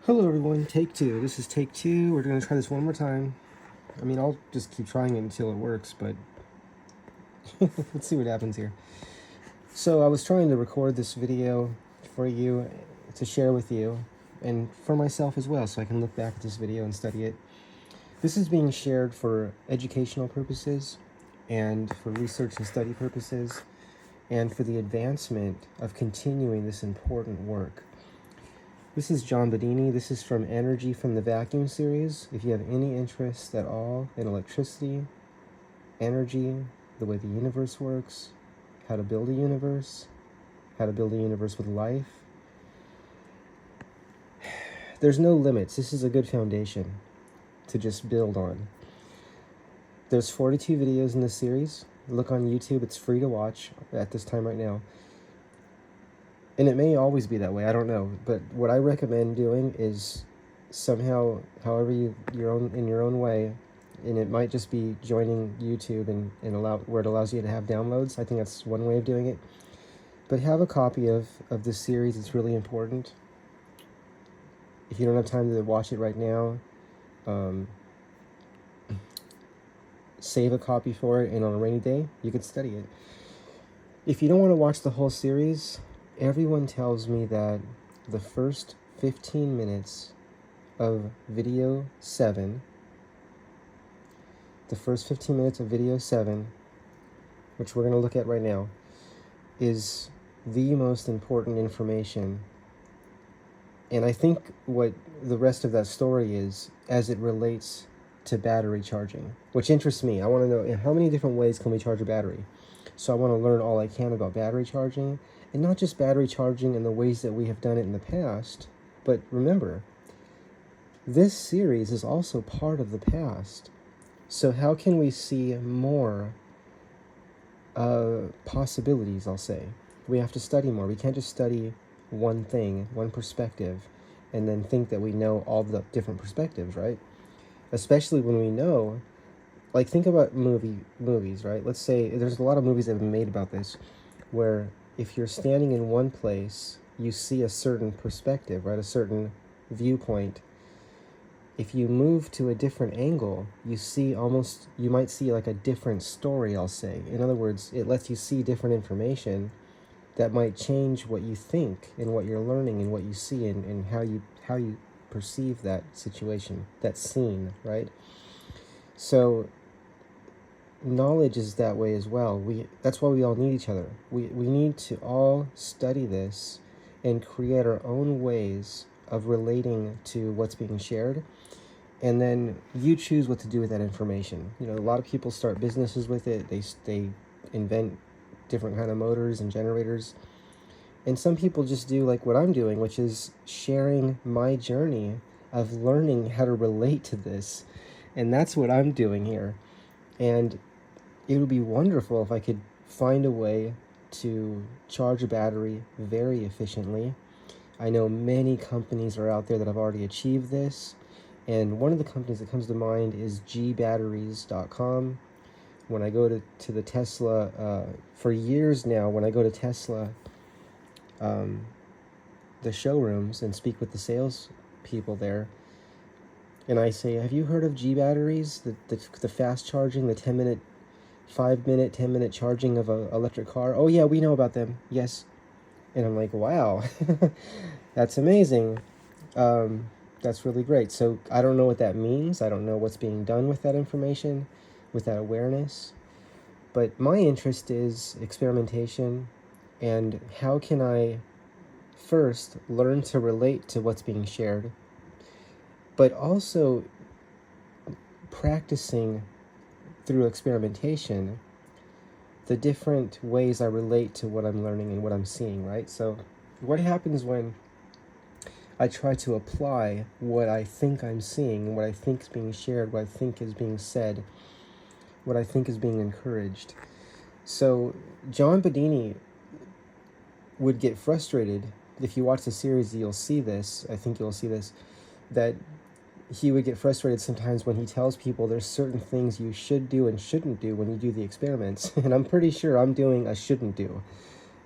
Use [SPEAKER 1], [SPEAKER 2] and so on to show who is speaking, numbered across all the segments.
[SPEAKER 1] Hello everyone, take two. This is take two. We're going to try this one more time. I mean, I'll just keep trying it until it works, but let's see what happens here. So I was trying to record this video for you to share with you and for myself as well, so I can look back at this video and study it. This is being shared for educational purposes and for research and study purposes and for the advancement of continuing this important work. This is John Bedini. This is from Energy from the Vacuum series. If you have any interest at all in electricity, energy, the way the universe works, how to build a universe with life, there's no limits. This is a good foundation to just build on. There's 42 videos in this series. Look on YouTube. It's free to watch at this time right now. And it may always be that way, I don't know. But what I recommend doing is somehow, however in your own way, and it might just be joining YouTube and where it allows you to have downloads. I think that's one way of doing it. But have a copy of this series. It's really important. If you don't have time to watch it right now, save a copy for it, and on a rainy day, you could study it. If you don't want to watch the whole series, everyone tells me that the first 15 minutes of video 7, which we're going to look at right now, is the most important information. And I think what the rest of that story is as it relates to battery charging, which interests me. I want to know how many different ways can we charge a battery. So I want to learn all I can about battery charging, and not just battery charging in the ways that we have done it in the past, but remember, this series is also part of the past. So how can we see more possibilities, I'll say? We have to study more. We can't just study one thing, one perspective, and then think that we know all the different perspectives, right? Especially when we know, like, think about movies, right? Let's say there's a lot of movies that have been made about this, where if you're standing in one place, you see a certain perspective, right? A certain viewpoint. If you move to a different angle, you might see like a different story, I'll say. In other words, it lets you see different information that might change what you think and what you're learning and what you see and how you perceive that situation, that scene, right? So knowledge is that way as well. That's why we all need each other. We need to all study this and create our own ways of relating to what's being shared. And then you choose what to do with that information. You know, a lot of people start businesses with it. They invent different kind of motors and generators. And some people just do like what I'm doing, which is sharing my journey of learning how to relate to this. And that's what I'm doing here. And it would be wonderful if I could find a way to charge a battery very efficiently. I know many companies are out there that have already achieved this. And one of the companies that comes to mind is gbatteries.com. When I go to the Tesla, for years now, when I go to Tesla, the showrooms and speak with the sales people there, and I say, have you heard of G batteries? The fast charging, the 10-minute, 5-minute, 10-minute charging of an electric car? Oh yeah, we know about them. Yes. And I'm like, wow, that's amazing. That's really great. So I don't know what that means. I don't know what's being done with that information, with that awareness. But my interest is experimentation, and how can I first learn to relate to what's being shared, but also practicing through experimentation the different ways I relate to what I'm learning and what I'm seeing, right? So what happens when I try to apply what I think I'm seeing, what I think is being shared, what I think is being said, what I think is being encouraged? So John Bedini would get frustrated. If you watch the series, you'll see this. I think you'll see this, that he would get frustrated sometimes when he tells people there's certain things you should do and shouldn't do when you do the experiments. And I'm pretty sure I'm doing a shouldn't do.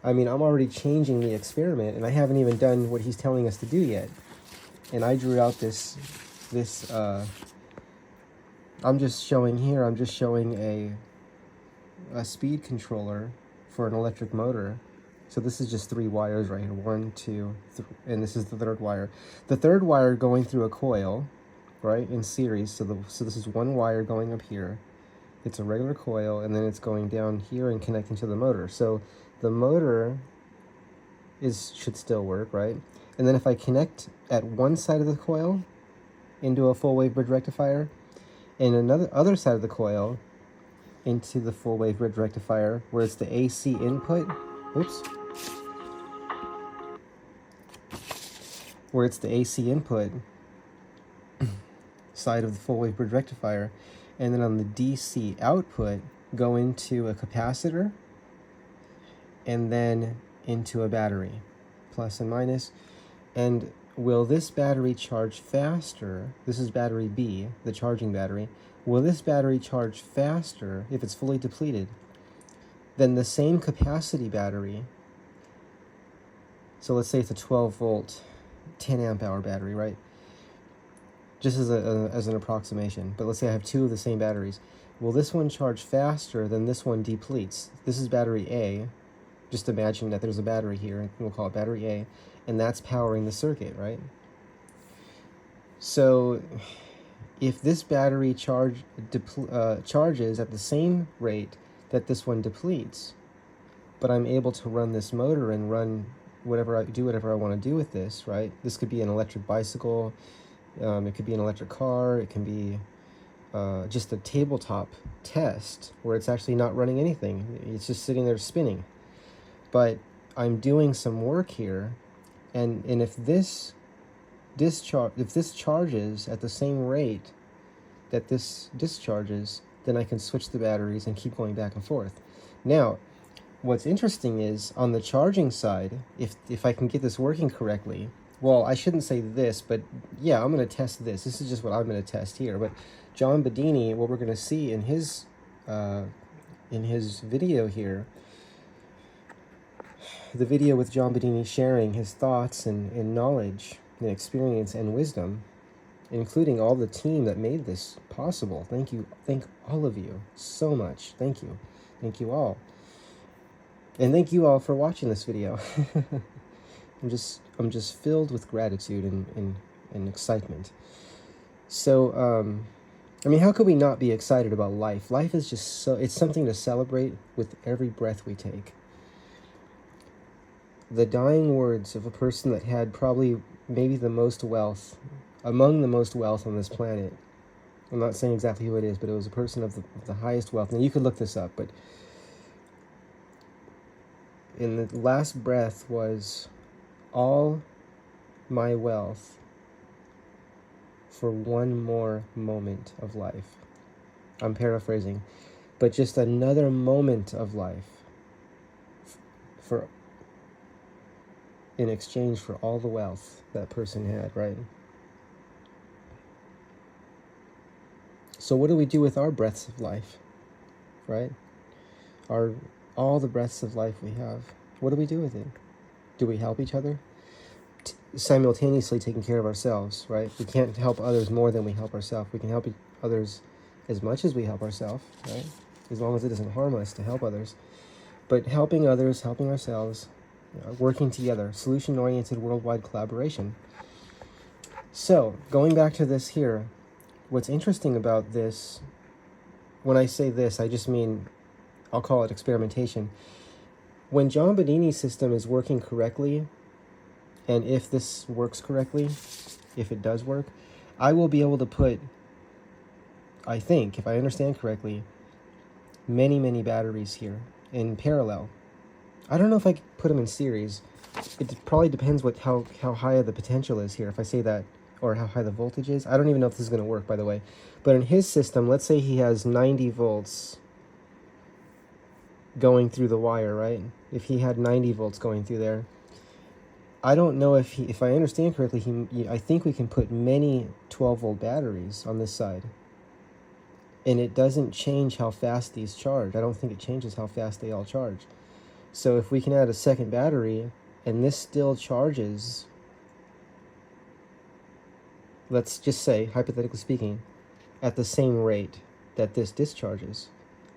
[SPEAKER 1] I mean, I'm already changing the experiment, and I haven't even done what he's telling us to do yet. and I drew out this I'm just showing a speed controller for an electric motor. So this is just 3 wires right here, 1, 2, 3, and this is the 3rd wire. The 3rd wire going through a coil, right, in series. So this is 1 wire going up here. It's a regular coil, and then it's going down here and connecting to the motor. So the motor should still work, right? And then if I connect at one side of the coil into a full wave bridge rectifier, and other side of the coil into the full wave bridge rectifier, where it's the AC input, where it's the AC input side of the full wave bridge rectifier, and then on the DC output go into a capacitor and then into a battery, plus and minus. And will this battery charge faster? This is battery B, the charging battery. Will this battery charge faster if it's fully depleted than the same capacity battery? So let's say it's a 12 volt, 10 amp hour battery, right? Just as an approximation. But let's say I have 2 of the same batteries. Will this one charge faster than this one depletes? This is battery A. Just imagine that there's a battery here, and we'll call it battery A, and that's powering the circuit, right? So if this battery charges at the same rate that this one depletes, but I'm able to run this motor and do whatever I want to do with this, right? This could be an electric bicycle, it could be an electric car, it can be just a tabletop test where it's actually not running anything. It's just sitting there spinning. But I'm doing some work here, and if this charges at the same rate that this discharges, then I can switch the batteries and keep going back and forth. Now, what's interesting is on the charging side, if I can get this working correctly, well, I shouldn't say this, but yeah, I'm going to test this. This is just what I'm going to test here. But John Bedini, what we're going to see in his video here, the video with John Bedini sharing his thoughts and knowledge and experience and wisdom, including all the team that made this possible. Thank all of you so much. Thank you all, and thank you all for watching this video. I'm just filled with gratitude and excitement. So I mean, how could we not be excited about life? Life is just it's something to celebrate with every breath we take. The dying words of a person that had probably maybe the most wealth, among the most wealth on this planet. I'm not saying exactly who it is, but it was a person of the highest wealth. Now, you could look this up, but in the last breath was, all my wealth for one more moment of life. I'm paraphrasing, but just another moment of life in exchange for all the wealth that person had, right? So what do we do with our breaths of life, right? All the breaths of life we have, what do we do with it? Do we help each other? Simultaneously taking care of ourselves, right? We can't help others more than we help ourselves. We can help others as much as we help ourselves, right? As long as it doesn't harm us to help others. But helping others, helping ourselves, working together, solution-oriented worldwide collaboration. So, going back to this here, what's interesting about this, when I say this, I just mean, I'll call it experimentation. When John Bedini's system is working correctly, and if this works correctly, if it does work, I will be able to put, I think, if I understand correctly, many, many batteries here in parallel. I don't know if I could put them in series. It probably depends how high the potential is here, if I say that, or how high the voltage is. I don't even know if this is going to work, by the way. But in his system, let's say he has 90 volts going through the wire, right? If he had 90 volts going through there, I don't know if I understand correctly, I think we can put many 12-volt batteries on this side. And it doesn't change how fast these charge. I don't think it changes how fast they all charge. So if we can add a second battery, and this still charges let's just say, hypothetically speaking, at the same rate that this discharges.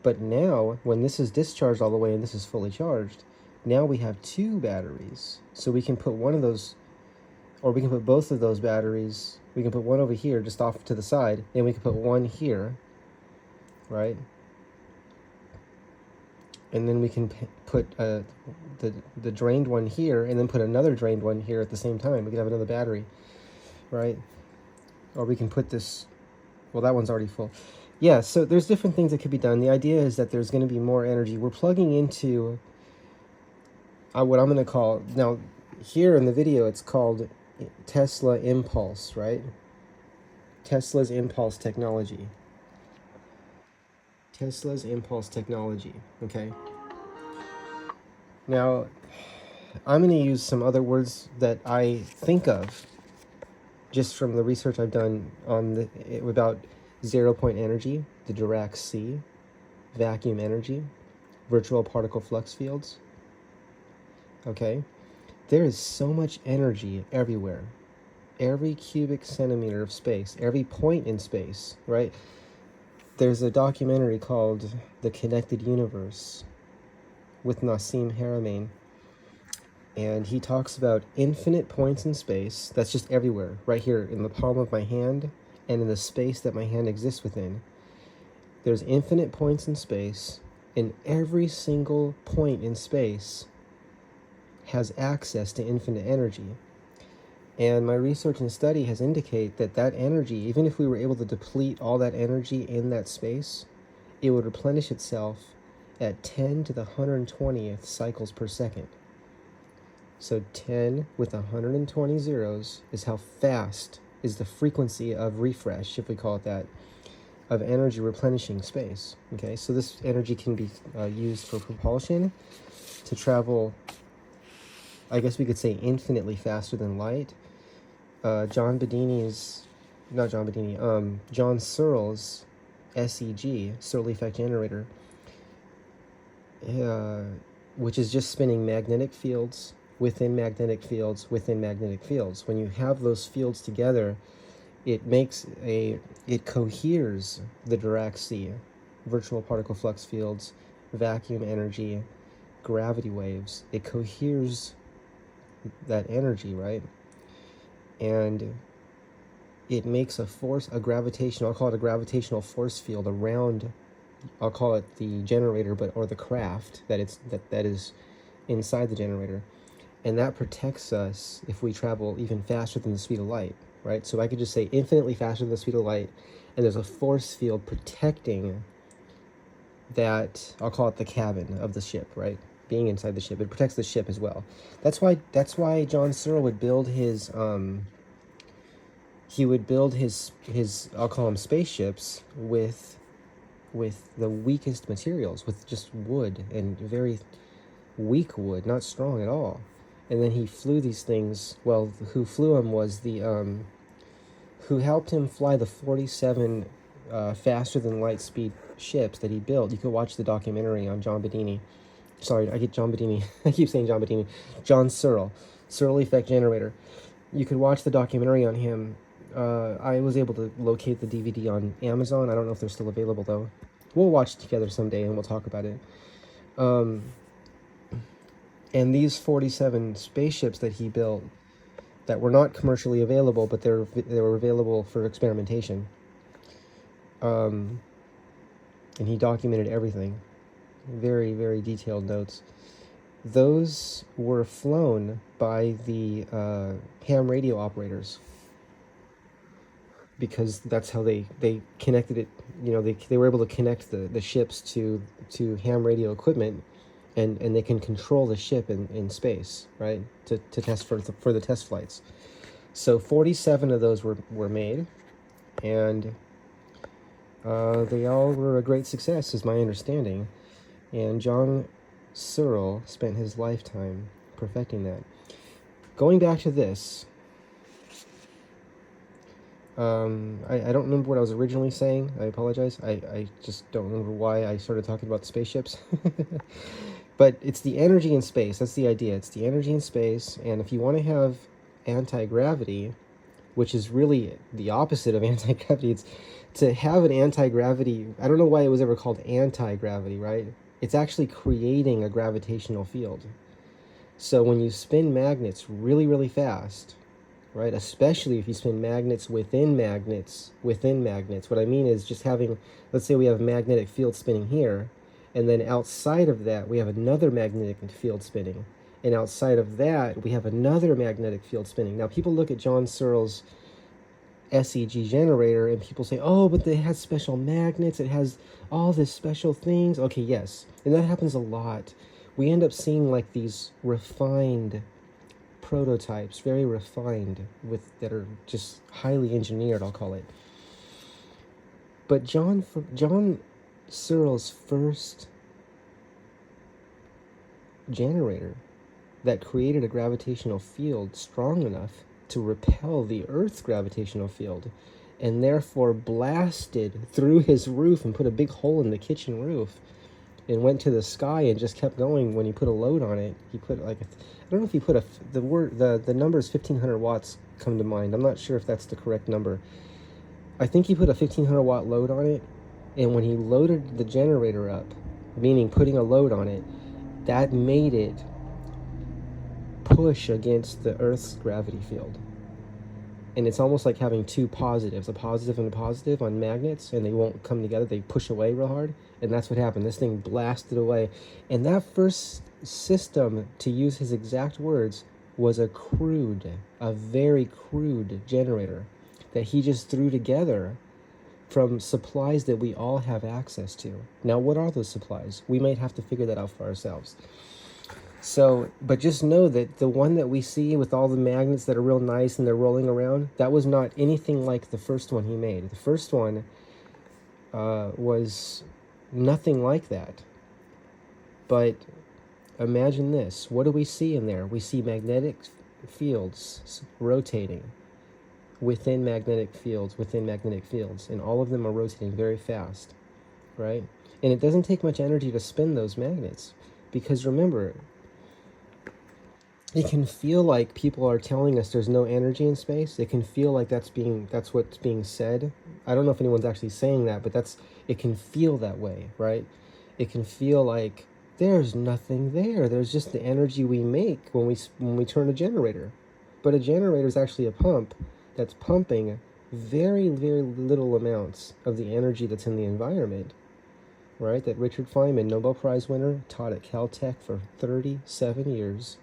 [SPEAKER 1] But now, when this is discharged all the way and this is fully charged, now we have two batteries. So we can put one of those, or we can put both of those batteries. We can put one over here just off to the side, and we can put one here, right? And then we can put the drained one here, and then put another drained one here at the same time. We can have another battery, right? Or we can put this, well, that one's already full. Yeah, so there's different things that could be done. The idea is that there's going to be more energy. We're plugging into what I'm going to call, now here in the video, it's called Tesla Impulse, right? Tesla's Impulse technology. Tesla's Impulse technology, okay? Now, I'm going to use some other words that I think of just from the research I've done on about zero-point energy, the Dirac C, vacuum energy, virtual particle flux fields. Okay? There is so much energy everywhere. Every cubic centimeter of space, every point in space, right? There's a documentary called The Connected Universe with Nassim Haramein, and he talks about infinite points in space. That's just everywhere, right here in the palm of my hand and in the space that my hand exists within. There's infinite points in space, and every single point in space has access to infinite energy. And my research and study has indicated that that energy, even if we were able to deplete all that energy in that space, it would replenish itself at 10 to the 120th cycles per second. So 10 with 120 zeros is how fast is the frequency of refresh, if we call it that, of energy replenishing space. Okay, so this energy can be used for propulsion, to travel, I guess we could say, infinitely faster than light. John Searle's SEG, Searle effect generator, which is just spinning magnetic fields within magnetic fields within magnetic fields. When you have those fields together, it coheres the Dirac C, virtual particle flux fields, vacuum energy, gravity waves. It coheres that energy, right? And it makes a gravitational, I'll call it a gravitational force field around, I'll call it the generator, or the craft that is inside the generator. And that protects us if we travel even faster than the speed of light, right? So I could just say infinitely faster than the speed of light, and there's a force field protecting that, I'll call it the cabin of the ship, right? Being inside the ship, it protects the ship as well. That's why John Searle would build his I'll call them spaceships with the weakest materials, with just wood, and very weak wood, not strong at all. And then he flew these things. Well, who flew him was who helped him fly the 47 faster than light speed ships that he built. You could watch the documentary on John Bedini. Sorry, I get John Bedini. I keep saying John Bedini. John Searle, Searle effect generator. You could watch the documentary on him. I was able to locate the DVD on Amazon. I don't know if they're still available, though. We'll watch it together someday, and we'll talk about it. And these 47 spaceships that he built that were not commercially available, but they were available for experimentation. And he documented everything. Very, very detailed notes. Those were flown by the ham radio operators, because that's how they connected it. You know, they were able to connect the ships to ham radio equipment, and they can control the ship in space, right, to test for the test flights. So 47 of those were made, and they all were a great success, is my understanding. And John Searle spent his lifetime perfecting that. Going back to this, I don't remember what I was originally saying. I apologize. I just don't remember why I started talking about the spaceships. But it's the energy in space. That's the idea. It's the energy in space. And if you want to have anti-gravity, which is really the opposite of anti-gravity. It's to have an anti-gravity. I don't know why it was ever called anti-gravity, right? It's actually creating a gravitational field. So when you spin magnets really, really fast, right, especially if you spin magnets within magnets within magnets, what I mean is just having, let's say we have a magnetic field spinning here, and then outside of that we have another magnetic field spinning, and outside of that we have another magnetic field spinning. Now people look at John Searle's SEG generator and people say, oh, but it has special magnets, it has all this special things. Okay, yes, and that happens a lot. We end up seeing like these refined prototypes, very refined, that are just highly engineered, I'll call it. But John Searle's first generator that created a gravitational field strong enough to repel the Earth's gravitational field, and therefore blasted through his roof and put a big hole in the kitchen roof, and went to the sky and just kept going. When he put a load on it, he put like, I don't know if he put the numbers 1500 watts come to mind. I'm not sure if that's the correct number. I think he put a 1500 watt load on it, and when he loaded the generator up, meaning putting a load on it, that made it push against the Earth's gravity field. And it's almost like having two positives, a positive and a positive on magnets, and they won't come together. They push away real hard, and that's what happened. This thing blasted away. And that first system, to use his exact words, was a very crude generator that he just threw together from supplies that we all have access to. Now, what are those supplies? We might have to figure that out for ourselves. So, but just know that the one that we see with all the magnets that are real nice and they're rolling around, that was not anything like the first one he made. The first one was nothing like that. But imagine this. What do we see in there? We see magnetic fields rotating within magnetic fields, and all of them are rotating very fast, right? And it doesn't take much energy to spin those magnets, because remember, it can feel like people are telling us there's no energy in space. It can feel like that's what's being said. I don't know if anyone's actually saying that, but it can feel that way, right? It can feel like there's nothing there. There's just the energy we make when we turn a generator. But a generator is actually a pump that's pumping very, very little amounts of the energy that's in the environment, right? That Richard Feynman, Nobel Prize winner, taught at Caltech for 37 years,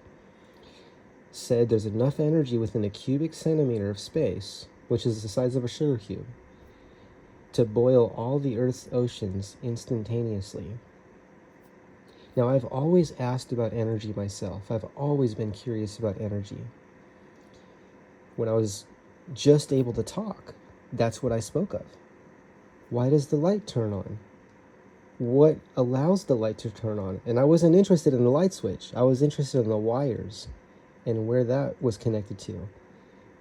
[SPEAKER 1] said there's enough energy within a cubic centimeter of space, which is the size of a sugar cube, to boil all the Earth's oceans instantaneously. Now, I've always asked about energy myself. I've always been curious about energy. When I was just able to talk, that's what I spoke of. Why does the light turn on? What allows the light to turn on? And I wasn't interested in the light switch. I was interested in the wires and where that was connected to.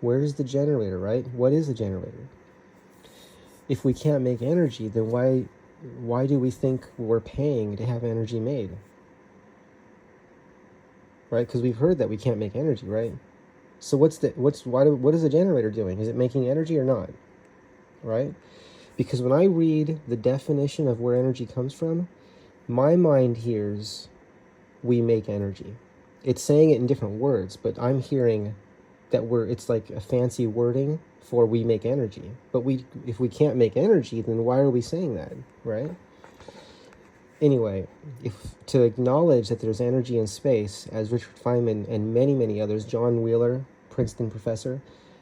[SPEAKER 1] Where is the generator, right? What is a generator? If we can't make energy, then why do we think we're paying to have energy made? Right? Because we've heard that we can't make energy, right? So what is a generator doing? Is it making energy or not? Right? Because when I read the definition of where energy comes from, my mind hears we make energy. It's saying it in different words, but I'm hearing that it's like a fancy wording for we make energy. But if we can't make energy, then why are we saying that, right? Anyway, to acknowledge that there's energy in space, as Richard Feynman and many, many others, John Wheeler, Princeton professor,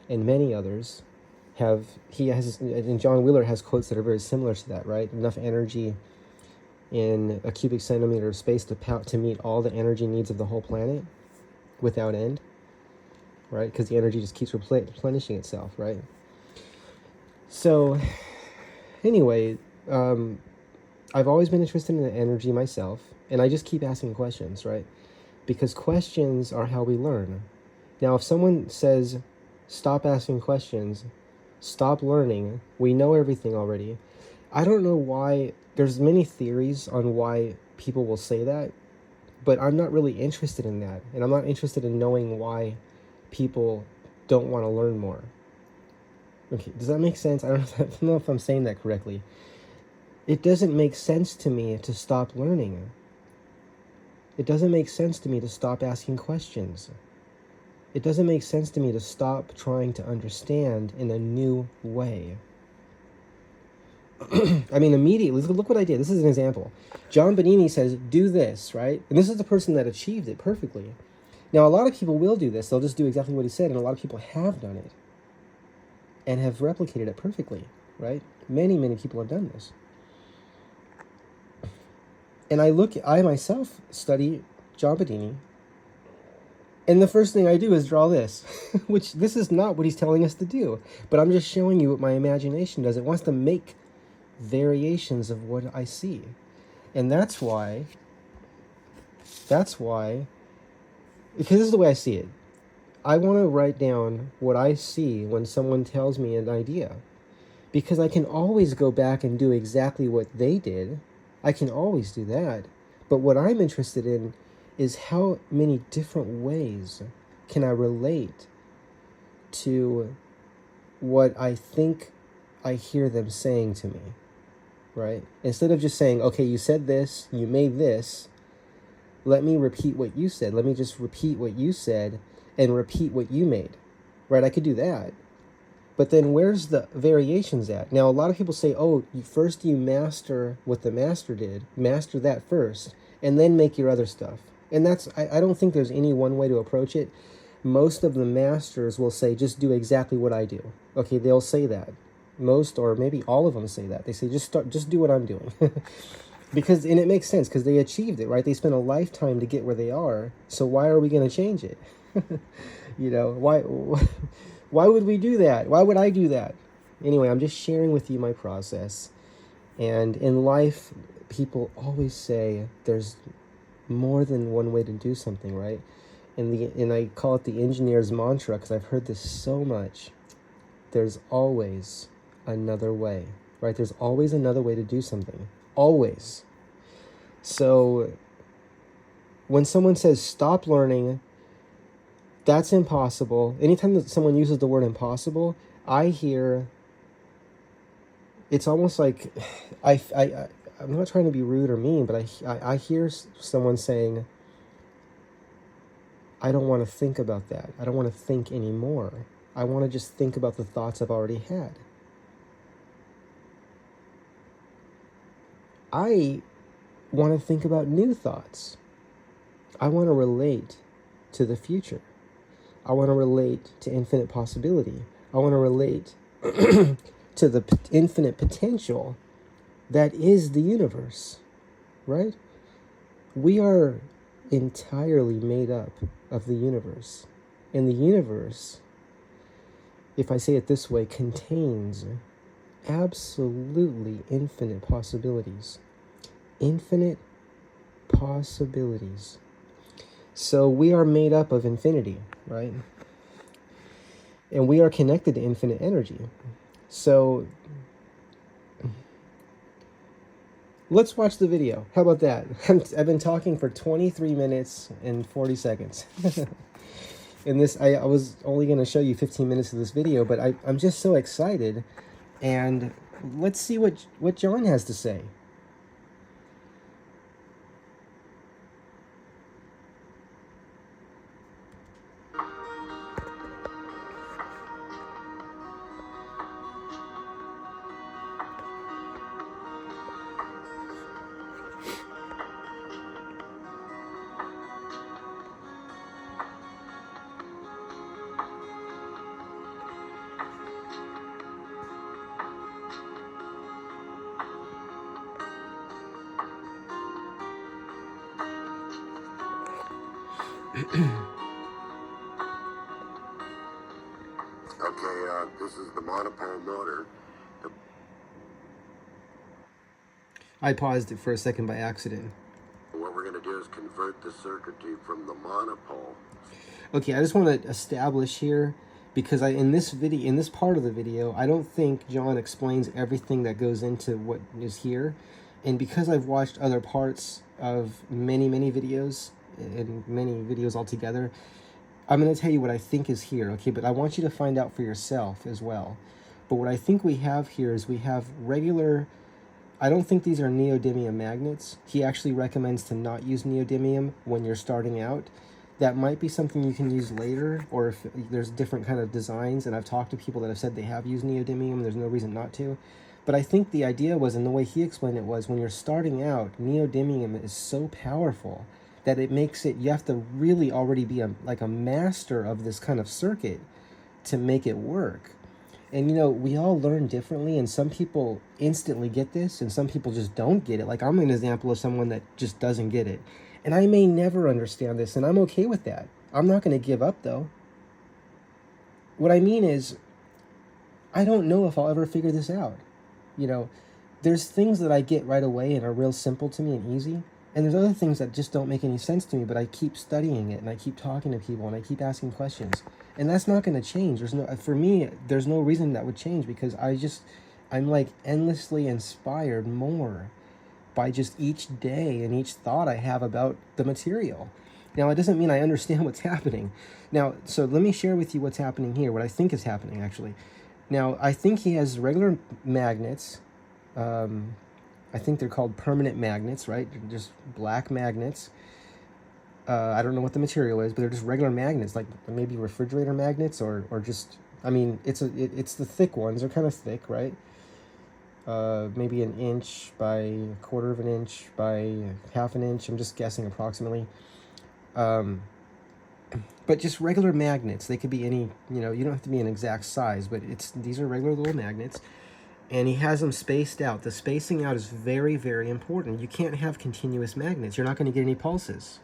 [SPEAKER 1] and many others and John Wheeler has quotes that are very similar to that, right? Enough energy in a cubic centimeter of space to meet all the energy needs of the whole planet without end, right? Because the energy just keeps replenishing itself, right? So, anyway, I've always been interested in energy myself, and I just keep asking questions, right? Because questions are how we learn. Now, if someone says, stop asking questions, stop learning, we know everything already, I don't know why. There's many theories on why people will say that, but I'm not really interested in that, and I'm not interested in knowing why people don't want to learn more. Okay, does that make sense? I don't know if I'm saying that correctly. It doesn't make sense to me to stop learning. It doesn't make sense to me to stop asking questions. It doesn't make sense to me to stop trying to understand in a new way. I mean, immediately, look what I did. This is an example. John Bonini says, do this, right? And this is the person that achieved it perfectly. Now, a lot of people will do this. They'll just do exactly what he said, and a lot of people have done it and have replicated it perfectly, right? Many, many people have done this. And I myself study John Bonini, and the first thing I do is draw this, which this is not what he's telling us to do, but I'm just showing you what my imagination does. It wants to make variations of what I see. And that's why, because this is the way I see it. I want to write down what I see when someone tells me an idea, because I can always go back and do exactly what they did. I can always do that. But what I'm interested in is how many different ways can I relate to what I think I hear them saying to me, right? Instead of just saying, okay, you said this, you made this, let me repeat what you said. Let me just repeat what you said and repeat what you made, right? I could do that. But then where's the variations at? Now, a lot of people say, oh, first you master what the master did, master that first, and then make your other stuff. And that's, I don't think there's any one way to approach it. Most of the masters will say, just do exactly what I do. Okay, they'll say that. Most, or maybe all of them say that. They say, just do what I'm doing. And it makes sense, because they achieved it, right? They spent a lifetime to get where they are. So why are we going to change it? Why would we do that? Why would I do that? Anyway, I'm just sharing with you my process. And in life, people always say there's more than one way to do something, right? And I call it the engineer's mantra, because I've heard this so much. There's always another way, right? There's always another way to do something. Always. So when someone says stop learning, that's impossible. Anytime that someone uses the word impossible, I hear, it's almost like, I'm not trying to be rude or mean, but I hear someone saying, I don't want to think about that. I don't want to think anymore. I want to just think about the thoughts I've already had. I want to think about new thoughts. I want to relate to the future. I want to relate to infinite possibility. I want to relate to the infinite potential that is the universe, right? We are entirely made up of the universe. And the universe, if I say it this way, contains absolutely infinite possibilities. Infinite possibilities. So we are made up of infinity, right? And we are connected to infinite energy. So let's watch the video. How about that? I've been talking for 23 minutes and 40 seconds. In this, I was only going to show you 15 minutes of this video, but I'm just so excited. And let's see what John has to say.
[SPEAKER 2] Okay, this is the monopole motor.
[SPEAKER 1] I paused it for a second by accident.
[SPEAKER 2] What we're going to do is convert the circuitry from the monopole.
[SPEAKER 1] Okay, I just want to establish here, because in this part of the video, I don't think John explains everything that goes into what is here. And because I've watched other parts of many, many videos, and many videos altogether, I'm going to tell you what I think is here, okay? But I want you to find out for yourself as well. But what I think we have here is we have regular, I don't think these are neodymium magnets. He actually recommends to not use neodymium when you're starting out. That might be something you can use later, or if there's different kind of designs, and I've talked to people that have said they have used neodymium, there's no reason not to. But I think the idea was, and the way he explained it was, when you're starting out, neodymium is so powerful that it makes it, you have to really already be like a master of this kind of circuit to make it work. And we all learn differently, and some people instantly get this, and some people just don't get it. Like, I'm an example of someone that just doesn't get it. And I may never understand this, and I'm okay with that. I'm not going to give up, though. What I mean is, I don't know if I'll ever figure this out. There's things that I get right away and are real simple to me and easy. And there's other things that just don't make any sense to me, but I keep studying it, and I keep talking to people, and I keep asking questions. And that's not going to change. For me, there's no reason that would change, because I'm like endlessly inspired more by just each day and each thought I have about the material. Now, it doesn't mean I understand what's happening. Now, so let me share with you what's happening here, what I think is happening, actually. Now, I think he has regular magnets. I think they're called permanent magnets, right? They're just black magnets. I don't know what the material is, but they're just regular magnets, like maybe refrigerator magnets, or just, I mean, it's the thick ones. They're kind of thick, right? Maybe an inch by a quarter of an inch by half an inch. I'm just guessing approximately. But just regular magnets. They could be any, you don't have to be an exact size, but these are regular little magnets. And he has them spaced out. The spacing out is very, very important. You can't have continuous magnets. You're not going to get any pulses.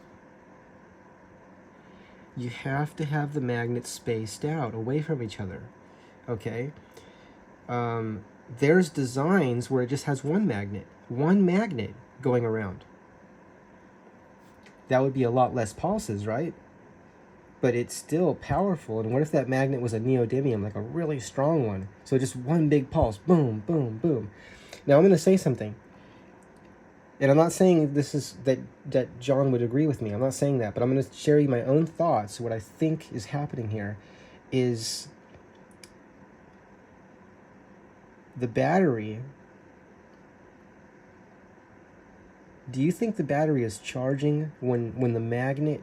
[SPEAKER 1] You have to have the magnets spaced out, away from each other. Okay? There's designs where it just has one magnet going around. That would be a lot less pulses, right? But it's still powerful. And what if that magnet was a neodymium, like a really strong one? So just one big pulse, boom, boom, boom. Now I'm going to say something. And I'm not saying this is that John would agree with me. I'm not saying that, but I'm going to share you my own thoughts. What I think is happening here is the battery. Do you think the battery is charging when the magnet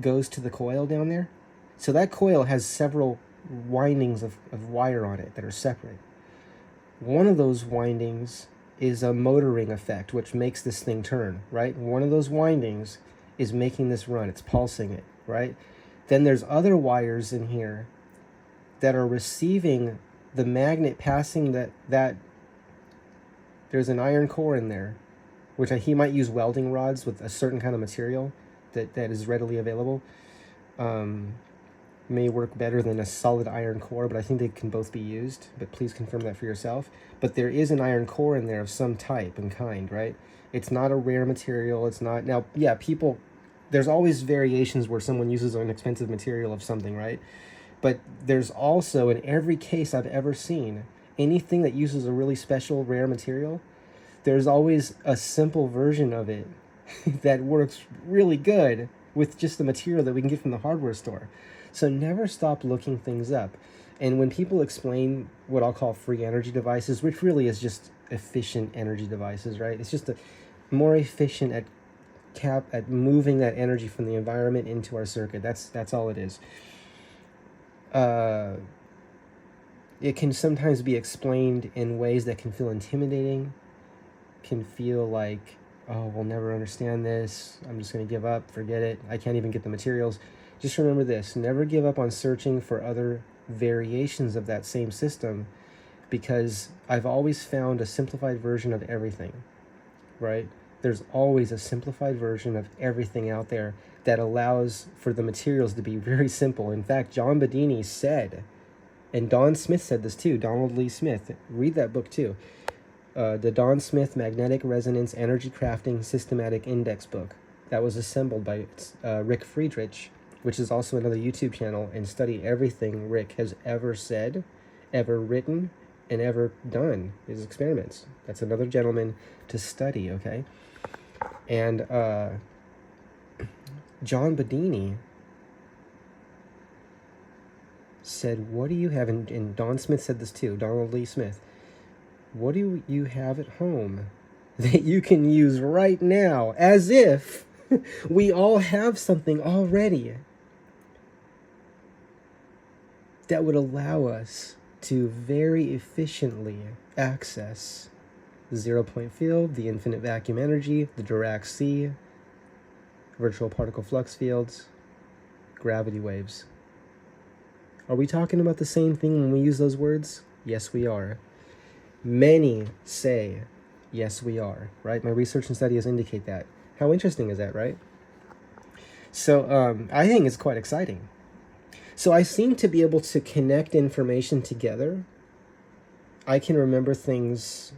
[SPEAKER 1] goes to the coil down there? So that coil has several windings of wire on it that are separate. One of those windings is a motoring effect, which makes this thing turn, right? One of those windings is making this run. It's pulsing it, right? Then there's other wires in here that are receiving the magnet passing that there's an iron core in there, which he might use welding rods with a certain kind of material that is readily available. May work better than a solid iron core, but I think they can both be used, but please confirm that for yourself. But there is an iron core in there of some type and kind, right? It's not a rare material. It's not, now, yeah, there's always variations where someone uses an expensive material of something, right? But there's also, in every case I've ever seen, anything that uses a really special rare material, there's always a simple version of it that works really good with just the material that we can get from the hardware store. So never stop looking things up. And when people explain what I'll call free energy devices, which really is just efficient energy devices, right? It's just more efficient at moving that energy from the environment into our circuit. That's all it is. It can sometimes be explained in ways that can feel intimidating, can feel like, oh, we'll never understand this. I'm just going to give up, forget it. I can't even get the materials. Just remember this, never give up on searching for other variations of that same system, because I've always found a simplified version of everything, right? There's always a simplified version of everything out there that allows for the materials to be very simple. In fact, John Bedini said, and Don Smith said this too, Donald Lee Smith, read that book too, the Don Smith Magnetic Resonance Energy Crafting Systematic Index book that was assembled by Rick Friedrich, which is also another YouTube channel, and study everything Rick has ever said, ever written, and ever done, his experiments. That's another gentleman to study, okay? And John Bedini said, what do you have, and Don Smith said this too, Donald Lee Smith, what do you have at home that you can use right now, as if we all have something already that would allow us to very efficiently access the zero-point field, the infinite vacuum energy, the Dirac sea, virtual particle flux fields, gravity waves. Are we talking about the same thing when we use those words? Yes, we are. Many say, yes, we are, right? My research and studies indicate that. How interesting is that, right? So I think it's quite exciting. So I seem to be able to connect information together. I can remember things,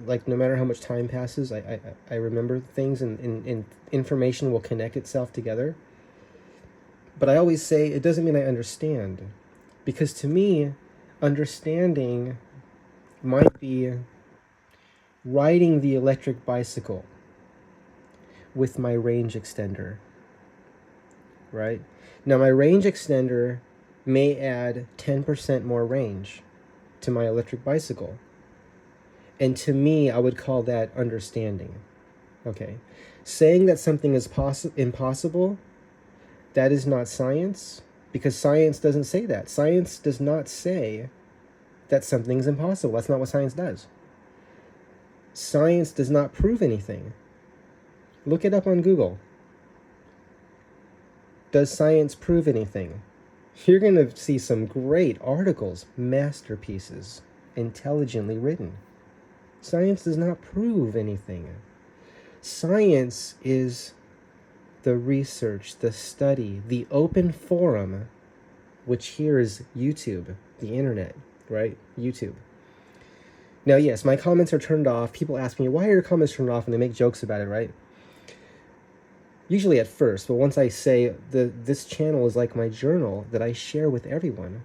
[SPEAKER 1] like no matter how much time passes, I remember things, and information will connect itself together. But I always say it doesn't mean I understand. Because to me, understanding might be riding the electric bicycle with my range extender, right? Now, my range extender may add 10% more range to my electric bicycle. And to me, I would call that understanding. Okay. Saying that something is impossible, that is not science, because science doesn't say that. Science does not say that something's impossible. That's not what science does. Science does not prove anything. Look it up on Google. Does science prove anything? You're going to see some great articles, masterpieces, intelligently written. Science does not prove anything. Science is the research, the study, the open forum, which here is YouTube, the internet, right? YouTube. Now, yes, my comments are turned off. People ask me, why are your comments turned off? And they make jokes about it, right? Usually at first, but once I say this channel is like my journal that I share with everyone.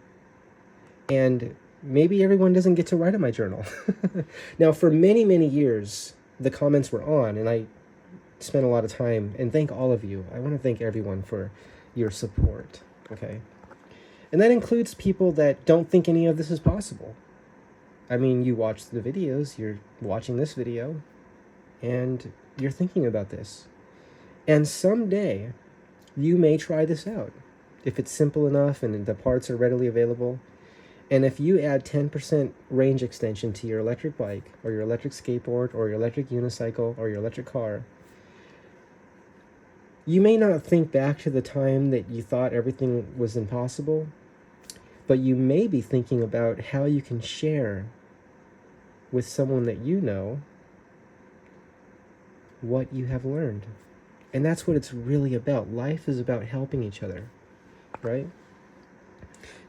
[SPEAKER 1] And maybe everyone doesn't get to write in my journal. Now, for many, many years, the comments were on, and I spent a lot of time, and thank all of you. I want to thank everyone for your support, okay? And that includes people that don't think any of this is possible. I mean, you watch the videos, you're watching this video, and you're thinking about this. And someday, you may try this out, if it's simple enough and the parts are readily available. And if you add 10% range extension to your electric bike, or your electric skateboard, or your electric unicycle, or your electric car, you may not think back to the time that you thought everything was impossible, but you may be thinking about how you can share with someone that you know what you have learned. And that's what it's really about. Life is about helping each other, right?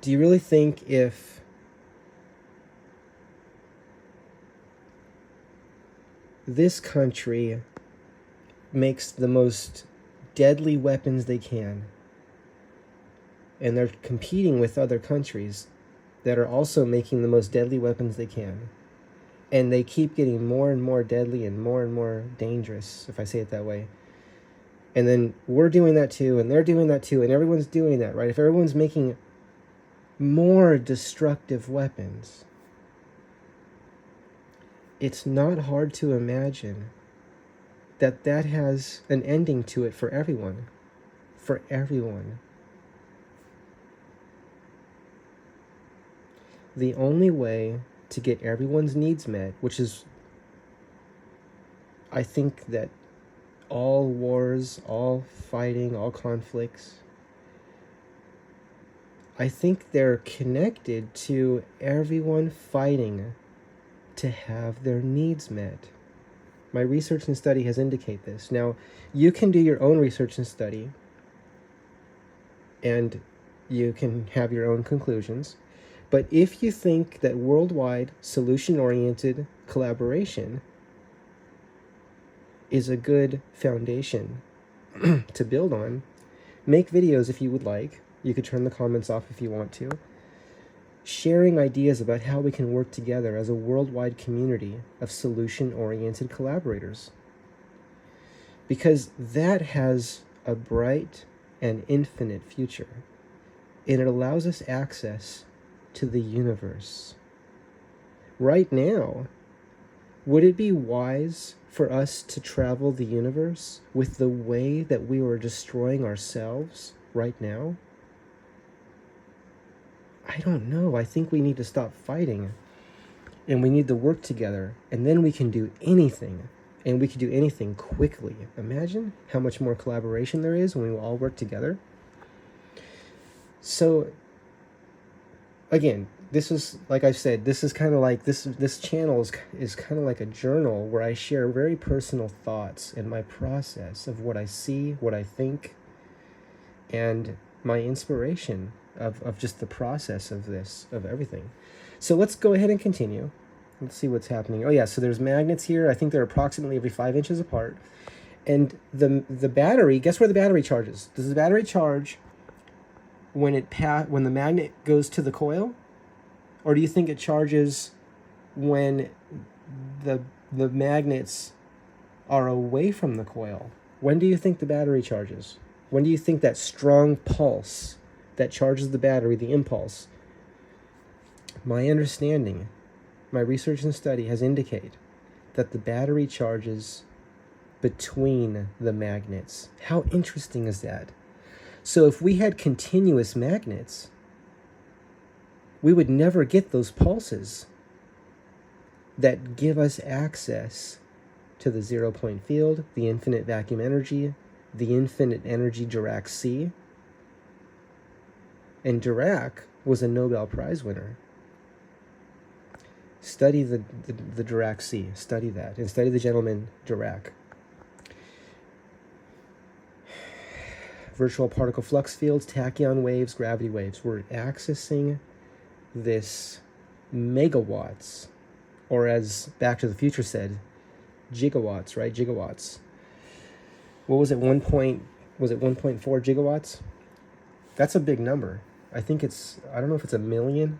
[SPEAKER 1] Do you really think if this country makes the most deadly weapons they can, and they're competing with other countries that are also making the most deadly weapons they can, and they keep getting more and more deadly and more dangerous, if I say it that way, and then we're doing that too, and they're doing that too, and everyone's doing that, right? If everyone's making more destructive weapons, it's not hard to imagine that that has an ending to it for everyone. For everyone. The only way to get everyone's needs met, which is, I think that all wars, all fighting, all conflicts, I think they're connected to everyone fighting to have their needs met. My research and study has indicated this. Now, you can do your own research and study, and you can have your own conclusions. But if you think that worldwide solution-oriented collaboration is a good foundation to build on, make videos if you would like. You could turn the comments off if you want to. Sharing ideas about how we can work together as a worldwide community of solution-oriented collaborators. Because that has a bright and infinite future. and it allows us access to the universe. Right now, would it be wise for us to travel the universe with the way that we are destroying ourselves right now? I don't know. I think we need to stop fighting, and we need to work together, and then we can do anything, and we can do anything quickly. Imagine how much more collaboration there is when we all work together. So again, this is, like I said, this is kind of like this channel is kind of like a journal where I share very personal thoughts and my process of what I see, what I think, and my inspiration of just the process of this, of everything. So let's go ahead and continue. Let's see what's happening. Oh yeah, so there's magnets here. I think they're approximately every 5 inches apart. And the battery, guess where the battery charges? Does the battery charge when the magnet goes to the coil? Or do you think it charges when the magnets are away from the coil? When do you think the battery charges? When do you think that strong pulse that charges the battery, the impulse? My understanding, my research and study has indicated that the battery charges between the magnets. How interesting is that? So if we had continuous magnets, we would never get those pulses that give us access to the zero-point field, the infinite vacuum energy, the infinite energy Dirac sea. And Dirac was a Nobel Prize winner. Study the Dirac sea. Study that. And study the gentleman Dirac. Virtual particle flux fields, tachyon waves, gravity waves. We're accessing this megawatts, or as Back to the Future said, gigawatts, right? Gigawatts. What was it? 1.4 gigawatts? That's a big number. I think it's, I don't know if it's a million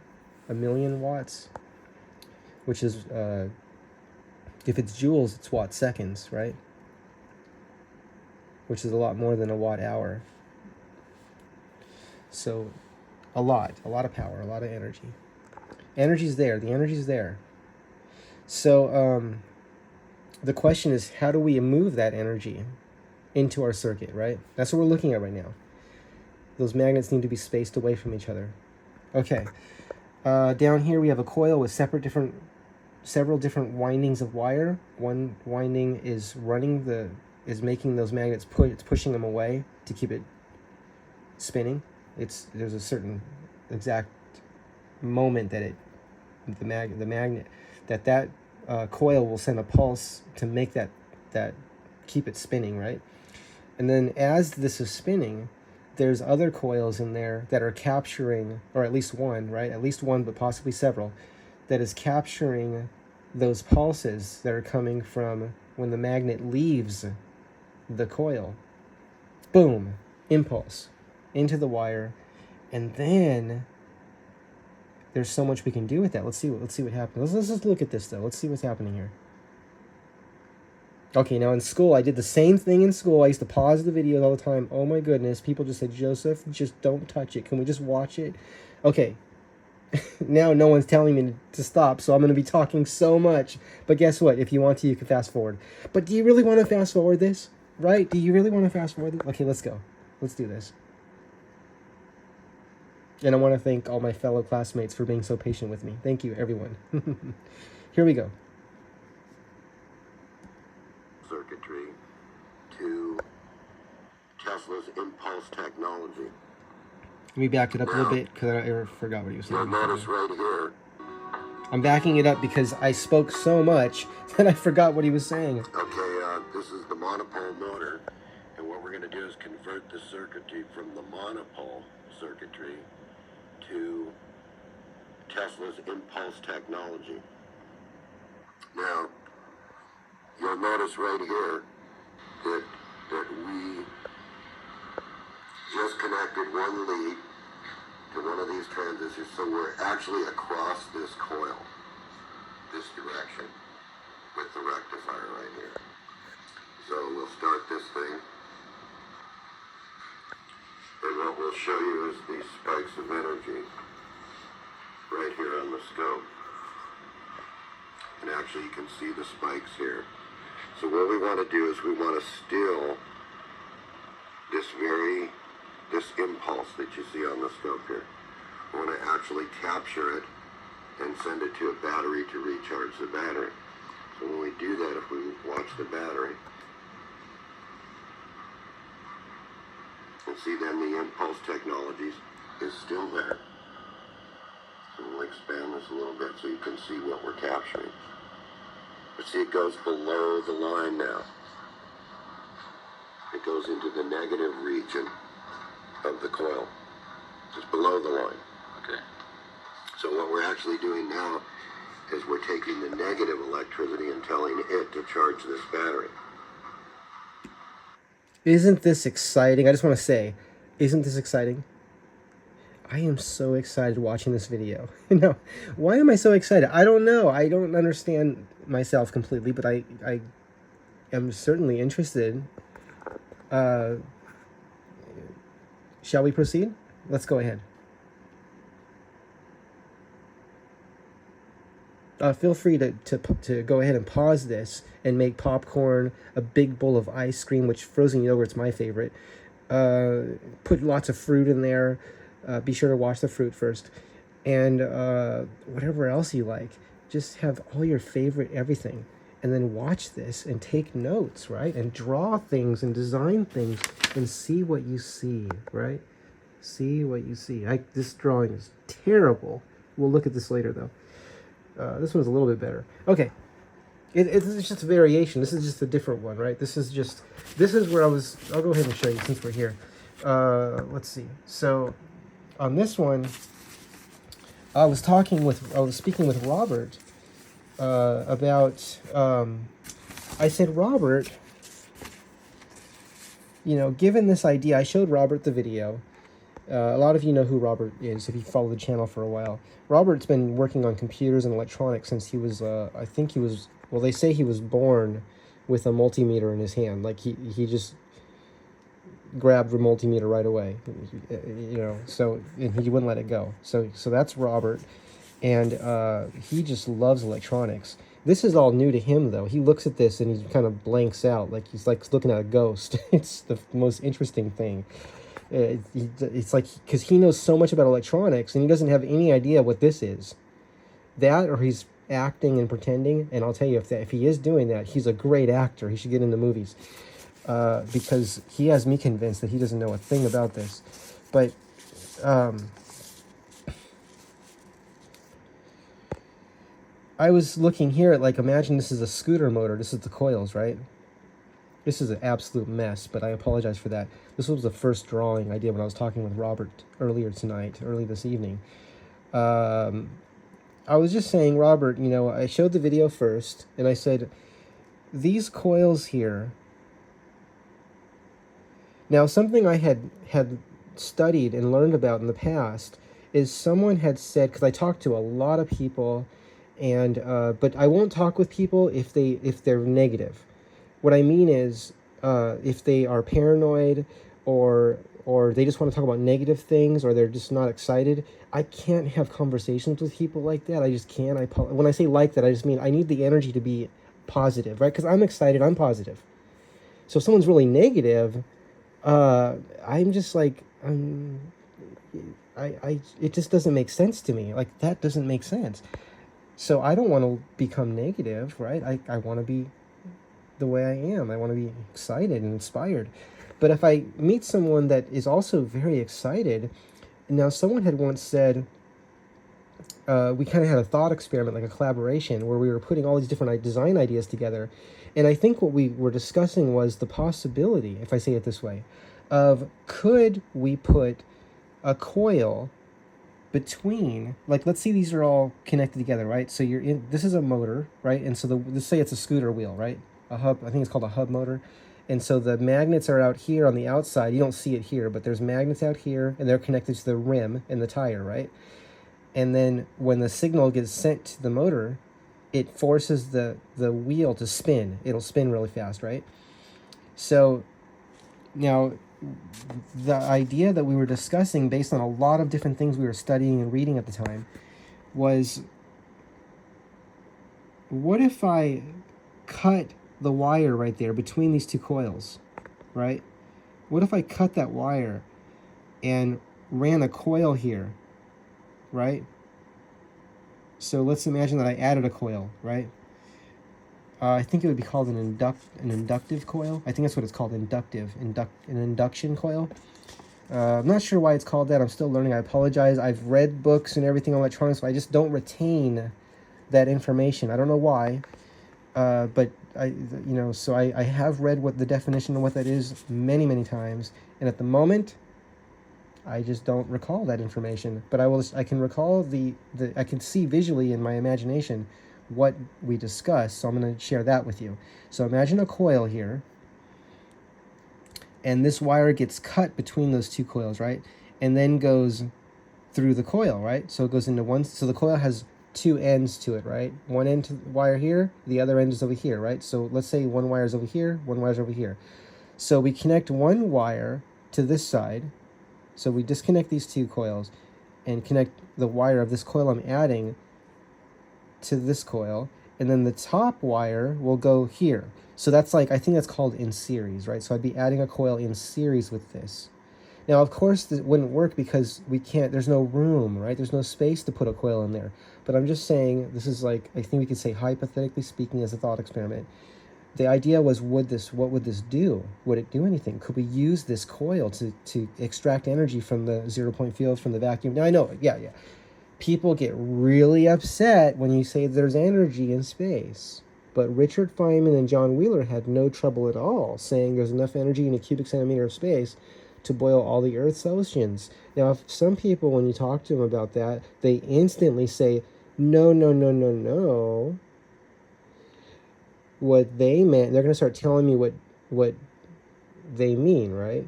[SPEAKER 1] watts, which is, if it's joules, it's watt seconds, right? Which is a lot more than a watt hour. So a lot of power, a lot of energy. Energy's there, the energy's there. So the question is, how do we move that energy into our circuit, right? That's what we're looking at right now. Those magnets need to be spaced away from each other. Okay, down here we have a coil with several different windings of wire. One winding is making those magnets it's pushing them away to keep it spinning. There's a certain exact moment that the magnet that coil will send a pulse to make that keep it spinning, right? And then as this is spinning, there's other coils in there that are capturing, or at least one, right? At least one, but possibly several, that is capturing those pulses that are coming from when the magnet leaves the coil. Boom, impulse into the wire, and then there's so much we can do with that. Let's see what happens. Let's just look at this though. Let's see what's happening here. Okay, now in school, I did the same thing in school. I used to pause the videos all the time. Oh my goodness, people just said, Joseph, just don't touch it. Can we just watch it? Okay, now no one's telling me to stop, so I'm going to be talking so much. But guess what? If you want to, you can fast forward. But do you really want to fast forward this? Right? Do you really want to fast forward this? Okay, let's go. Let's do this. And I want to thank all my fellow classmates for being so patient with me. Thank you, everyone. Here we go.
[SPEAKER 2] Circuitry to Tesla's impulse technology.
[SPEAKER 1] Let me back it up a little bit because I forgot what you said.
[SPEAKER 2] You'll notice right here.
[SPEAKER 1] I'm backing it up because I spoke so much that I forgot what he was saying.
[SPEAKER 2] Okay, this is the monopole motor, and what we're going to do is convert the circuitry from the monopole circuitry to Tesla's impulse technology. Now, you'll notice right here that we just connected one lead to one of these transistors, so we're actually across this coil, this direction, with the rectifier right here. So we'll start this thing, and what we'll will show you is these spikes of energy right here on the scope. And actually you can see the spikes here. So what we want to do is we want to still this impulse that you see on the scope here. We want to actually capture it and send it to a battery to recharge the battery. So when we do that, if we watch the battery, you'll see then the impulse technologies is still there. So we'll expand this a little bit so you can see what we're capturing. But see, it goes below the line now. It goes into the negative region of the coil. It's below the line.
[SPEAKER 3] Okay.
[SPEAKER 2] So what we're actually doing now is we're taking the negative electricity and telling it to charge this battery.
[SPEAKER 1] Isn't this exciting? I just want to say, isn't this exciting? I am so excited watching this video. No, why am I so excited? I don't know. I don't understand myself completely, but I am certainly interested. Shall we proceed? Let's go ahead. Feel free to go ahead and pause this and make popcorn, a big bowl of ice cream, which frozen yogurt's my favorite. Put lots of fruit in there. Be sure to wash the fruit first. And whatever else you like. Just have all your favorite everything. And then watch this and take notes, right? And draw things and design things and see what you see, right? See what you see. This drawing is terrible. We'll look at this later, though. This one's a little bit better. Okay. It's just a variation. This is just a different one, right? This is where I'll go ahead and show you since we're here. Let's see. So on this one, I was speaking with Robert about, I said, Robert, given this idea, I showed Robert the video. A lot of you know who Robert is if you follow the channel for a while. Robert's been working on computers and electronics since he was, well, they say he was born with a multimeter in his hand. Like he just grabbed the multimeter right away, so, and he wouldn't let it go. So that's Robert, and he just loves electronics. This is all new to him, though. He looks at this and he kind of blanks out, like he's like looking at a ghost. It's the most interesting thing. It's like, because he knows so much about electronics and he doesn't have any idea what this is. That, or he's acting and pretending. And I'll tell you, if he is doing that, he's a great actor. He should get into movies, because he has me convinced that he doesn't know a thing about this. But I was looking here at, like, imagine this is a scooter motor. This is the coils, right? This is an absolute mess, but I apologize for that. This was the first drawing I did when I was talking with Robert early this evening. I was just saying, Robert, I showed the video first, and I said, these coils here. Now, something I had studied and learned about in the past is someone had said, because I talked to a lot of people, and but I won't talk with people if they're negative. What I mean is, if they are paranoid or they just want to talk about negative things, or they're just not excited, I can't have conversations with people like that. I just can't. When I say like that, I just mean I need the energy to be positive, right? Because I'm excited, I'm positive. So if someone's really negative, I'm just like, it just doesn't make sense to me. Like, that doesn't make sense. So I don't want to become negative, right? I want to be the way I am. I want to be excited and inspired. But if I meet someone that is also very excited, now someone had once said, we kind of had a thought experiment, like a collaboration, where we were putting all these different design ideas together. And I think what we were discussing was the possibility, if I say it this way, of could we put a coil between, like, let's see, these are all connected together, right? So this is a motor, right? And so let's say it's a scooter wheel, right? A hub, I think it's called a hub motor. And so the magnets are out here on the outside. You don't see it here, but there's magnets out here, and they're connected to the rim and the tire, right? And then when the signal gets sent to the motor, it forces the wheel to spin. It'll spin really fast, right? So now the idea that we were discussing, based on a lot of different things we were studying and reading at the time, was, what if I cut the wire right there between these two coils, right? What if I cut that wire and ran a coil here, right? So let's imagine that I added a coil, right? I think it would be called an inductive coil. I think that's what it's called, an induction coil. I'm not sure why it's called that. I'm still learning. I apologize. I've read books and everything on electronics, but I just don't retain that information. I don't know why, but so I have read what the definition of what that is many, many times, and at the moment, I just don't recall that information. But I can recall I can see visually in my imagination what we discussed, so I'm going to share that with you. So imagine a coil here, and this wire gets cut between those two coils, right? And then goes through the coil, right? So it goes into one, so the coil has two ends to it, right? One end to the wire here, the other end is over here, right? So let's say one wire is over here, one wire is over here. So we connect one wire to this side. So we disconnect these two coils and connect the wire of this coil I'm adding to this coil, and then the top wire will go here. So that's like, I think that's called in series, right? So I'd be adding a coil in series with this. Now, of course, this wouldn't work because there's no room, right? There's no space to put a coil in there. But I'm just saying, this is like, I think we could say, hypothetically speaking, as a thought experiment. The idea was, what would this do? Would it do anything? Could we use this coil to extract energy from the zero-point field, from the vacuum? Now, I know, yeah. People get really upset when you say there's energy in space. But Richard Feynman and John Wheeler had no trouble at all saying there's enough energy in a cubic centimeter of space to boil all the Earth's oceans. Now, if some people, when you talk to them about that, they instantly say, no. What they meant, they're going to start telling me what they mean, right?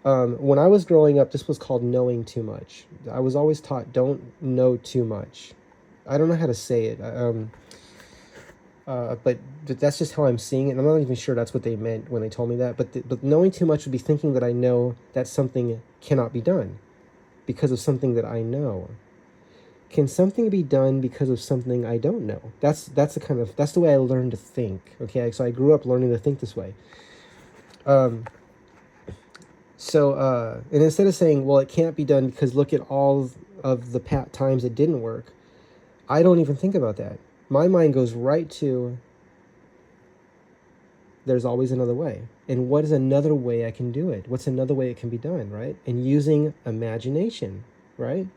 [SPEAKER 1] When I was growing up, this was called knowing too much. I was always taught, don't know too much. I don't know how to say it. But that's just how I'm seeing it. And I'm not even sure that's what they meant when they told me that. But knowing too much would be thinking that I know that something cannot be done because of something that I know. Can something be done because of something I don't know? That's the way I learned to think. Okay, so I grew up learning to think this way. And instead of saying, well, it can't be done because look at all of the times it didn't work, I don't even think about that. My mind goes right to, there's always another way. And what is another way I can do it? What's another way it can be done, right? And using imagination, right?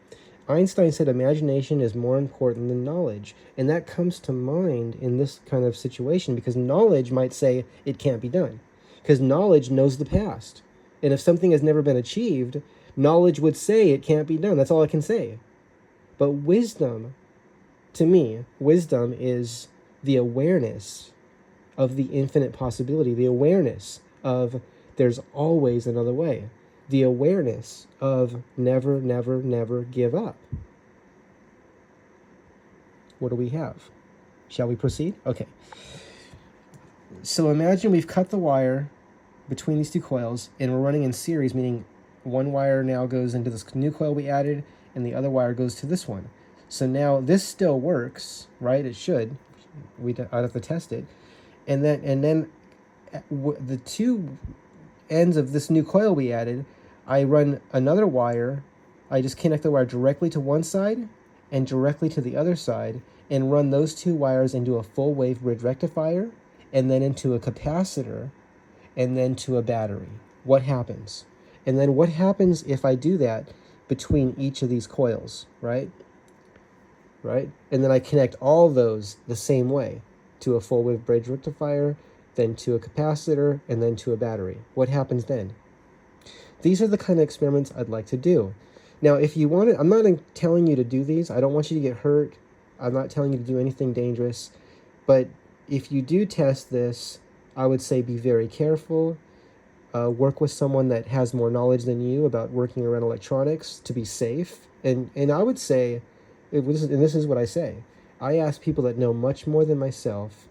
[SPEAKER 1] Einstein said imagination is more important than knowledge. And that comes to mind in this kind of situation because knowledge might say it can't be done. Because knowledge knows the past. And if something has never been achieved, knowledge would say it can't be done. That's all it can say. But wisdom, to me, wisdom is the awareness of the infinite possibility, the awareness of there's always another way, the awareness of never, never, never give up. What do we have? Shall we proceed? Okay. So imagine we've cut the wire between these two coils and we're running in series, meaning one wire now goes into this new coil we added and the other wire goes to this one. So now this still works, right? It should. I'd have to test it. And then the two ends of this new coil we added, I run another wire. I just connect the wire directly to one side and directly to the other side and run those two wires into a full wave bridge rectifier and then into a capacitor and then to a battery. What happens? And then what happens if I do that between each of these coils, right? Right? And then I connect all those the same way to a full wave bridge rectifier, then to a capacitor, and then to a battery. What happens then? These are the kind of experiments I'd like to do. Now, if you want it, I'm not telling you to do these. I don't want you to get hurt. I'm not telling you to do anything dangerous. But if you do test this, I would say be very careful. Work with someone that has more knowledge than you about working around electronics to be safe. And I would say, and this is what I say, I ask people that know much more than myself.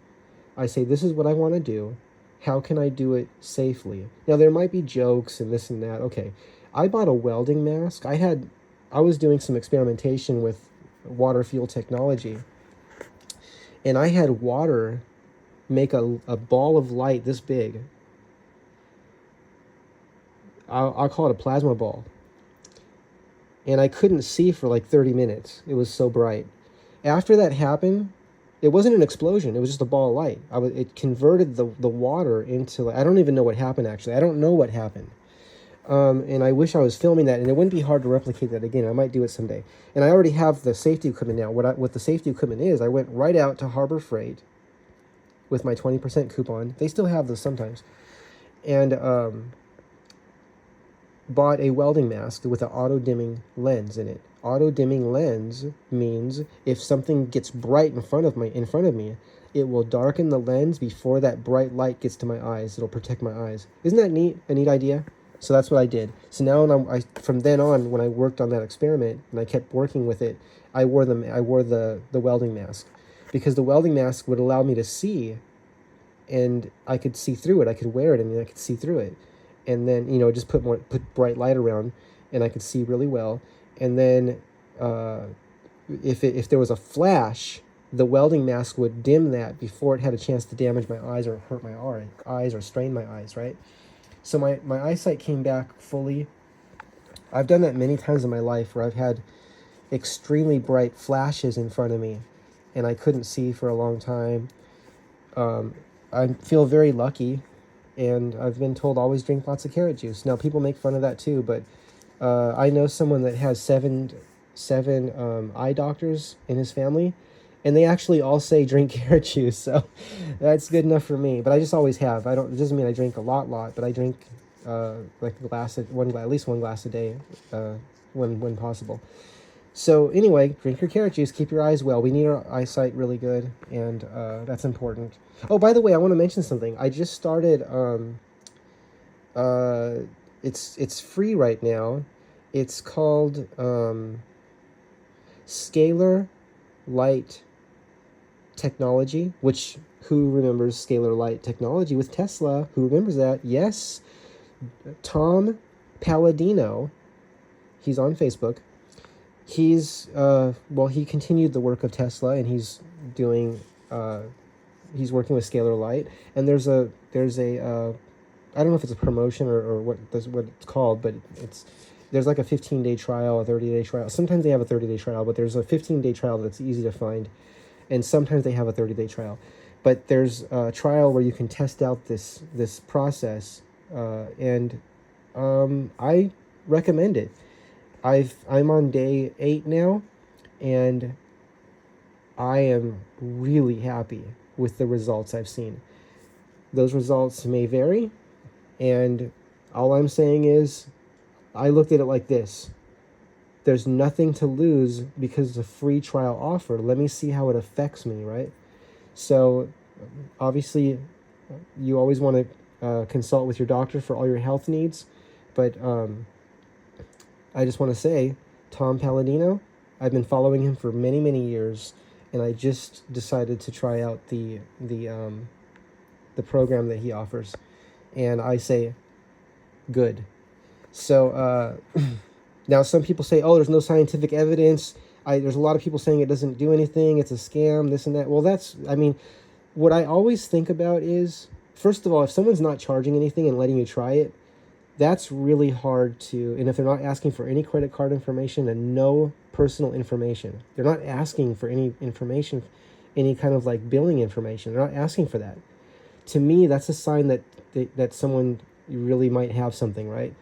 [SPEAKER 1] I say, this is what I want to do. How can I do it safely? Now, there might be jokes and this and that. Okay, I bought a welding mask. I was doing some experimentation with water fuel technology, and I had water make a ball of light this big. I'll call it a plasma ball. And I couldn't see for like 30 minutes. It was so bright. After that happened, it wasn't an explosion. It was just a ball of light. It converted the water into, I don't even know what happened, actually. I don't know what happened. And I wish I was filming that, and it wouldn't be hard to replicate that again. I might do it someday. And I already have the safety equipment now. What the safety equipment is, I went right out to Harbor Freight with my 20% coupon. They still have those sometimes. And bought a welding mask with an auto-dimming lens in it. Auto-dimming lens means if something gets bright in front of me, it will darken the lens before that bright light gets to my eyes. It'll protect my eyes. Isn't that neat? A neat idea? So that's what I did. So now from then on, when I worked on that experiment and I kept working with it, I wore the welding mask, because the welding mask would allow me to see, and I could see through it. I could wear it and I could see through it. And then, just put bright light around, and I could see really well. And then if there was a flash, the welding mask would dim that before it had a chance to damage my eyes or hurt my eyes or strain my eyes, right? So my eyesight came back fully. I've done that many times in my life where I've had extremely bright flashes in front of me and I couldn't see for a long time. I feel very lucky, and I've been told always drink lots of carrot juice. Now, people make fun of that too, but I know someone that has seven eye doctors in his family, and they actually all say drink carrot juice, so that's good enough for me. But I just always have. It doesn't mean I drink a lot, but I drink like at least one glass a day when possible. So anyway, drink your carrot juice, keep your eyes well. We need our eyesight really good, and that's important. Oh, by the way, I want to mention something. I just started, it's free right now. It's called Scalar Light Technology, which, who remembers Scalar Light Technology with Tesla? Who remembers that? Yes, Tom Palladino. He's on Facebook. He's he continued the work of Tesla, and he's doing he's working with Scalar Light, and there's a I don't know if it's a promotion or what it's called, but there's like a 15-day trial, a 30-day trial. Sometimes they have a 30-day trial, but there's a 15-day trial that's easy to find, and sometimes they have a 30-day trial. But there's a trial where you can test out this process, and I recommend it. I'm on day 8 now, and I am really happy with the results I've seen. Those results may vary, and all I'm saying is I looked at it like this. There's nothing to lose because it's a free trial offer. Let me see how it affects me, right? So obviously you always want to consult with your doctor for all your health needs, but I just want to say, Tom Palladino, I've been following him for many, many years, and I just decided to try out the program that he offers, and I say, good. So now some people say, oh, there's no scientific evidence. There's a lot of people saying it doesn't do anything. It's a scam, this and that. Well, what I always think about is, first of all, if someone's not charging anything and letting you try it, that's really hard to, and if they're not asking for any credit card information and no personal information, they're not asking for any information, any kind of like billing information, they're not asking for that. To me, that's a sign that someone really might have something, right?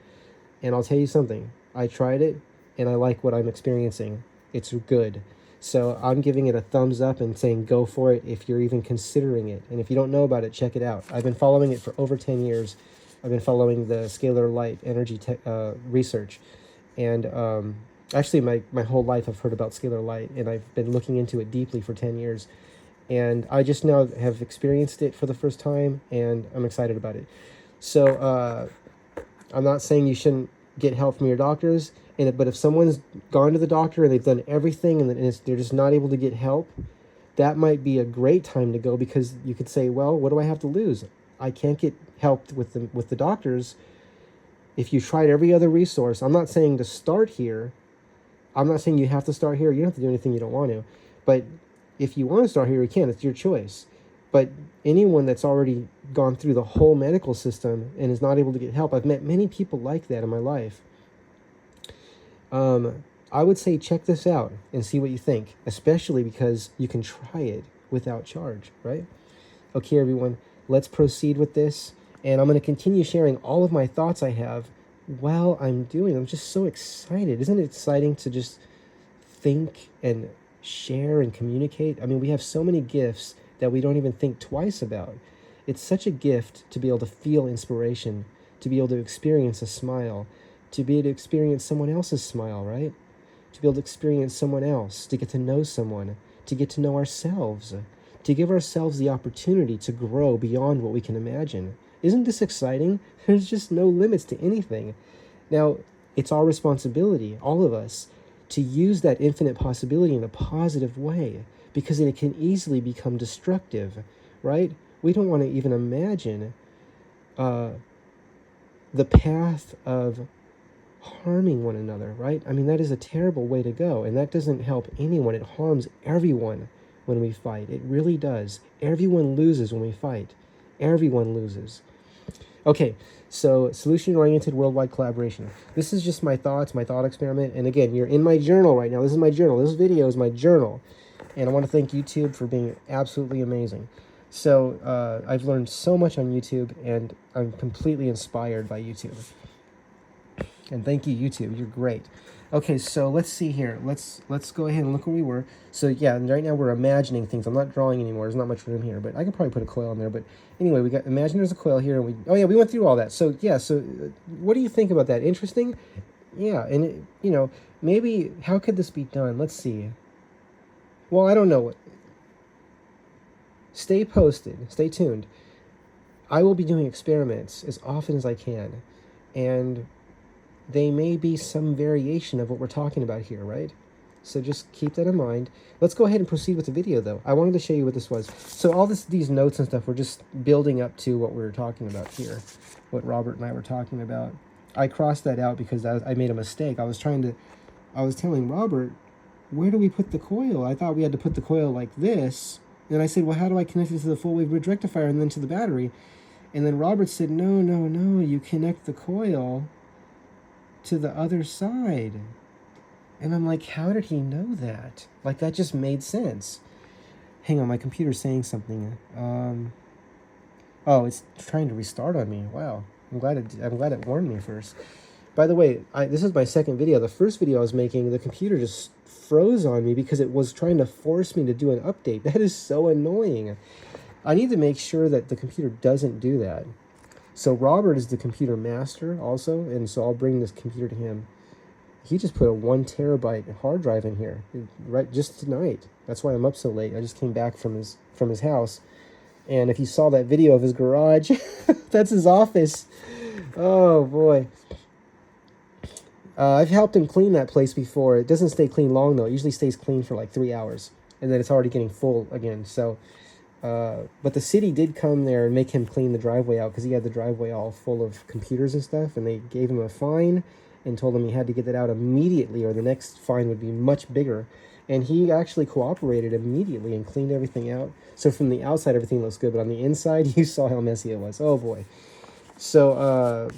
[SPEAKER 1] And I'll tell you something, I tried it and I like what I'm experiencing. It's good. So I'm giving it a thumbs up and saying go for it if you're even considering it. And if you don't know about it, check it out. I've been following it for over 10 years. I've been following the Scalar Light energy research, and actually my whole life I've heard about Scalar Light, and I've been looking into it deeply for 10 years, and I just now have experienced it for the first time, and I'm excited about it. So I'm not saying you shouldn't get help from your doctors, but if someone's gone to the doctor and they've done everything and they're just not able to get help, that might be a great time to go, because you could say, well, what do I have to lose? I can't get helped with the doctors. If you tried every other resource, I'm not saying to start here. I'm not saying you have to start here. You don't have to do anything you don't want to. But if you want to start here, you can. It's your choice. But anyone that's already gone through the whole medical system and is not able to get help, I've met many people like that in my life. I would say check this out and see what you think, especially because you can try it without charge, right? Okay, everyone, let's proceed with this. And I'm going to continue sharing all of my thoughts I have while I'm just so excited. Isn't it exciting to just think and share and communicate? I mean, we have so many gifts that we don't even think twice about. It's such a gift to be able to feel inspiration, to be able to experience a smile, to be able to experience someone else's smile, right? To be able to experience someone else, to get to know someone, to get to know ourselves, to give ourselves the opportunity to grow beyond what we can imagine. Isn't this exciting? There's just no limits to anything. Now, it's our responsibility, all of us, to use that infinite possibility in a positive way, because it can easily become destructive, right? We don't want to even imagine the path of harming one another, right? I mean, that is a terrible way to go, and that doesn't help anyone. It harms everyone when we fight. It really does. Everyone loses when we fight. Everyone loses. Okay, so solution-oriented worldwide collaboration. This is just my thoughts, my thought experiment. And again, you're in my journal right now. This is my journal. This video is my journal. And I want to thank YouTube for being absolutely amazing. So I've learned so much on YouTube, and I'm completely inspired by YouTube. And thank you, YouTube. You're great. Okay, so let's see here. Let's go ahead and look where we were. So yeah, and right now we're imagining things. I'm not drawing anymore. There's not much room here, but I could probably put a coil in there. But anyway, we got imagine there's a coil here, and we went through all that. So yeah, what do you think about that? Interesting? Yeah, and maybe how could this be done? Let's see. Well, I don't know. Stay posted. Stay tuned. I will be doing experiments as often as I can, and they may be some variation of what we're talking about here, right? So just keep that in mind. Let's go ahead and proceed with the video, though. I wanted to show you what this was. So all these notes and stuff were just building up to what we were talking about here, what Robert and I were talking about. I crossed that out because I made a mistake. I was telling Robert, where do we put the coil? I thought we had to put the coil like this. And I said, well, how do I connect it to the full-wave bridge rectifier and then to the battery? And then Robert said, no, you connect the coil to the other side. And I'm like, how did he know that? Like, that just made sense. Hang on, my computer's saying something. Oh, it's trying to restart on me. Wow. I'm glad it warned me first. By the way, this is my second video. The first video I was making, the computer just froze on me because it was trying to force me to do an update. That is so annoying. I need to make sure that the computer doesn't do that. So Robert is the computer master also, and so I'll bring this computer to him. He just put a 1 terabyte hard drive in here, right, just tonight. That's why I'm up so late. I just came back from his house, and if you saw that video of his garage, that's his office. Oh boy. I've helped him clean that place before. It doesn't stay clean long though. It usually stays clean for like 3 hours, and then it's already getting full again. So. But the city did come there and make him clean the driveway out because he had the driveway all full of computers and stuff, and they gave him a fine and told him he had to get that out immediately or the next fine would be much bigger. And he actually cooperated immediately and cleaned everything out. So from the outside, everything looks good, but on the inside, you saw how messy it was. Oh boy. So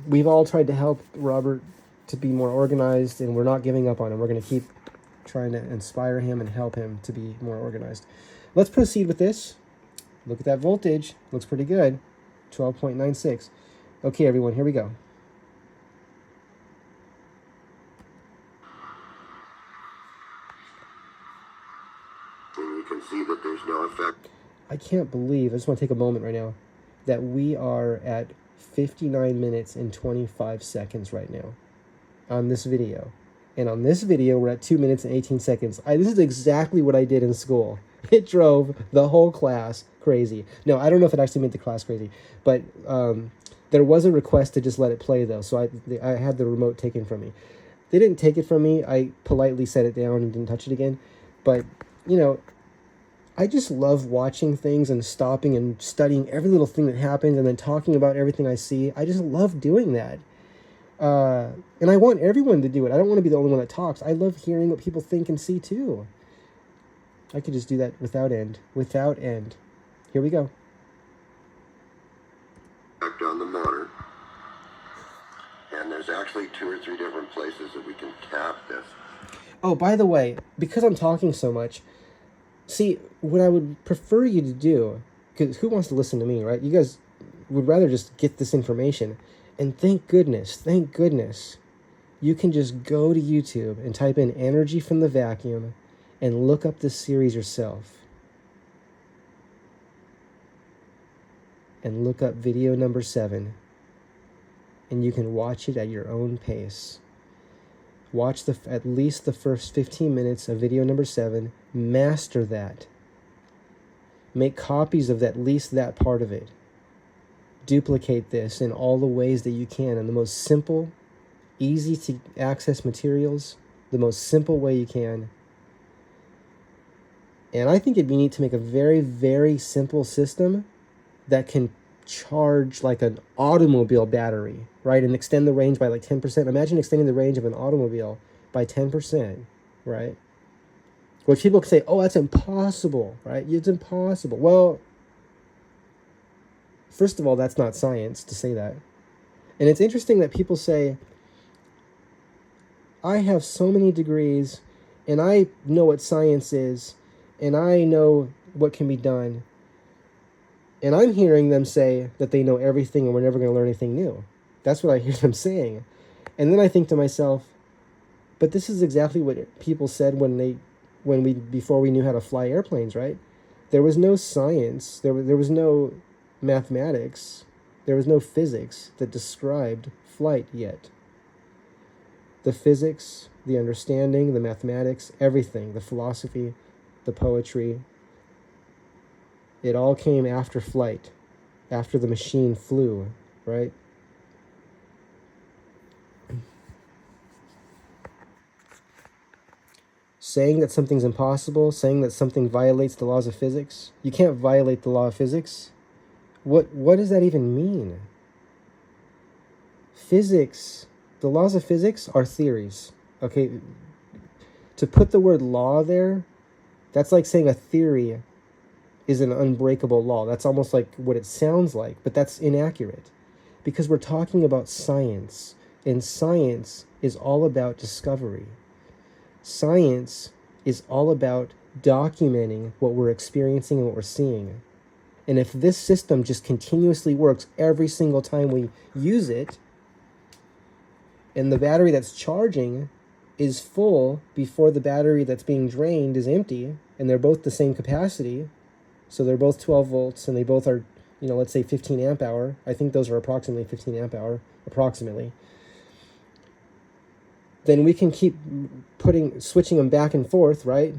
[SPEAKER 1] we've all tried to help Robert to be more organized, and we're not giving up on him. We're going to keep trying to inspire him and help him to be more organized. Let's proceed with this. Look at that voltage. Looks pretty good. 12.96. Okay, everyone, here we go.
[SPEAKER 2] And you can see that there's no effect.
[SPEAKER 1] I can't believe, I just want to take a moment right now, that we are at 59 minutes and 25 seconds right now on this video. And on this video, we're at 2 minutes and 18 seconds. This is exactly what I did in school. It drove the whole class crazy. No, I don't know if it actually made the class crazy, but there was a request to just let it play, though, so I had the remote taken from me. They didn't take it from me. I politely set it down and didn't touch it again, but, I just love watching things and stopping and studying every little thing that happens and then talking about everything I see. I just love doing that. And I want everyone to do it. I don't want to be the only one that talks. I love hearing what people think and see too. I could just do that without end. Without end. Here we go.
[SPEAKER 2] On the motor. And there's actually 2 or 3 different places that we can tap this.
[SPEAKER 1] Oh, by the way, because I'm talking so much, see, what I would prefer you to do, because who wants to listen to me, right? You guys would rather just get this information. And thank goodness, you can just go to YouTube and type in energy from the vacuum and look up this series yourself. And look up video number 7. And you can watch it at your own pace. Watch at least the first 15 minutes of video number 7. Master that. Make copies of at least that part of it. Duplicate this in all the ways that you can in the most simple, easy to access materials, the most simple way you can. And I think it'd be neat to make a very, very simple system that can charge like an automobile battery, right? And extend the range by like 10%. Imagine extending the range of an automobile by 10%, right? Which people can say, oh, that's impossible, right? It's impossible. Well, first of all, that's not science to say that. And it's interesting that people say, I have so many degrees, and I know what science is, and I know what can be done. And I'm hearing them say that they know everything and we're never going to learn anything new. That's what I hear them saying. And then I think to myself, but this is exactly what people said before we knew how to fly airplanes, right? There was no science, there was no mathematics, there was no physics that described flight yet. The physics, the understanding, the mathematics, everything, the philosophy, the poetry, it all came after flight, after the machine flew, right? Saying that something's impossible, saying that something violates the laws of physics. You can't violate the law of physics. What does that even mean? Physics, the laws of physics are theories, okay? To put the word law there, that's like saying a theory is an unbreakable law. That's almost like what it sounds like, but that's inaccurate because we're talking about science, and science is all about discovery. Science is all about documenting what we're experiencing and what we're seeing. And if this system just continuously works every single time we use it, and the battery that's charging is full before the battery that's being drained is empty, and they're both the same capacity, so they're both 12 volts, and they both are, let's say 15 amp hour. I think those are approximately 15 amp hour, approximately. Then we can keep switching them back and forth, right?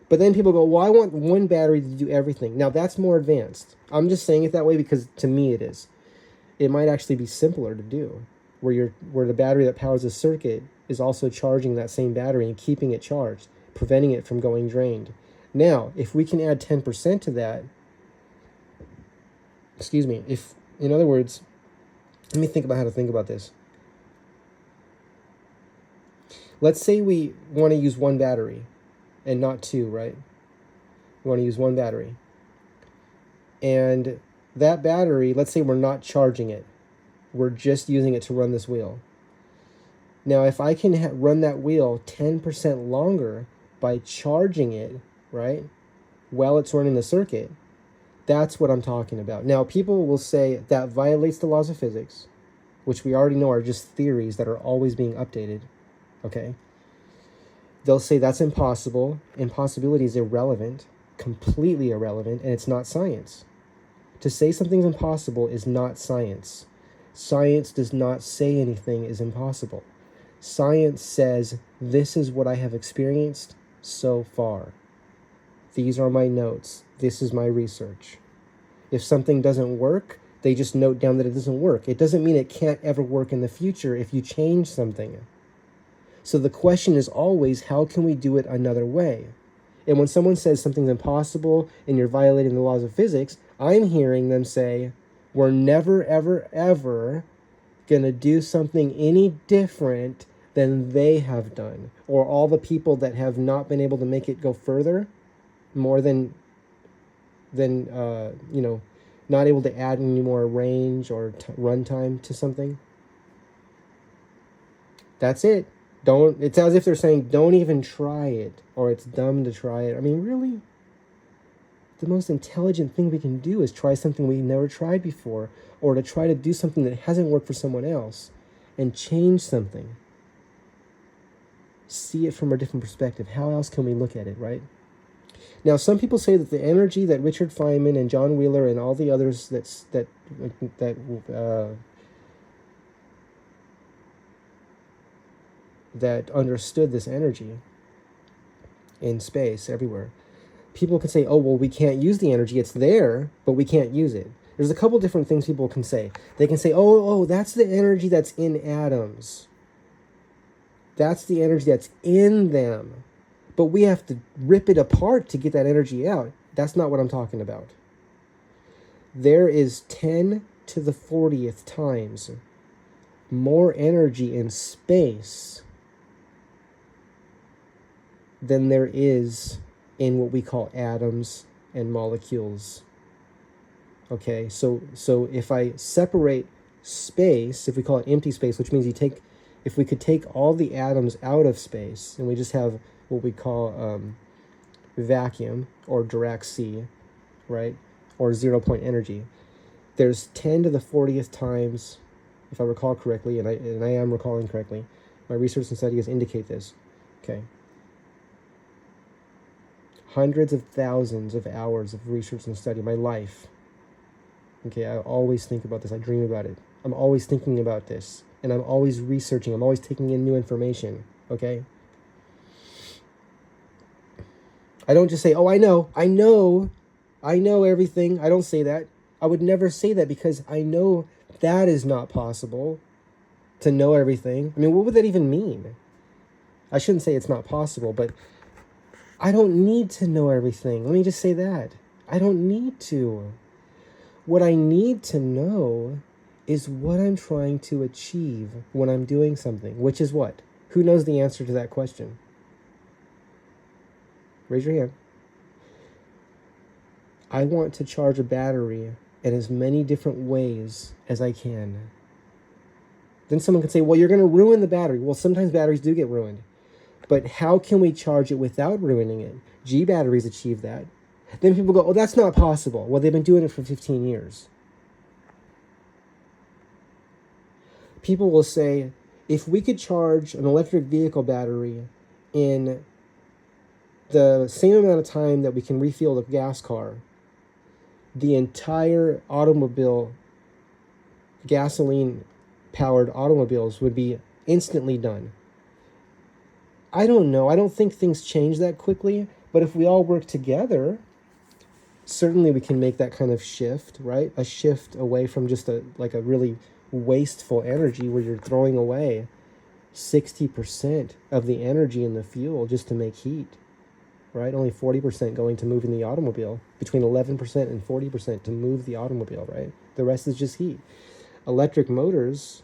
[SPEAKER 1] But then people go, well, I want one battery to do everything. Now, that's more advanced. I'm just saying it that way because to me it is. It might actually be simpler to do, where the battery that powers the circuit is also charging that same battery and keeping it charged, preventing it from going drained. Now, if we can add 10% to that, in other words, let me think about how to think about this. Let's say we want to use one battery and not two, right? We want to use one battery. And that battery, let's say we're not charging it. We're just using it to run this wheel. Now, if I can run that wheel 10% longer by charging it, right, while it's running the circuit, that's what I'm talking about. Now, people will say that violates the laws of physics, which we already know are just theories that are always being updated, okay? They'll say that's impossible. Impossibility is irrelevant, completely irrelevant, and it's not science. To say something's impossible is not science. Science does not say anything is impossible. Science says, this is what I have experienced so far. These are my notes. This is my research. If something doesn't work, they just note down that it doesn't work. It doesn't mean it can't ever work in the future if you change something. So the question is always, how can we do it another way? And when someone says something's impossible and you're violating the laws of physics, I'm hearing them say, we're never, ever, ever going to do something any different than they have done. Or all the people that have not been able to make it go further, more than not able to add any more range or runtime to something. That's it. It's as if they're saying, don't even try it, or it's dumb to try it. I mean, really? The most intelligent thing we can do is try something we never tried before, or to try to do something that hasn't worked for someone else and change something. See it from a different perspective. How else can we look at it, right? Now, some people say that the energy that Richard Feynman and John Wheeler and all the others that understood this energy in space everywhere, people can say, oh, well, we can't use the energy. It's there, but we can't use it. There's a couple different things people can say. They can say, oh, that's the energy that's in atoms. That's the energy that's in them. But we have to rip it apart to get that energy out. That's not what I'm talking about. There is 10 to the 40th times more energy in space than there is in what we call atoms and molecules. Okay, so if I separate space, if we call it empty space, which means if we could take all the atoms out of space and we just have what we call vacuum or Dirac C, right, or 0-point energy, there's 10 to the 40th times, if I recall correctly, and I am recalling correctly, my research and studies indicate this, okay, hundreds of thousands of hours of research and study, my life. Okay, I always think about this. I dream about it. I'm always thinking about this. And I'm always researching. I'm always taking in new information. Okay? I don't just say, oh, I know everything. I don't say that. I would never say that because I know that is not possible to know everything. I mean, what would that even mean? I shouldn't say it's not possible, but I don't need to know everything. Let me just say that. I don't need to. What I need to know is what I'm trying to achieve when I'm doing something, which is what? Who knows the answer to that question? Raise your hand. I want to charge a battery in as many different ways as I can. Then someone can say, well, you're going to ruin the battery. Well, sometimes batteries do get ruined. But how can we charge it without ruining it? G batteries achieve that. Then people go, oh, that's not possible. Well, they've been doing it for 15 years. People will say, if we could charge an electric vehicle battery in the same amount of time that we can refuel a gas car, the entire automobile, gasoline-powered automobiles would be instantly done. I don't know. I don't think things change that quickly, but if we all work together, certainly we can make that kind of shift, right? A shift away from just a really wasteful energy where you're throwing away 60% of the energy in the fuel just to make heat, right? Only 40% going to moving the automobile, between 11% and 40% to move the automobile, right? The rest is just heat. Electric motors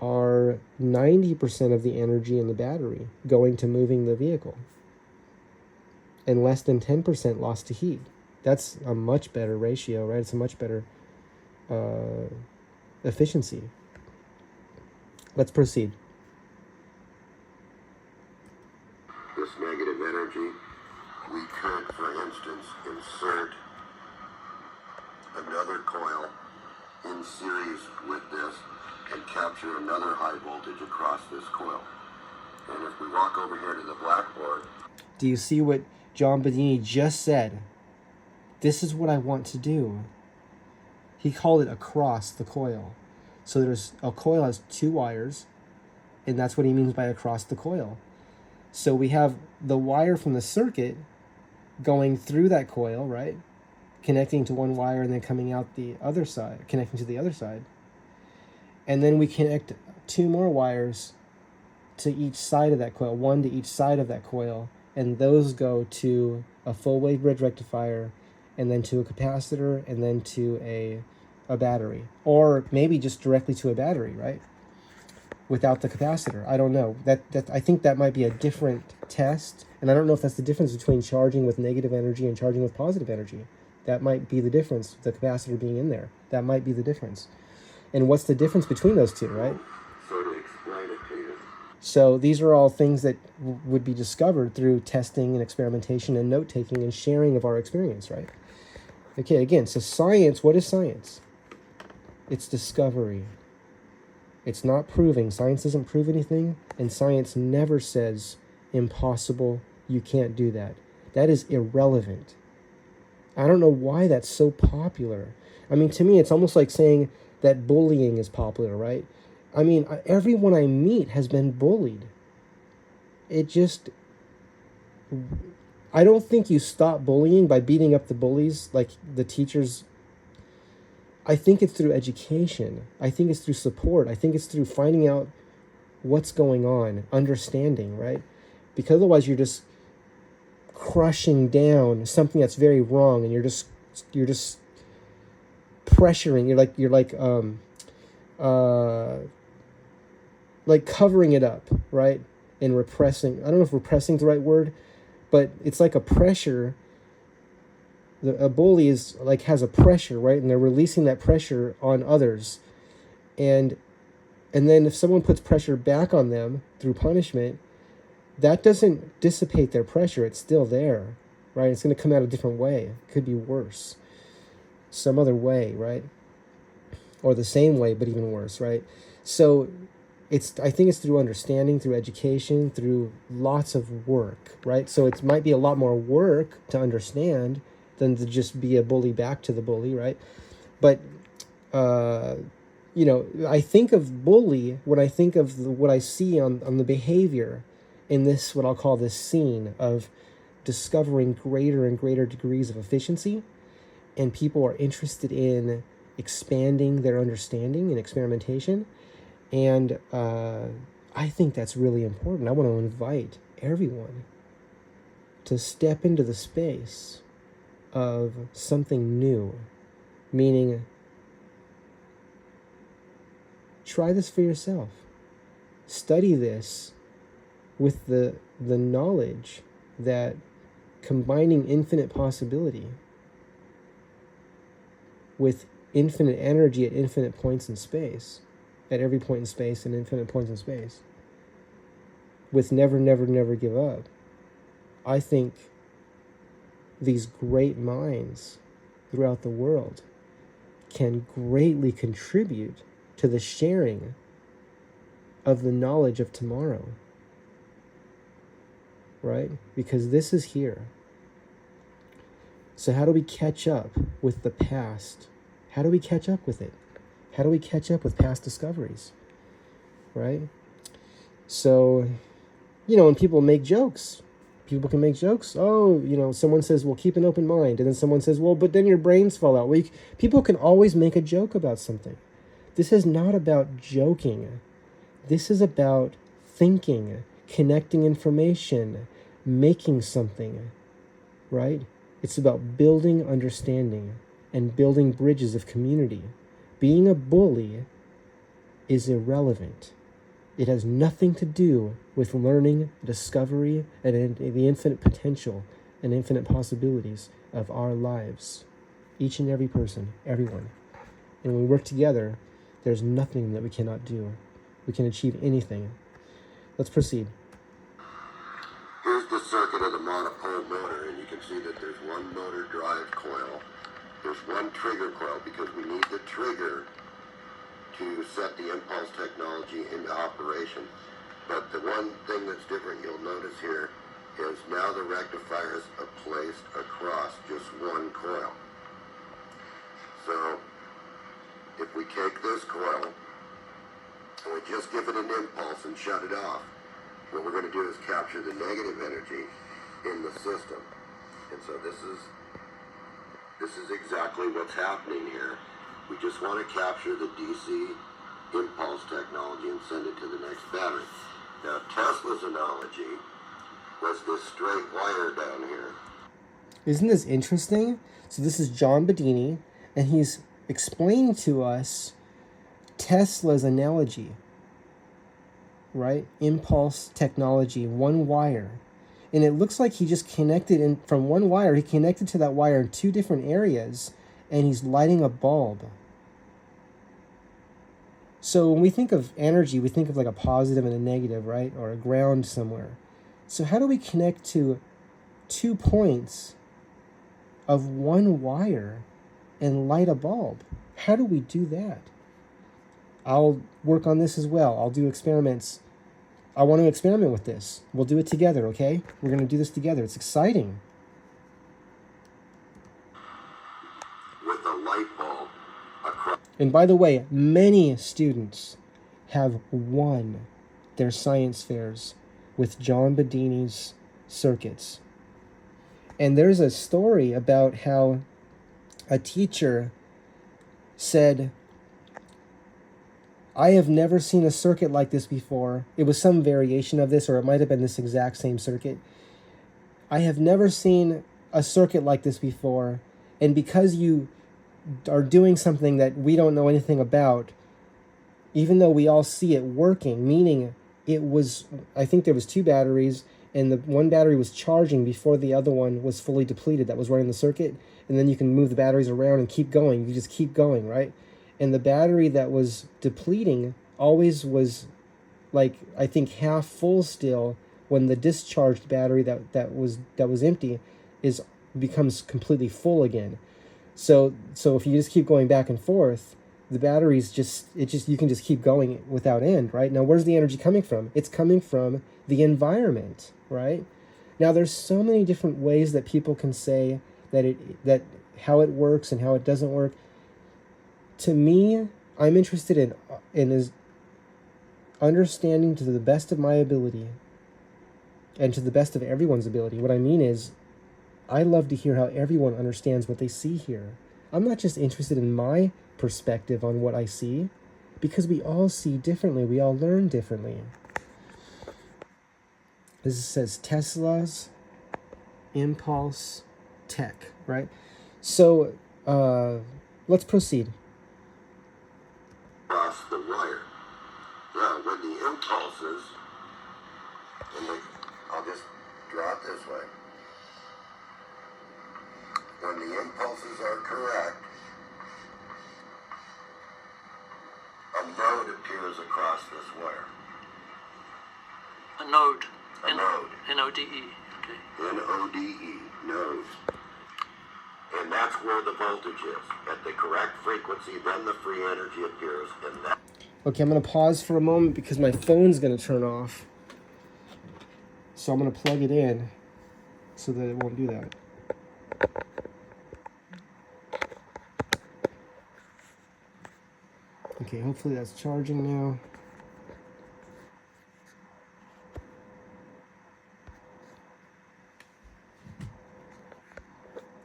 [SPEAKER 1] are 90% of the energy in the battery going to moving the vehicle, and less than 10% lost to heat. That's a much better ratio, right? It's a much better efficiency. Let's proceed.
[SPEAKER 2] This negative energy, we could, for instance, insert another coil in series with this and capture another high voltage across this coil. And if we walk over here to the blackboard,
[SPEAKER 1] do you see what John Bedini just said? This is what I want to do. He called it across the coil. So there's a coil has two wires, and that's what he means by across the coil. So we have the wire from the circuit going through that coil, right? Connecting to one wire and then coming out the other side, connecting to the other side. And then we connect two more wires to each side of that coil, one to each side of that coil, and those go to a full wave bridge rectifier, and then to a capacitor, and then to a battery, or maybe just directly to a battery, right? Without the capacitor. I don't know. That I think that might be a different test, and I don't know if that's the difference between charging with negative energy and charging with positive energy. That might be the difference, the capacitor being in there. That might be the difference. And what's the difference between those two, right?
[SPEAKER 2] So to explain it to you.
[SPEAKER 1] So these are all things that would be discovered through testing and experimentation and note-taking and sharing of our experience, right? Okay, again, so science, what is science? It's discovery. It's not proving. Science doesn't prove anything, and science never says impossible, you can't do that. That is irrelevant. I don't know why that's so popular. I mean, to me, it's almost like saying that bullying is popular, right? I mean, everyone I meet has been bullied. It just... I don't think you stop bullying by beating up the bullies, like the teachers. I think it's through education. I think it's through support. I think it's through finding out what's going on, understanding, right? Because otherwise you're just crushing down something that's very wrong, and you're just pressuring. You're like covering it up, right? And repressing. I don't know if repressing is the right word, but it's like a pressure. A bully is like has a pressure, right? And they're releasing that pressure on others. And then if someone puts pressure back on them through punishment, that doesn't dissipate their pressure. It's still there, right? It's going to come out a different way. It could be worse. Some other way, right? Or the same way, but even worse, right? So I think it's through understanding, through education, through lots of work, right? So it might be a lot more work to understand than to just be a bully back to the bully, right? But, I think of bully when I think of what I see on the behavior in this, what I'll call this scene of discovering greater and greater degrees of efficiency, and people are interested in expanding their understanding and experimentation. And I think that's really important. I want to invite everyone to step into the space of something new, meaning try this for yourself. Study this with the knowledge that combining infinite possibility with infinite energy at infinite points in space, at every point in space and infinite points in space, with never, never, never give up. I think these great minds throughout the world can greatly contribute to the sharing of the knowledge of tomorrow, right? Because this is here. So how do we catch up with the past? How do we catch up with it? How do we catch up with past discoveries, right? So, when people make jokes, people can make jokes. Oh, someone says, well, keep an open mind. And then someone says, well, but then your brains fall out. Well, people can always make a joke about something. This is not about joking. This is about thinking, connecting information, making something, right? It's about building understanding and building bridges of community. Being a bully is irrelevant. It has nothing to do with learning, discovery, and the infinite potential and infinite possibilities of our lives. Each and every person, everyone. And when we work together, there's nothing that we cannot do. We can achieve anything. Let's proceed.
[SPEAKER 2] Here's the circuit of the monopole motor, and you can see that there's one motor drive coil. There's one trigger coil because we need the trigger to set the impulse technology into operation. But the one thing that's different you'll notice here is now the rectifiers are placed across just one coil. So if we take this coil and we just give it an impulse and shut it off, what we're going to do is capture the negative energy in the system. And so this is exactly what's happening here. We just want to capture the DC impulse technology and send it to the next battery. Now, Tesla's analogy was this straight wire down here.
[SPEAKER 1] Isn't this interesting? So this is John Bedini, and he's explaining to us Tesla's analogy, right? Impulse technology, one wire. And it looks like he just connected in from one wire. He connected to that wire in two different areas, and he's lighting a bulb. So when we think of energy, we think of like a positive and a negative, right? Or a ground somewhere. So how do we connect to 2 points of one wire and light a bulb? How do we do that? I'll work on this as well. I'll do experiments. I want to experiment with this. We'll do it together, okay? We're going to do this together. It's exciting.
[SPEAKER 2] With a light bulb across.
[SPEAKER 1] And by the way, many students have won their science fairs with John Bedini's circuits. And there's a story about how a teacher said, I have never seen a circuit like this before. It was some variation of this, or it might have been this exact same circuit. I have never seen a circuit like this before. And because you are doing something that we don't know anything about, even though we all see it working, meaning it was, I think there was 2 batteries, and the one battery was charging before the other one was fully depleted that was running the circuit, and then you can move the batteries around and keep going. You just keep going, right? And the battery that was depleting always was like, I think, half full still, when the discharged battery that was empty becomes completely full again. So if you just keep going back and forth, the batteries you can just keep going without end, right? Now, where's the energy coming from? It's coming from the environment, right? Now, there's so many different ways that people can say that how it works and how it doesn't work. To me, I'm interested in is understanding to the best of my ability and to the best of everyone's ability. What I mean is, I love to hear how everyone understands what they see here. I'm not just interested in my perspective on what I see, because we all see differently. We all learn differently. This says Tesla's impulse tech, right? So let's proceed.
[SPEAKER 2] Across the wire. Now, when the impulses, I'll just draw it this way. When the impulses are correct, a node appears across this wire.
[SPEAKER 3] A node.
[SPEAKER 2] A node.
[SPEAKER 3] N-O-D-E. Okay.
[SPEAKER 2] N-O-D-E, node. And that's where the voltage is. At the correct frequency, then the free energy appears, and that.
[SPEAKER 1] Okay, I'm going to pause for a moment because my phone's going to turn off. So I'm going to plug it in so that it won't do that. Okay, hopefully that's charging now.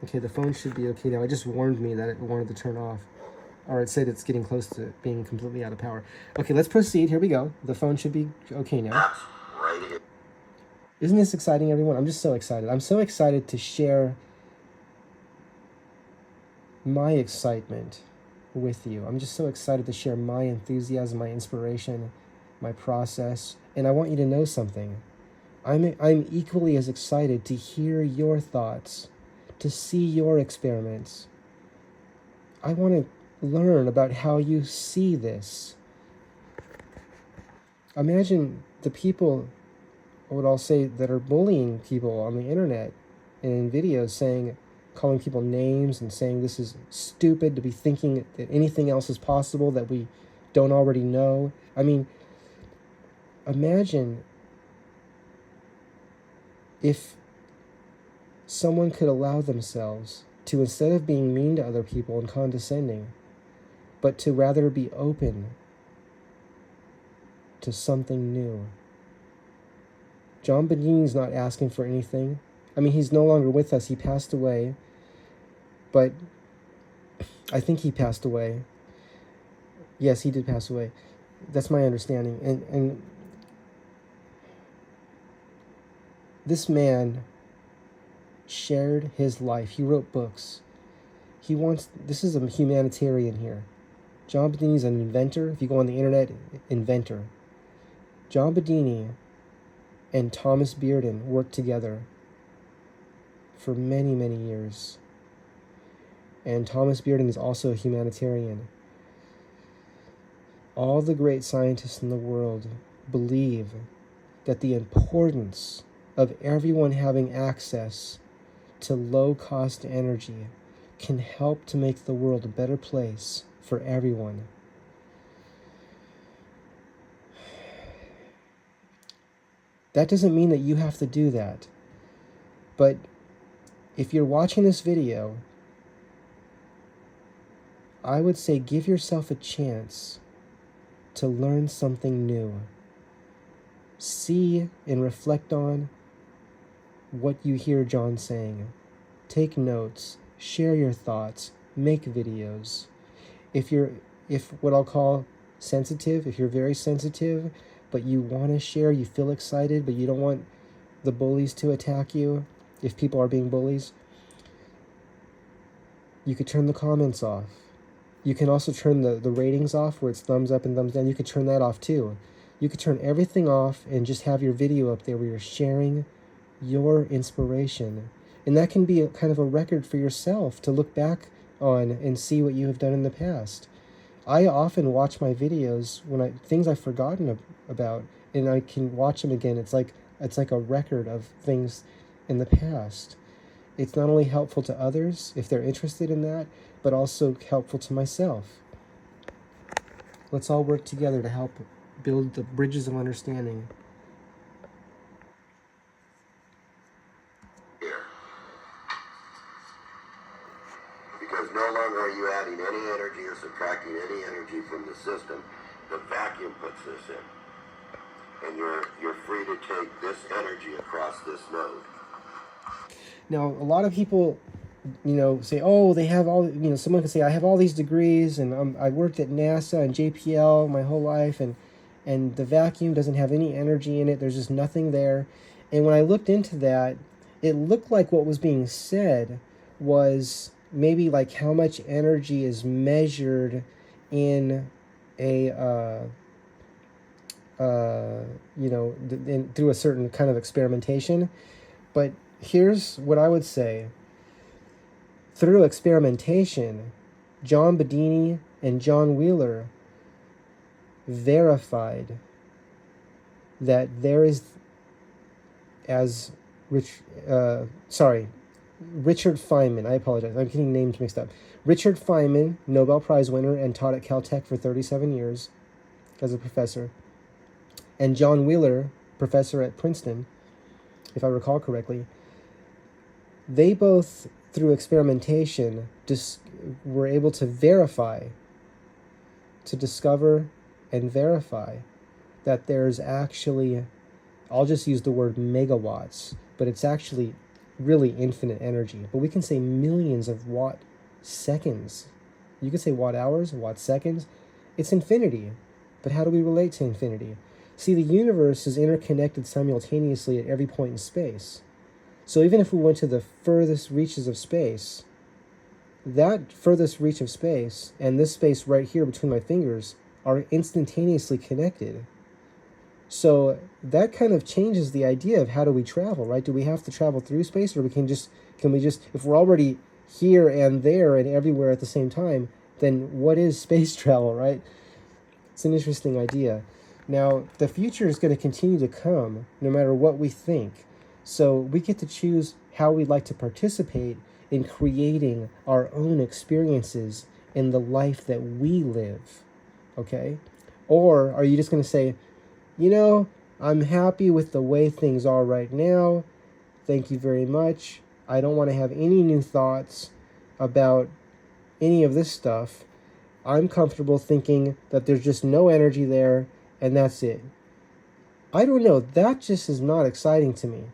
[SPEAKER 1] Okay, the phone should be okay now. It just warned me that it wanted to turn off. Or it said it's getting close to being completely out of power. Okay, let's proceed. Here we go. The phone should be okay now.
[SPEAKER 2] That's right here.
[SPEAKER 1] Isn't this exciting, everyone? I'm just so excited. I'm so excited to share my excitement with you. I'm just so excited to share my enthusiasm, my inspiration, my process. And I want you to know something. I'm equally as excited to hear your thoughts, to see your experiments. I want to learn about how you see this. Imagine the people, what I'll say, that are bullying people on the internet and in videos, calling people names and saying this is stupid to be thinking that anything else is possible that we don't already know. I mean, imagine if someone could allow themselves to, instead of being mean to other people and condescending, but to rather be open to something new. John Bedini's not asking for anything. I mean, he's no longer with us. He passed away. But I think he passed away. Yes, he did pass away. That's my understanding. And This man shared his life. He wrote books. This is a humanitarian here. John Bedini is an inventor. If you go on the internet, inventor. John Bedini and Thomas Bearden worked together for many, many years. And Thomas Bearden is also a humanitarian. All the great scientists in the world believe that the importance of everyone having access to low-cost energy can help to make the world a better place for everyone. That doesn't mean that you have to do that. But if you're watching this video, I would say give yourself a chance to learn something new. See and reflect on what you hear John saying. Take notes, share your thoughts, make videos. If what I'll call sensitive, if you're very sensitive, but you want to share, you feel excited, but you don't want the bullies to attack you, if people are being bullies, you could turn the comments off. You can also turn the ratings off where it's thumbs up and thumbs down. You could turn that off too. You could turn everything off and just have your video up there where you're sharing your inspiration. And that can be kind of a record for yourself to look back on and see what you have done in the past. I often watch my videos when things I've forgotten about, and I can watch them again. It's like a record of things in the past. It's not only helpful to others if they're interested in that, but also helpful to myself. Let's all work together to help build the bridges of understanding.
[SPEAKER 2] Here. Because no longer are you adding any energy or subtracting any energy from the system. The vacuum puts this in. And you're free to take this energy across this node.
[SPEAKER 1] Now, a lot of people, say, oh, they have all, someone can say, I have all these degrees, and I worked at NASA and JPL my whole life, and the vacuum doesn't have any energy in it. There's just nothing there. And when I looked into that, it looked like what was being said was maybe like how much energy is measured in a, through a certain kind of experimentation. But here's what I would say. Through experimentation, John Bedini and John Wheeler verified that there is, Richard Feynman, I apologize, I'm getting names mixed up. Richard Feynman, Nobel Prize winner and taught at Caltech for 37 years as a professor, and John Wheeler, professor at Princeton, if I recall correctly, they both, through experimentation, were able to discover and verify that there's actually, I'll just use the word megawatts, but it's actually really infinite energy. But we can say millions of watt seconds. You could say watt hours, watt seconds. It's infinity. But how do we relate to infinity? See, the universe is interconnected simultaneously at every point in space. So even if we went to the furthest reaches of space, that furthest reach of space and this space right here between my fingers are instantaneously connected. So that kind of changes the idea of how do we travel, right? Do we have to travel through space, or can we just, if we're already here and there and everywhere at the same time, then what is space travel, right? It's an interesting idea. Now, the future is going to continue to come no matter what we think. So we get to choose how we'd like to participate in creating our own experiences in the life that we live, okay? Or are you just going to say, I'm happy with the way things are right now. Thank you very much. I don't want to have any new thoughts about any of this stuff. I'm comfortable thinking that there's just no energy there, and that's it. I don't know. That just is not exciting to me.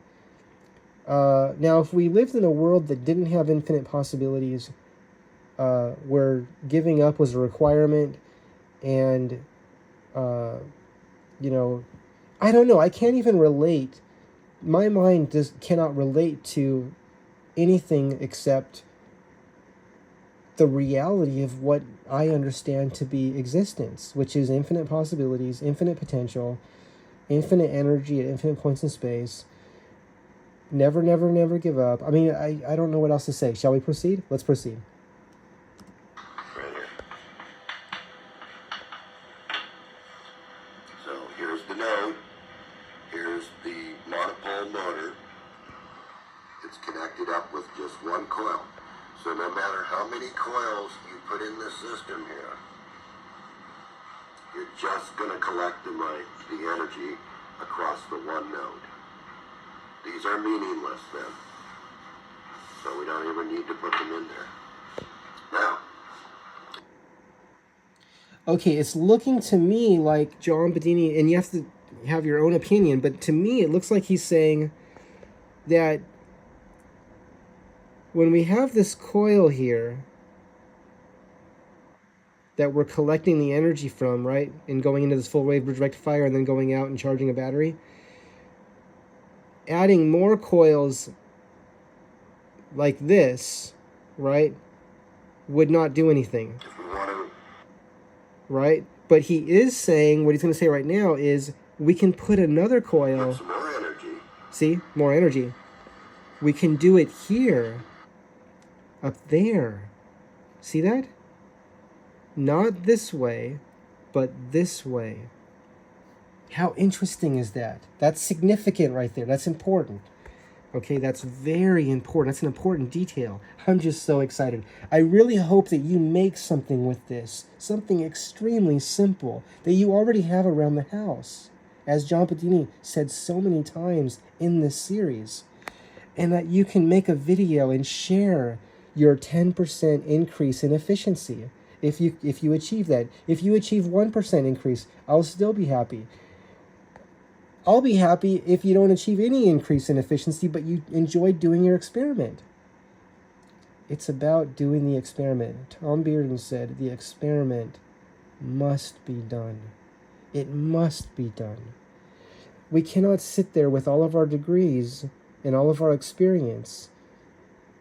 [SPEAKER 1] Now, if we lived in a world that didn't have infinite possibilities, where giving up was a requirement, and, I don't know. I can't even relate my mind cannot relate to anything except the reality of what I understand to be existence, which is infinite possibilities, infinite potential, infinite energy at infinite points in space. Never, never, never give up. I mean, I don't know what else to say. Shall we proceed? Let's proceed.
[SPEAKER 2] Right here. So here's the node. Here's the monopole motor. It's connected up with just one coil. So no matter how many coils you put in this system here, you're just going to collect the energy across the one node. These are meaningless then. So we don't even need to put them in there. Now,
[SPEAKER 1] okay, it's looking to me like John Bedini, and you have to have your own opinion, but to me it looks like he's saying that when we have this coil here that we're collecting the energy from, right, and going into this full wave bridge rectifier and then going out and charging a battery, adding more coils like this, right, would not do anything,
[SPEAKER 2] if we want to,
[SPEAKER 1] right? But he is saying, what he's going to say right now is we can put another coil,
[SPEAKER 2] put some more energy.
[SPEAKER 1] see, more energy. We can do it here, up there. See that? Not this way, but this way. How interesting is that? That's significant right there. That's important. Okay, that's very important. That's an important detail. I'm just so excited. I really hope that you make something with this, something extremely simple that you already have around the house, as John Bedini said so many times in this series, and that you can make a video and share your 10% increase in efficiency. If you achieve that, if you achieve 1% increase, I'll still be happy. I'll be happy if you don't achieve any increase in efficiency, but you enjoyed doing your experiment. It's about doing the experiment. Tom Bearden said the experiment must be done. It must be done. We cannot sit there with all of our degrees and all of our experience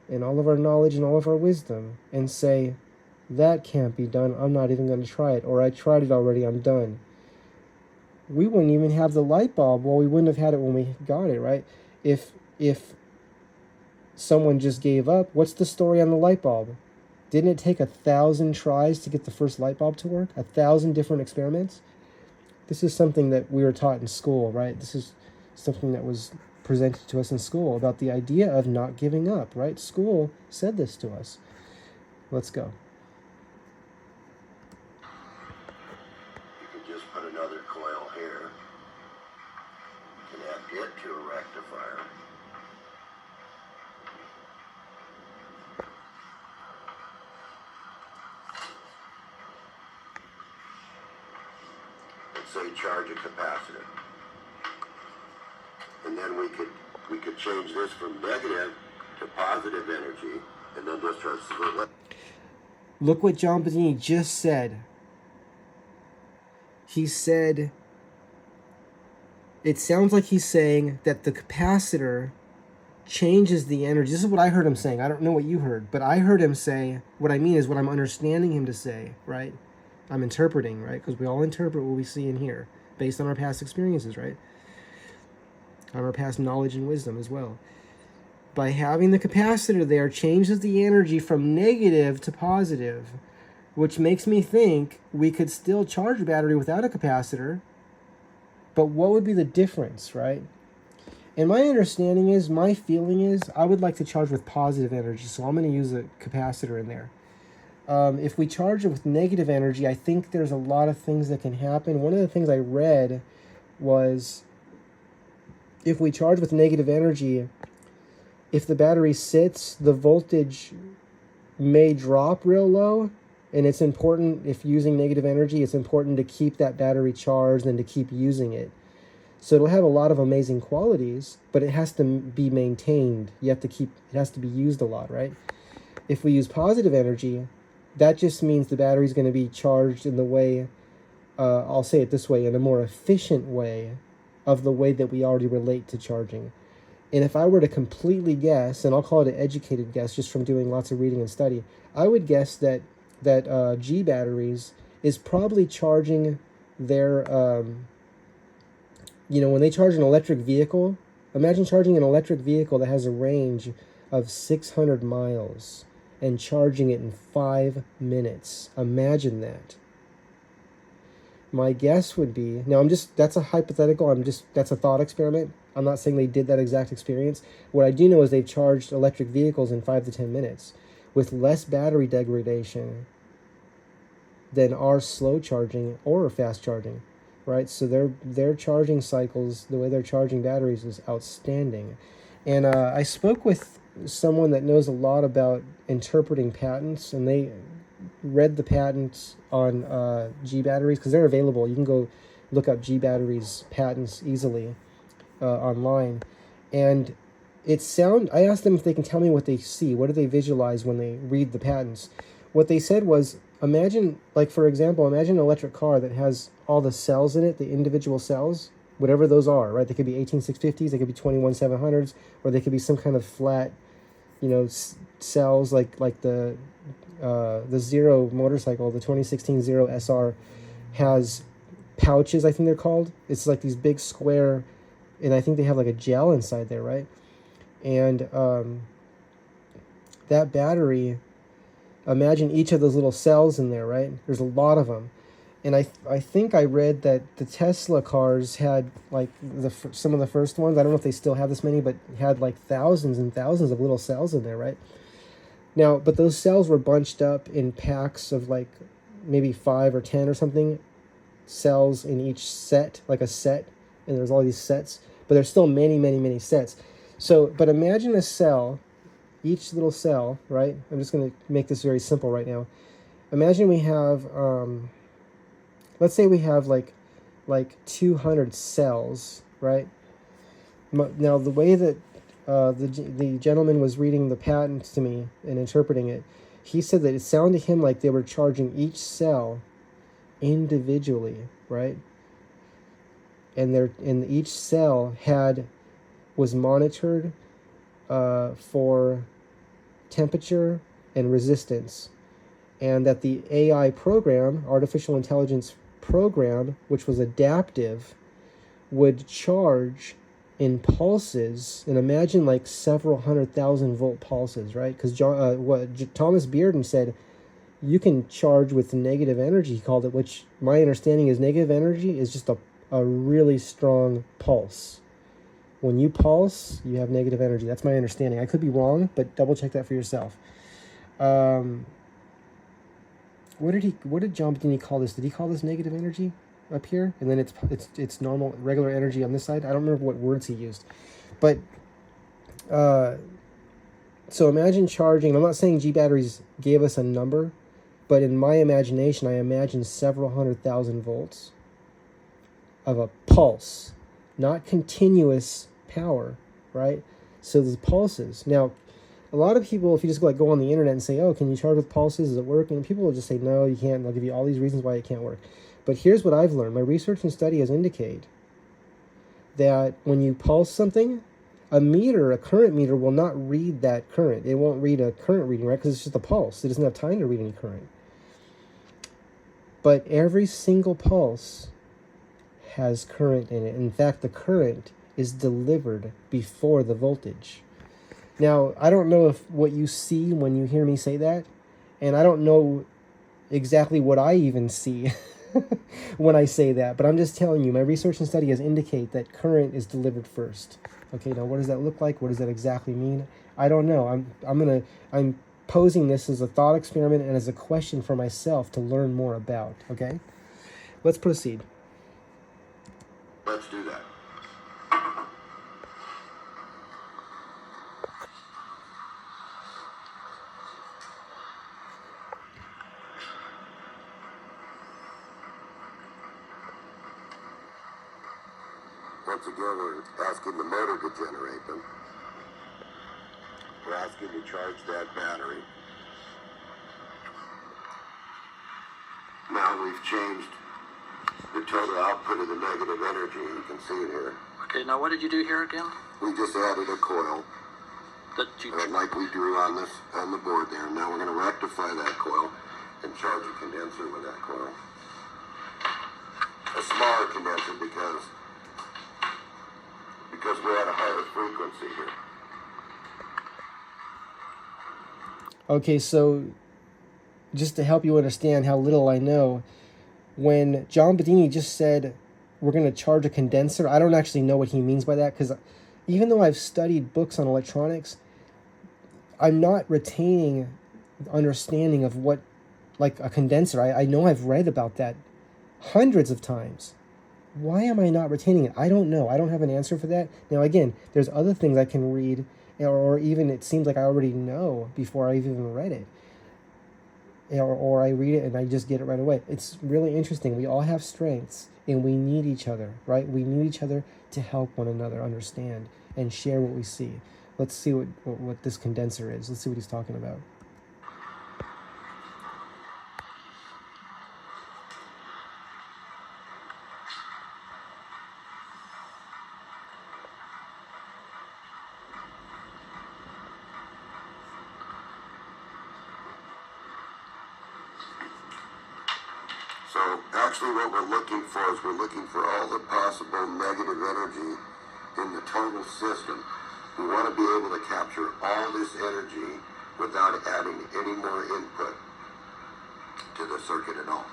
[SPEAKER 1] and all of our knowledge and all of our wisdom and say, that can't be done, I'm not even going to try it, or I tried it already, I'm done. We wouldn't even have the light bulb. Well, we wouldn't have had it when we got it, right? If someone just gave up, what's the story on the light bulb? Didn't it take 1,000 tries to get the first light bulb to work? 1,000 different experiments? This is something that we were taught in school, right? This is something that was presented to us in school about the idea of not giving up, right? School said this to us. Let's go.
[SPEAKER 2] You can just put another coil here. You can add it to a rectifier. Let's say charge a capacitor. And then we could change this from negative to positive energy and then discharge the.
[SPEAKER 1] Look what John Bedini just said. He said, it sounds like he's saying that the capacitor changes the energy. This is what I heard him saying. I don't know what you heard, but I heard him say, what I mean is what I'm understanding him to say, right? I'm interpreting, right? Because we all interpret what we see in here based on our past experiences, right? On our past knowledge and wisdom as well. By having the capacitor there changes the energy from negative to positive, which makes me think we could still charge a battery without a capacitor, but what would be the difference, right? And my understanding is, my feeling is, I would like to charge with positive energy, so I'm going to use a capacitor in there. If we charge it with negative energy, I think there's a lot of things that can happen. One of the things I read was, if we charge with negative energy, if the battery sits, the voltage may drop real low, and it's important, if using negative energy, it's important to keep that battery charged and to keep using it. So it'll have a lot of amazing qualities, but it has to be maintained. It has to be used a lot, right? If we use positive energy, that just means the battery's going to be charged in the way, I'll say it this way, in a more efficient way of the way that we already relate to charging. And if I were to completely guess, and I'll call it an educated guess just from doing lots of reading and study, I would guess that G batteries is probably charging their, when they charge an electric vehicle, imagine charging an electric vehicle that has a range of 600 miles and charging it in 5 minutes. Imagine that. My guess would be, now that's a hypothetical, that's a thought experiment. I'm not saying they did that exact experience. What I do know is they've charged electric vehicles in 5 to 10 minutes with less battery degradation than our slow charging or fast charging, right? So their charging cycles, the way they're charging batteries is outstanding. And I spoke with someone that knows a lot about interpreting patents, and they read the patents on G batteries because they're available. You can go look up G batteries patents easily online. And I asked them if they can tell me what they see. What do they visualize when they read the patents? What they said was, imagine, like for example, imagine an electric car that has all the cells in it, the individual cells, whatever those are, right? They could be 18650s, they could be 21700s, or they could be some kind of flat, cells like the Zero motorcycle, the 2016 Zero SR has pouches, I think they're called. It's like these big square, and I think they have like a gel inside there, right? And that battery, imagine each of those little cells in there, right? There's a lot of them. And I think I read that the Tesla cars had like some of the first ones, I don't know if they still have this many, but had like thousands and thousands of little cells in there, right? Now, but those cells were bunched up in packs of like maybe 5 or 10 or something cells in each set, like a set, and there's all these sets, but there's still many, many, many sets. So, but imagine a cell, each little cell, right? I'm just going to make this very simple right now. Imagine we have, let's say we have like 200 cells, right? Now, the way that the gentleman was reading the patent to me and interpreting it, he said that it sounded to him like they were charging each cell individually, right? And each cell was monitored for temperature and resistance, and that the AI program, artificial intelligence program, which was adaptive, would charge in pulses, and imagine like several 100,000 volt pulses, right? Because Thomas Bearden said you can charge with negative energy, he called it, which my understanding is negative energy is just a really strong pulse. When you pulse, you have negative energy. That's my understanding. I could be wrong, but double check that for yourself. What did John Bedini call this? Did he call this negative energy up here? And then it's normal, regular energy on this side? I don't remember what words he used. But, so imagine charging, I'm not saying G batteries gave us a number, but in my imagination, I imagine several 100,000 volts of a pulse, not continuous power, right? So there's pulses. Now, a lot of people, if you just go on the internet and say, oh, can you charge with pulses? Does it work? And people will just say, no, you can't. And they'll give you all these reasons why it can't work. But here's what I've learned. My research and study has indicated that when you pulse something, a current meter will not read that current. It won't read a current reading, right? Because it's just a pulse. It doesn't have time to read any current. But every single pulse has current in it. In fact, the current is delivered before the voltage. Now, I don't know if what you see when you hear me say that, and I don't know exactly what I even see when I say that, but I'm just telling you, my research and study has indicated that current is delivered first. Okay, now what does that look like? What does that exactly mean? I don't know. I'm posing this as a thought experiment and as a question for myself to learn more about. Okay, let's proceed.
[SPEAKER 2] Let's do that. Once again, we're asking the motor to generate them. We're asking to charge that battery. Now we've changed the total output of the negative energy. You can see it here.
[SPEAKER 3] Okay, now what did you do here again?
[SPEAKER 2] We just added a coil,
[SPEAKER 3] That you,
[SPEAKER 2] like we drew on the board there. Now we're going to rectify that coil and charge a condenser with that coil. A smaller condenser because we're at a higher frequency here.
[SPEAKER 1] Okay, so just to help you understand how little I know, when John Bedini just said we're going to charge a condenser, I don't actually know what he means by that, because even though I've studied books on electronics, I'm not retaining understanding of what, like a condenser. I know I've read about that hundreds of times. Why am I not retaining it? I don't know. I don't have an answer for that. Now, again, there's other things I can read, or even it seems like I already know before I've even read it. Or I read it and I just get it right away. It's really interesting. We all have strengths and we need each other, right? We need each other to help one another understand and share what we see. Let's see what this condenser is. Let's see what he's talking about.
[SPEAKER 2] So actually what we're looking for is we're looking for all the possible negative energy in the total system. We want to be able to capture all this energy without adding any more input to the circuit at all.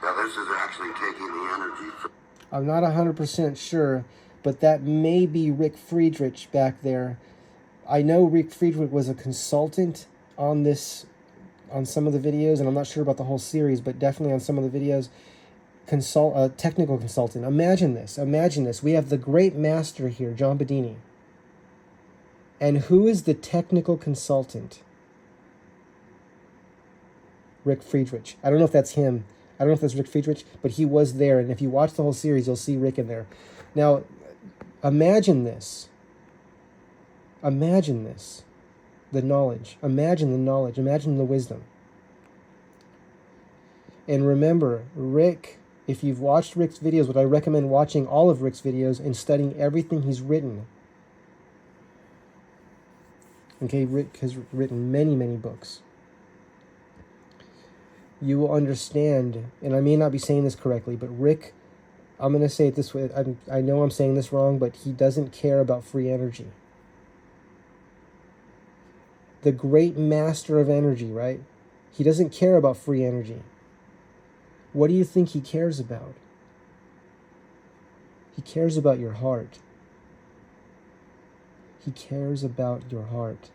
[SPEAKER 2] Now this is actually taking the energy from...
[SPEAKER 1] I'm not 100% sure, but that may be Rick Friedrich back there. I know Rick Friedrich was a consultant on some of the videos, and I'm not sure about the whole series, but definitely on some of the videos, technical consultant. Imagine this. We have the great master here, John Bedini. And who is the technical consultant? Rick Friedrich. I don't know if that's him. I don't know if that's Rick Friedrich, but he was there. And if you watch the whole series, you'll see Rick in there. Now, imagine this. Imagine this. The knowledge. Imagine the knowledge. Imagine the wisdom. And remember, Rick, if you've watched Rick's videos, what I recommend watching all of Rick's videos and studying everything he's written. Okay, Rick has written many, many books. You will understand, and I may not be saying this correctly, but Rick, I'm going to say it this way. I know I'm saying this wrong, but he doesn't care about free energy. The great master of energy, right? He doesn't care about free energy. What do you think he cares about? He cares about your heart. He cares about your heart.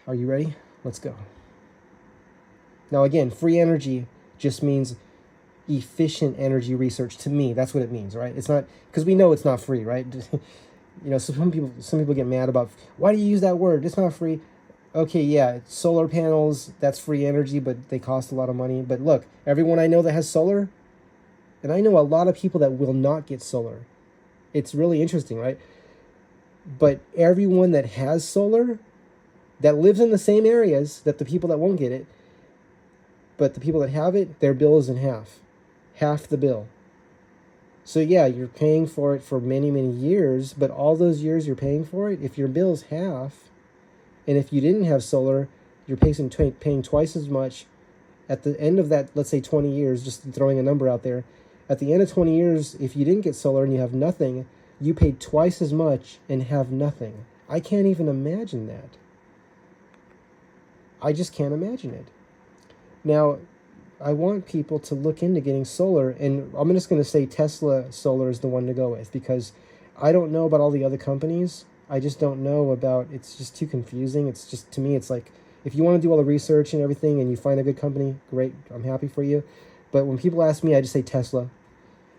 [SPEAKER 1] Are you ready? Let's go. Now again, free energy just means efficient energy research to me. That's what it means, right? It's not, because we know it's not free, right? You know, some people get mad about, why do you use that word? It's not free. Okay, yeah, solar panels, that's free energy, but they cost a lot of money. But look, everyone I know that has solar, and I know a lot of people that will not get solar. It's really interesting, right? But everyone that has solar, that lives in the same areas that the people that won't get it, but the people that have it, their bill is in half the bill. So yeah, you're paying for it for many, many years, but all those years you're paying for it, if your bill is half, and if you didn't have solar, you're paying twice as much. At the end of that, let's say 20 years, just throwing a number out there, at the end of 20 years, if you didn't get solar and you have nothing, you paid twice as much and have nothing. I can't even imagine that. I just can't imagine it. Now, I want people to look into getting solar, and I'm just going to say Tesla solar is the one to go with, because I don't know about all the other companies. I just don't know about, it's just too confusing. It's just, to me, it's like, if you want to do all the research and everything and you find a good company, great, I'm happy for you. But when people ask me, I just say Tesla.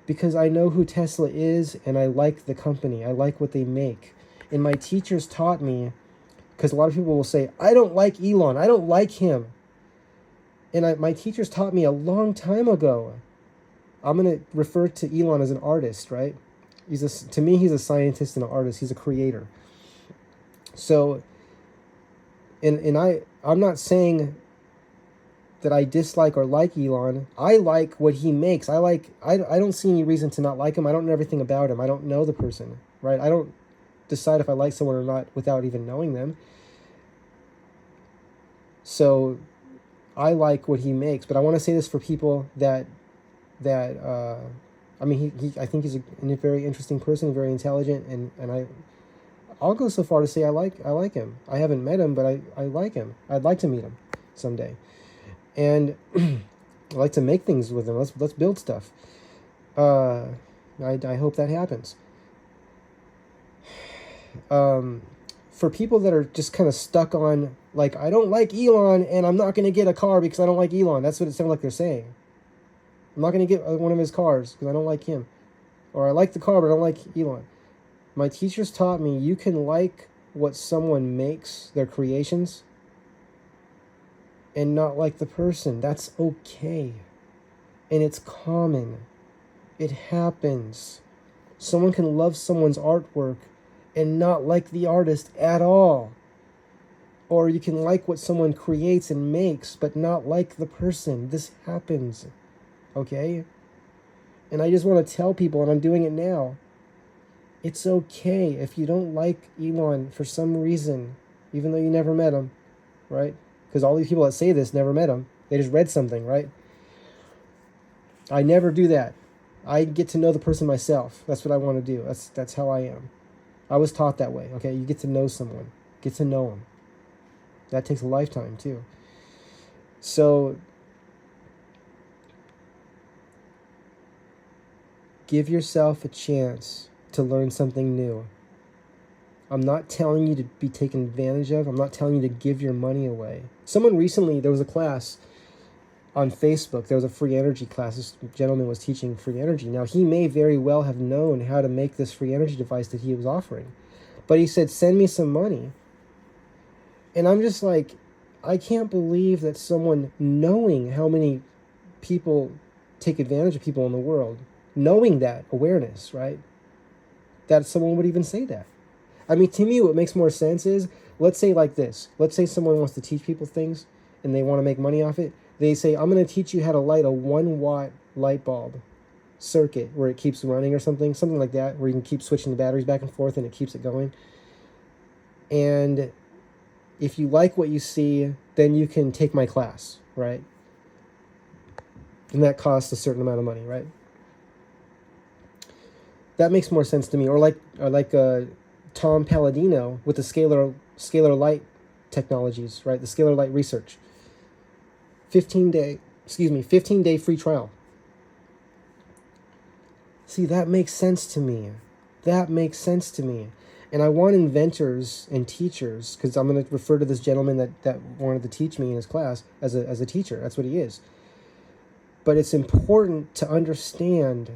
[SPEAKER 1] because I know who Tesla is and I like the company. I like what they make. And my teachers taught me, because a lot of people will say, I don't like Elon, I don't like him. And my teachers taught me a long time ago. I'm going to refer to Elon as an artist, right? To me, he's a scientist and an artist. He's a creator. So, I'm not saying that I dislike or like Elon. I like what he makes. I don't see any reason to not like him. I don't know everything about him. I don't know the person, right? I don't decide if I like someone or not without even knowing them. So I like what he makes, but I want to say this for people that I mean, I think he's a very interesting person, very intelligent, and I'll go so far to say I like him. I haven't met him, but I like him. I'd like to meet him someday, and I like to make things with him. Let's build stuff. I hope that happens. For people that are just kind of stuck on, like, I don't like Elon and I'm not going to get a car because I don't like Elon. That's what it sounds like they're saying. I'm not going to get one of his cars because I don't like him. Or I like the car, but I don't like Elon. My teachers taught me you can like what someone makes, their creations, and not like the person. That's okay. And it's common. It happens. Someone can love someone's artwork and not like the artist at all. Or you can like what someone creates and makes, but not like the person. This happens. Okay? And I just want to tell people, and I'm doing it now, it's okay if you don't like Elon for some reason, even though you never met him, right? Because all these people that say this never met him. They just read something, right? I never do that. I get to know the person myself. That's what I want to do. That's how I am. I was taught that way, okay? You get to know someone. Get to know them. That takes a lifetime, too. So, give yourself a chance to learn something new. I'm not telling you to be taken advantage of. I'm not telling you to give your money away. Someone recently, there was a class on Facebook. There was a free energy class. This gentleman was teaching free energy. Now, he may very well have known how to make this free energy device that he was offering. But he said, send me some money. And I'm just like, I can't believe that someone, knowing how many people take advantage of people in the world, knowing that awareness, right, that someone would even say that. I mean, to me, what makes more sense is, let's say like this. Let's say someone wants to teach people things and they want to make money off it. They say, I'm going to teach you how to light a 1-watt light bulb circuit where it keeps running or something like that, where you can keep switching the batteries back and forth and it keeps it going. And if you like what you see, then you can take my class, right? And that costs a certain amount of money, right? That makes more sense to me. Or like Tom Palladino with the scalar light technologies, right? The scalar light research. 15-day free trial. See, that makes sense to me. That makes sense to me. And I want inventors and teachers, because I'm going to refer to this gentleman that wanted to teach me in his class as a teacher. That's what he is. But it's important to understand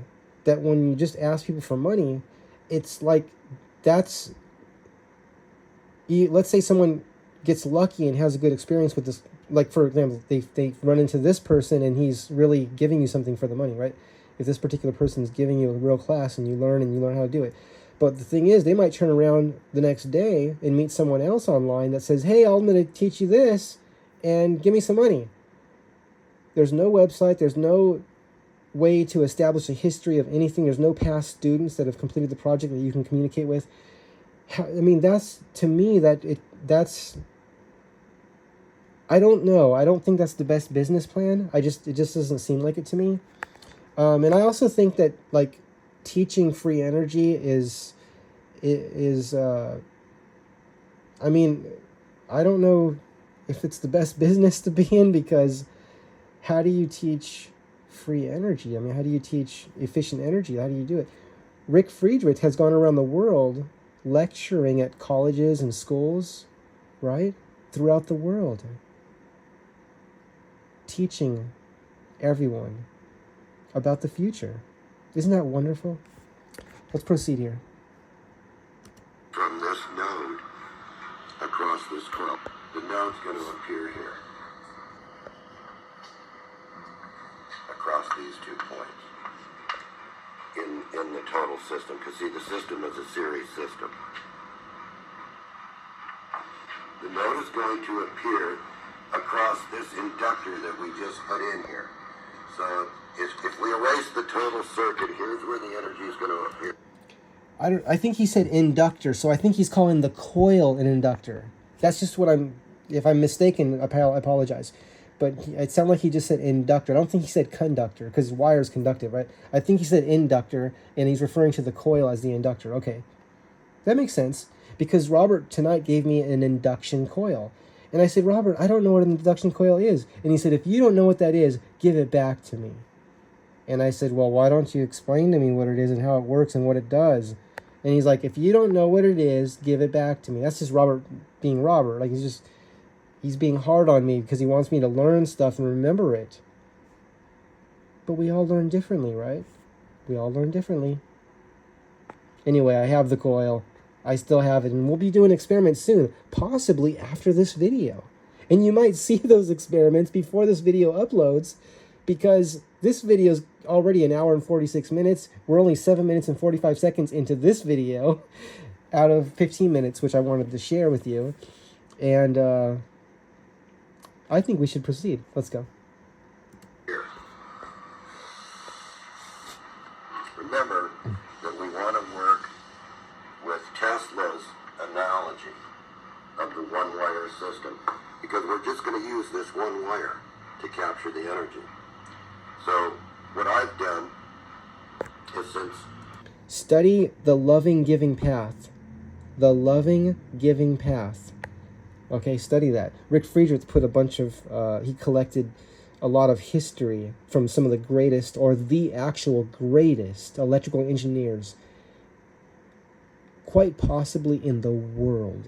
[SPEAKER 1] that when you just ask people for money, it's like let's say someone gets lucky and has a good experience with this. Like, for example, they run into this person and he's really giving you something for the money, right? If this particular person is giving you a real class and you learn how to do it. But the thing is, they might turn around the next day and meet someone else online that says, hey, I'm going to teach you this and give me some money. There's no website. There's no way to establish a history of anything. There's no past students that have completed the project that you can communicate with. I mean, that's, to me, that's, I don't know. I don't think that's the best business plan. it just doesn't seem like it to me. And I also think that, like, teaching free energy is I mean, I don't know if it's the best business to be in, because how do you teach free energy? I mean, how do you teach efficient energy? How do you do it? Rick Friedrich has gone around the world lecturing at colleges and schools, right? Throughout the world. Teaching everyone about the future. Isn't that wonderful? Let's proceed here.
[SPEAKER 2] From this node across this coil, the node's going to appear here. Across these 2 points. In the total system, because see, the system is a series system. The node is going to appear across this inductor that we just put in here. So if we erase the total circuit, here's where the energy is going to appear.
[SPEAKER 1] I think he said inductor, so I think he's calling the coil an inductor. That's just what if I'm mistaken, I apologize. But it sounded like he just said inductor. I don't think he said conductor, because wire is conductive, right? I think he said inductor, and he's referring to the coil as the inductor. Okay, that makes sense, because Robert tonight gave me an induction coil. And I said, Robert, I don't know what an induction coil is. And he said, if you don't know what that is, give it back to me. And I said, well, why don't you explain to me what it is and how it works and what it does? And he's like, if you don't know what it is, give it back to me. That's just Robert being Robert. Like, he's being hard on me because he wants me to learn stuff and remember it. But we all learn differently, right? We all learn differently. Anyway, I have the coil. I still have it, and we'll be doing experiments soon, possibly after this video. And you might see those experiments before this video uploads, because this video is already 1 hour and 46 minutes. We're only 7 minutes and 45 seconds into this video out of 15 minutes, which I wanted to share with you. And I think we should proceed. Let's go.
[SPEAKER 2] Here. Remember that we want to work with Tesla's analogy of the one-wire system, because we're just going to use this one wire to capture the energy. So what I've done is, since
[SPEAKER 1] study the loving giving path. The loving giving path. Okay, study that. Rick Friedrich put a bunch of, he collected a lot of history from some of the greatest, or the actual greatest electrical engineers, quite possibly in the world.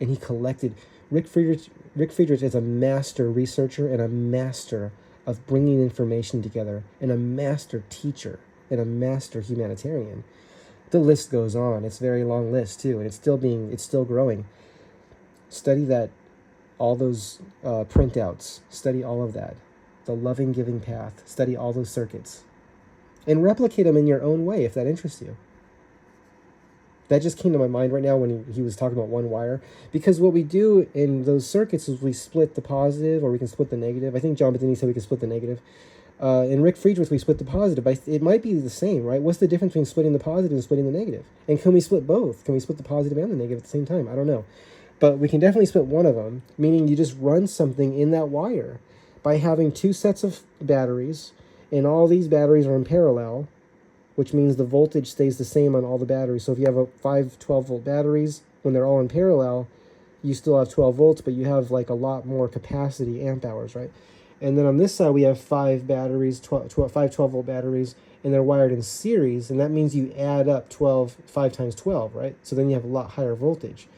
[SPEAKER 1] And he collected, Rick Friedrich is a master researcher and a master of bringing information together, and a master teacher, and a master humanitarian. The list goes on. It's a very long list too, and it's still growing. Study that, all those printouts. Study all of that. The loving giving path. Study all those circuits, and replicate them in your own way if that interests you. That just came to my mind right now when he was talking about one wire. Because what we do in those circuits is we split the positive, or we can split the negative. I think John Bethany said we can split the negative. In Rick Friedrich, we split the positive. But it might be the same, right? What's the difference between splitting the positive and splitting the negative? And can we split both? Can we split the positive and the negative at the same time? I don't know. But we can definitely split one of them, meaning you just run something in that wire by having 2 sets of batteries, and all these batteries are in parallel, which means the voltage stays the same on all the batteries. So if you have 5 12-volt batteries, when they're all in parallel, you still have 12 volts, but you have like a lot more capacity, amp hours, right? And then on this side, we have 5 batteries, 5 12-volt batteries, and they're wired in series, and that means you add up 5 times 12, right? So then you have a lot higher voltage.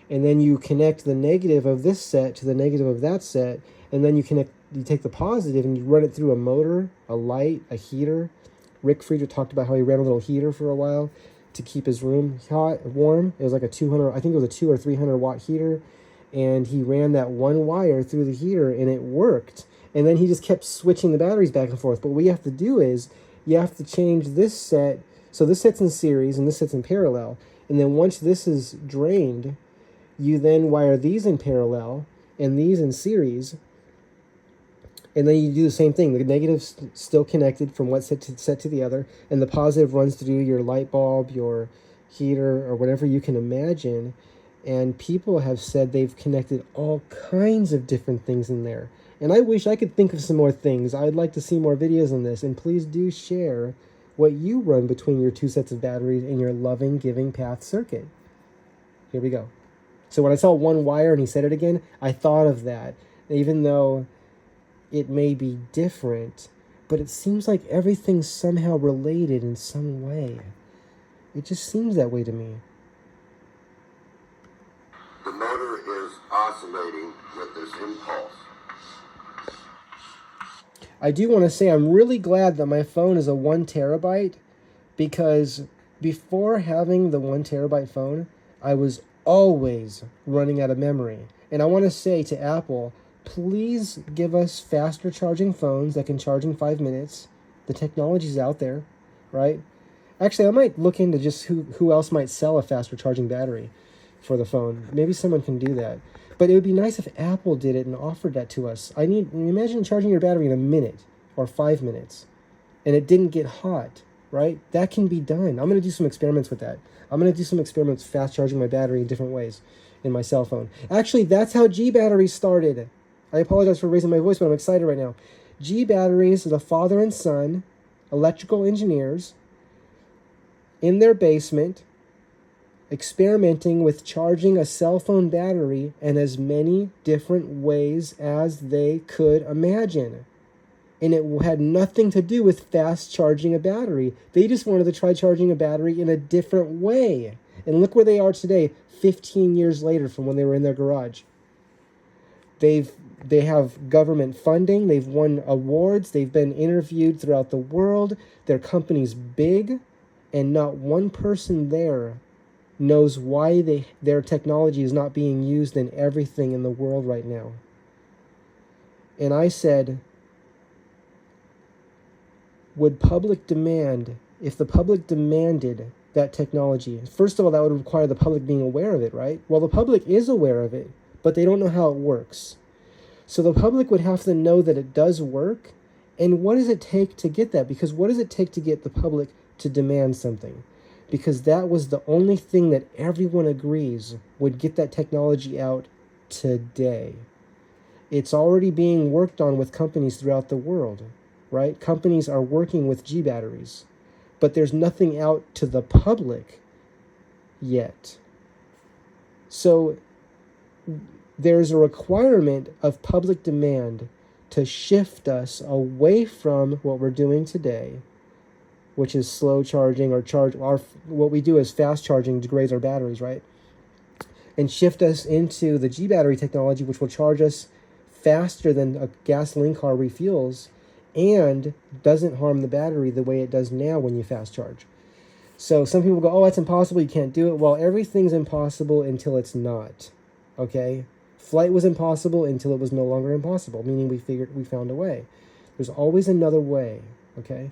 [SPEAKER 1] And then you connect the negative of this set to the negative of that set, and then you take the positive and you run it through a motor, a light, a heater. Rick Friedrich talked about how he ran a little heater for a while to keep his room warm. It was like a 200, I think it was a 200 or 300 watt heater, and he ran that one wire through the heater, and it worked. And then he just kept switching the batteries back and forth. But what you have to do is you have to change this set. So this set's in series and this set's in parallel. And then once this is drained, you then wire these in parallel and these in series. And then you do the same thing. The negative's still connected from one set to the other, and the positive runs through your light bulb, your heater, or whatever you can imagine. And people have said they've connected all kinds of different things in there. And I wish I could think of some more things. I'd like to see more videos on this. And please do share what you run between your 2 sets of batteries in your loving giving path circuit. Here we go. So when I saw one wire and he said it again, I thought of that. Even though it may be different, but it seems like everything's somehow related in some way. It just seems that way to me.
[SPEAKER 2] the motor is oscillating with this impulse.
[SPEAKER 1] I do want to say I'm really glad that my phone is a 1 terabyte, because before having the 1 terabyte phone, I was always running out of memory. And I want to say to Apple, please give us faster charging phones that can charge in 5 minutes. The technology's out there, right? Actually, I might look into just who else might sell a faster charging battery for the phone. Maybe someone can do that. But it would be nice if Apple did it and offered that to us. Imagine charging your battery in a minute or 5 minutes and it didn't get hot, right? That can be done. I'm going to do some experiments with that. I'm going to do some experiments fast charging my battery in different ways in my cell phone. Actually, that's how G batteries started. I apologize for raising my voice, but I'm excited right now. G batteries are the father and son, electrical engineers, in their basement, experimenting with charging a cell phone battery in as many different ways as they could imagine. And it had nothing to do with fast charging a battery. They just wanted to try charging a battery in a different way. And look where they are today, 15 years later from when they were in their garage. They have government funding, they've won awards, they've been interviewed throughout the world, their company's big, and not one person there knows why their technology is not being used in everything in the world right now. And I said, would public demand, if the public demanded that technology, first of all, that would require the public being aware of it, right? Well, the public is aware of it, but they don't know how it works. So the public would have to know that it does work. And what does it take to get that? Because what does it take to get the public to demand something? Because that was the only thing that everyone agrees would get that technology out today. It's already being worked on with companies throughout the world, right? Companies are working with G batteries, but there's nothing out to the public yet. So there's a requirement of public demand to shift us away from what we're doing today, which is slow charging or what we do is fast charging degrades our batteries, right? And shift us into the G battery technology, which will charge us faster than a gasoline car refuels and doesn't harm the battery the way it does now when you fast charge. So some people go, oh, that's impossible, you can't do it. Well, everything's impossible until it's not, okay? Flight was impossible until it was no longer impossible, meaning we found a way. There's always another way, okay?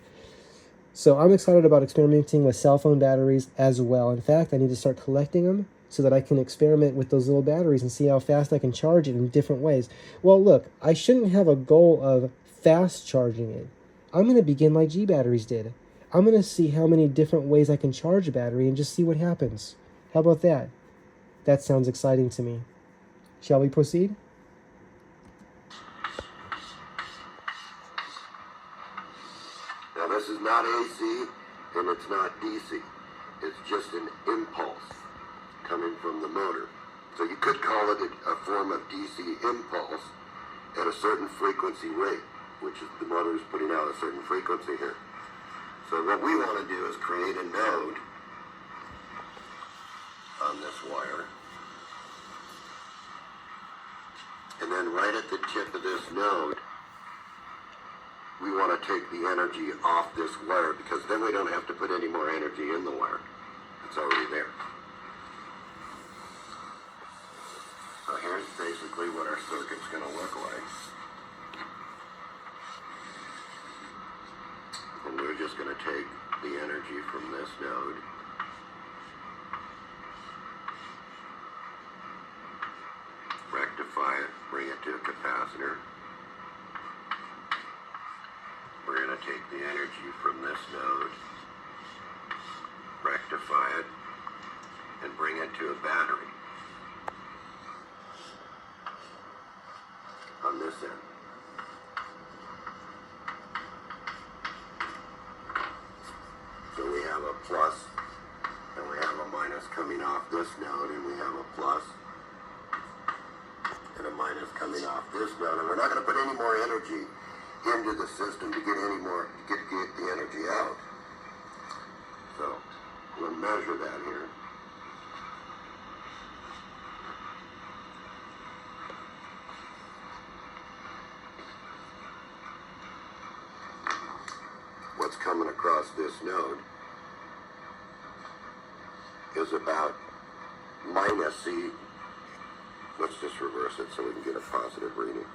[SPEAKER 1] So I'm excited about experimenting with cell phone batteries as well. In fact, I need to start collecting them so that I can experiment with those little batteries and see how fast I can charge it in different ways. Well, look, I shouldn't have a goal of fast charging it. I'm going to begin like G batteries did. I'm going to see how many different ways I can charge a battery and just see what happens. How about that? That sounds exciting to me. Shall we proceed?
[SPEAKER 2] Now this is not AC and it's not DC. It's just an impulse coming from the motor. So you could call it a form of DC impulse at a certain frequency rate, which is the motor is putting out a certain frequency here. So what we want to do is create a node on this wire. And then right at the tip of this node, we want to take the energy off this wire because then we don't have to put any more energy in the wire. It's already there. So here's basically what our circuit's going to look like. And we're just going to take the energy from this node rectify it, bring it to a capacitor. We're going to take the energy from this node, rectify it, and bring it to a battery on this end. So we have a plus, and we have a minus coming off this node, and we have a plus and a minus coming off this node. And we're not going to put any more energy into the system to get the energy out. So we'll measure that here. coming across this node is about minus, see, let's just reverse it so we can get a positive reading.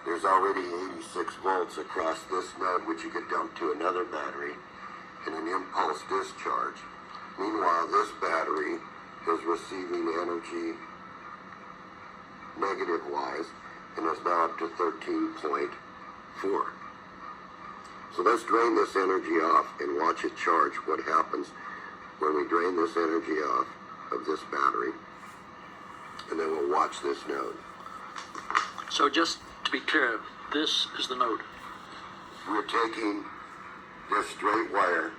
[SPEAKER 2] There's already 86 volts across this node, which you could dump to another battery in an impulse discharge. Meanwhile, this battery is receiving energy negative-wise and is now up to 13.4. So let's drain this energy off and watch it charge. What happens when we drain this energy off of this battery, and then we'll watch this node.
[SPEAKER 3] So just to be clear, this is the node.
[SPEAKER 2] We're taking this straight wire,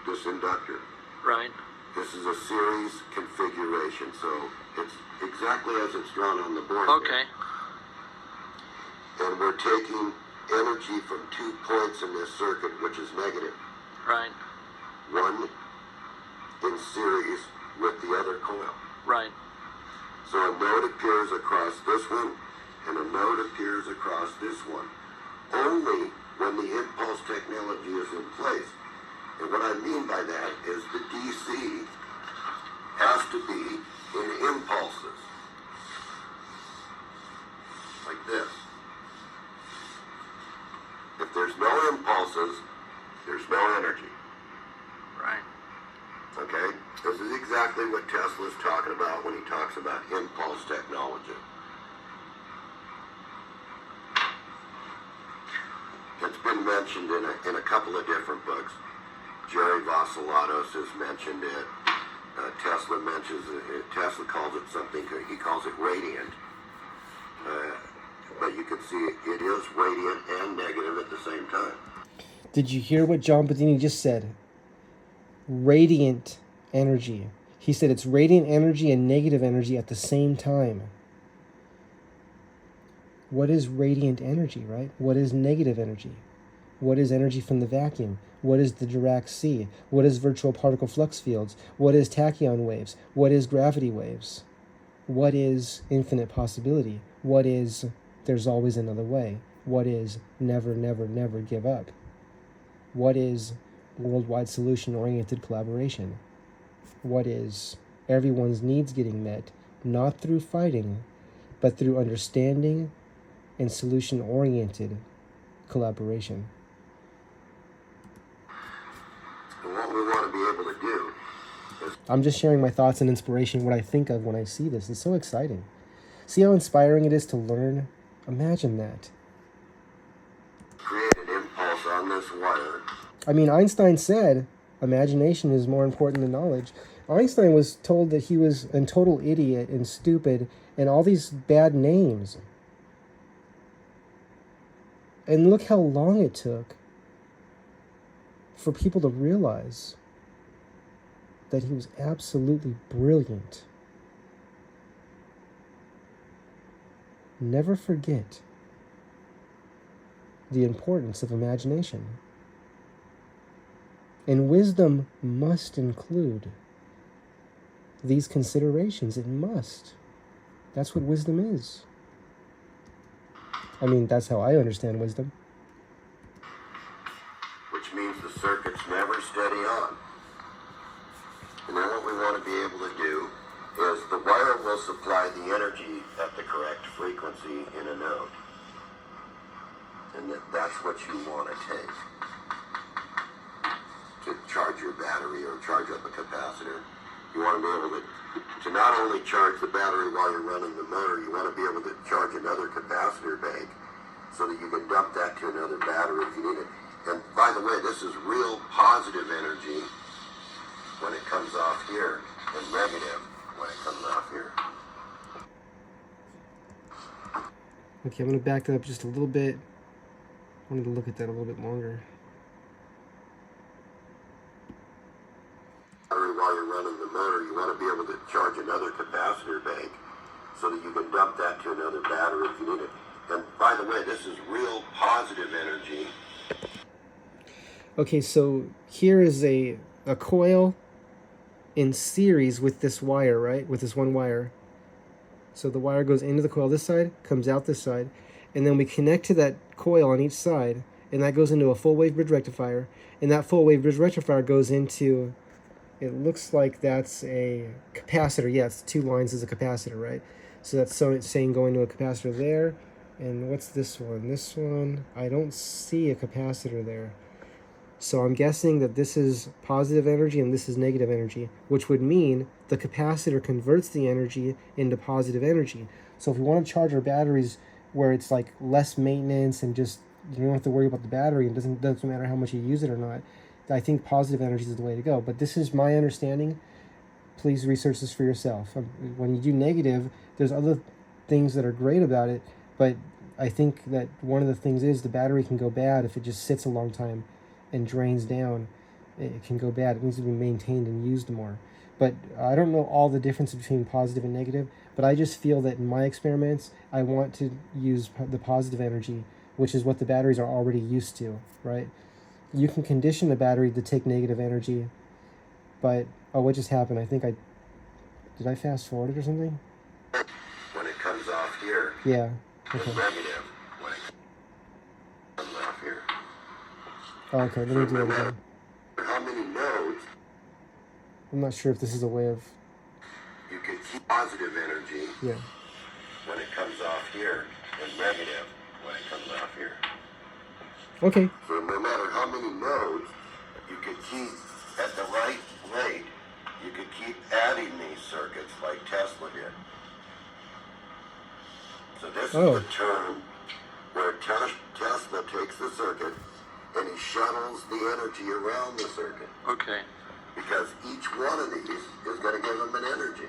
[SPEAKER 2] this inductor.
[SPEAKER 3] Right.
[SPEAKER 2] This is a series configuration, so it's exactly as it's drawn on the board.
[SPEAKER 3] Okay.
[SPEAKER 2] There. And we're taking energy from 2 points in this circuit, which is negative.
[SPEAKER 3] Right.
[SPEAKER 2] One in series with the other coil.
[SPEAKER 3] Right.
[SPEAKER 2] So a node appears across this one, and a node appears across this one. Only when the impulse technology is in place. And what I mean by that is the DC has to be in impulses. Like this. If there's no impulses, there's no energy.
[SPEAKER 3] Right.
[SPEAKER 2] Okay? This is exactly what Tesla's talking about when he talks about impulse technology. It's been mentioned in a couple of different books. Jerry Vassalatos has mentioned it. Tesla mentions it. Tesla calls it something, he calls it radiant. But you can see it is radiant and negative at the same time.
[SPEAKER 1] Did you hear what John Bedini just said? Radiant energy. He said it's radiant energy and negative energy at the same time. What is radiant energy, right? What is negative energy? What is energy from the vacuum? What is the Dirac sea? What is virtual particle flux fields? What is tachyon waves? What is gravity waves? What is infinite possibility? What is there's always another way? What is never, never, never give up? What is worldwide solution-oriented collaboration? What is everyone's needs getting met, not through fighting, but through understanding and solution-oriented collaboration?
[SPEAKER 2] And what we want to be able to do is
[SPEAKER 1] I'm just sharing my thoughts and inspiration, what I think of when I see this. It's so exciting. See how inspiring it is to learn? Imagine that.
[SPEAKER 2] create an impulse on this wire.
[SPEAKER 1] I mean, Einstein said imagination is more important than knowledge. Einstein was told that he was a total idiot and stupid and all these bad names. And look how long it took for people to realize that he was absolutely brilliant. Never forget the importance of imagination. And wisdom must include these considerations. It must. That's what wisdom is. I mean, that's how I understand wisdom.
[SPEAKER 2] Which means the circuit's never steady on. And then what we want to be able to do is the wire will supply the energy at the correct frequency in a node. And that's what you want to take to charge your battery or charge up a capacitor. You want to be able to not only charge the battery while you're running the motor, you want to be able to charge another capacitor bank so that you can dump that to another battery if you need it. And by the way, this is real positive energy when it comes off here and negative when it comes off here.
[SPEAKER 1] Okay, I'm going to back that up just a little bit. I wanted to look at that a little bit longer.
[SPEAKER 2] While you're running the motor, you want to be able to charge another capacitor bank so that you can dump that to another battery if you need it. And by the way, this is real positive energy.
[SPEAKER 1] Okay, so here is a coil in series with this wire, right? With this one wire. So the wire goes into the coil this side, comes out this side, and then we connect to that coil on each side, and that goes into a full wave bridge rectifier, and that full wave bridge rectifier goes into, it looks like that's a capacitor. Yes, 2 lines is a capacitor, right? So that's saying going to a capacitor there. And what's this one? This one, I don't see a capacitor there. So I'm guessing that this is positive energy and this is negative energy, which would mean the capacitor converts the energy into positive energy. So if we want to charge our batteries where it's like less maintenance and just you don't have to worry about the battery, and doesn't matter how much you use it or not, I think positive energy is the way to go. But this is my understanding. Please research this for yourself. When you do negative, there's other things that are great about it, but I think that one of the things is the battery can go bad if it just sits a long time and drains down. It can go bad. It needs to be maintained and used more. But I don't know all the difference between positive and negative, but I just feel that in my experiments, I want to use the positive energy, which is what the batteries are already used to, right? You can condition a battery to take negative energy, but, oh, what just happened? I think did I fast forward it or something?
[SPEAKER 2] When it comes off here,
[SPEAKER 1] Yeah,
[SPEAKER 2] it's
[SPEAKER 1] okay.
[SPEAKER 2] negative. When it comes off here.
[SPEAKER 1] Oh, okay, let me do that again.
[SPEAKER 2] How many nodes
[SPEAKER 1] I'm not sure if this is a way of,
[SPEAKER 2] you can keep positive energy
[SPEAKER 1] yeah.
[SPEAKER 2] when it comes off here and negative when it comes off here.
[SPEAKER 1] Okay,
[SPEAKER 2] So no matter how many nodes, you could keep at the right rate, you could keep adding these circuits like Tesla did. So this
[SPEAKER 1] Oh.
[SPEAKER 2] is the term where Tesla takes the circuit and he shuttles the energy around the circuit.
[SPEAKER 3] Okay.
[SPEAKER 2] Because each one of these is going to give him an energy.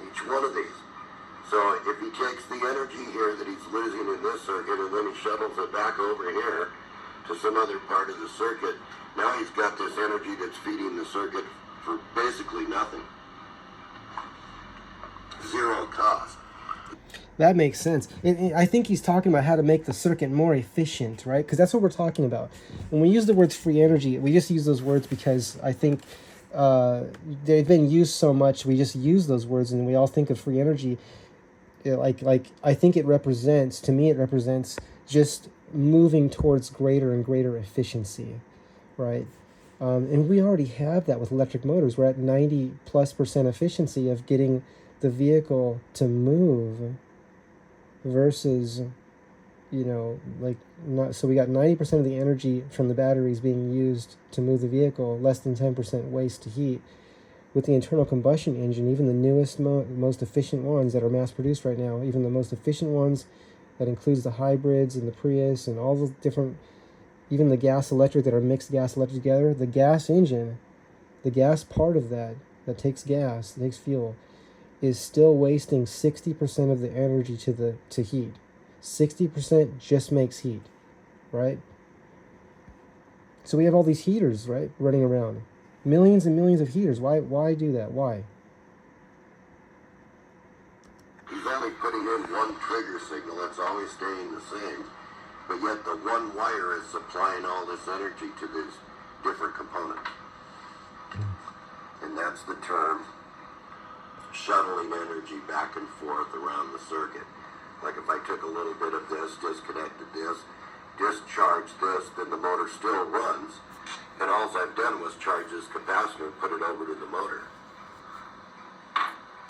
[SPEAKER 2] Each one of these. So if he takes the energy here that he's losing in this circuit and then he shuttles it back over here to some other part of the circuit, now he's got this energy that's feeding the circuit for basically nothing. Zero cost.
[SPEAKER 1] that makes sense. I think he's talking about how to make the circuit more efficient, right? Because that's what we're talking about. When we use the words free energy, we just use those words because I think they've been used so much. We just use those words and we all think of free energy. Like I think it represents just moving towards greater and greater efficiency, right? And we already have that with electric motors. We're at 90+% efficiency of getting the vehicle to move versus, so we got 90% of the energy from the batteries being used to move the vehicle, less than 10% waste to heat. With the internal combustion engine, even the newest, most efficient ones that are mass produced right now, even the most efficient ones, that includes the hybrids and the Prius and all the different, even the gas electric that are mixed gas electric together, the gas engine, the gas part of that takes gas, that takes fuel, is still wasting 60% of the energy to heat. 60% just makes heat, right? So we have all these heaters, right, running around. Millions and millions of heaters. Why do that? Why?
[SPEAKER 2] He's only putting in one trigger signal that's always staying the same, but yet the one wire is supplying all this energy to these different components. And that's the term shuttling energy back and forth around the circuit. Like if I took a little bit of this, disconnected this, discharged this, then the motor still runs. And all I've done was charge this capacitor and put it over to the motor.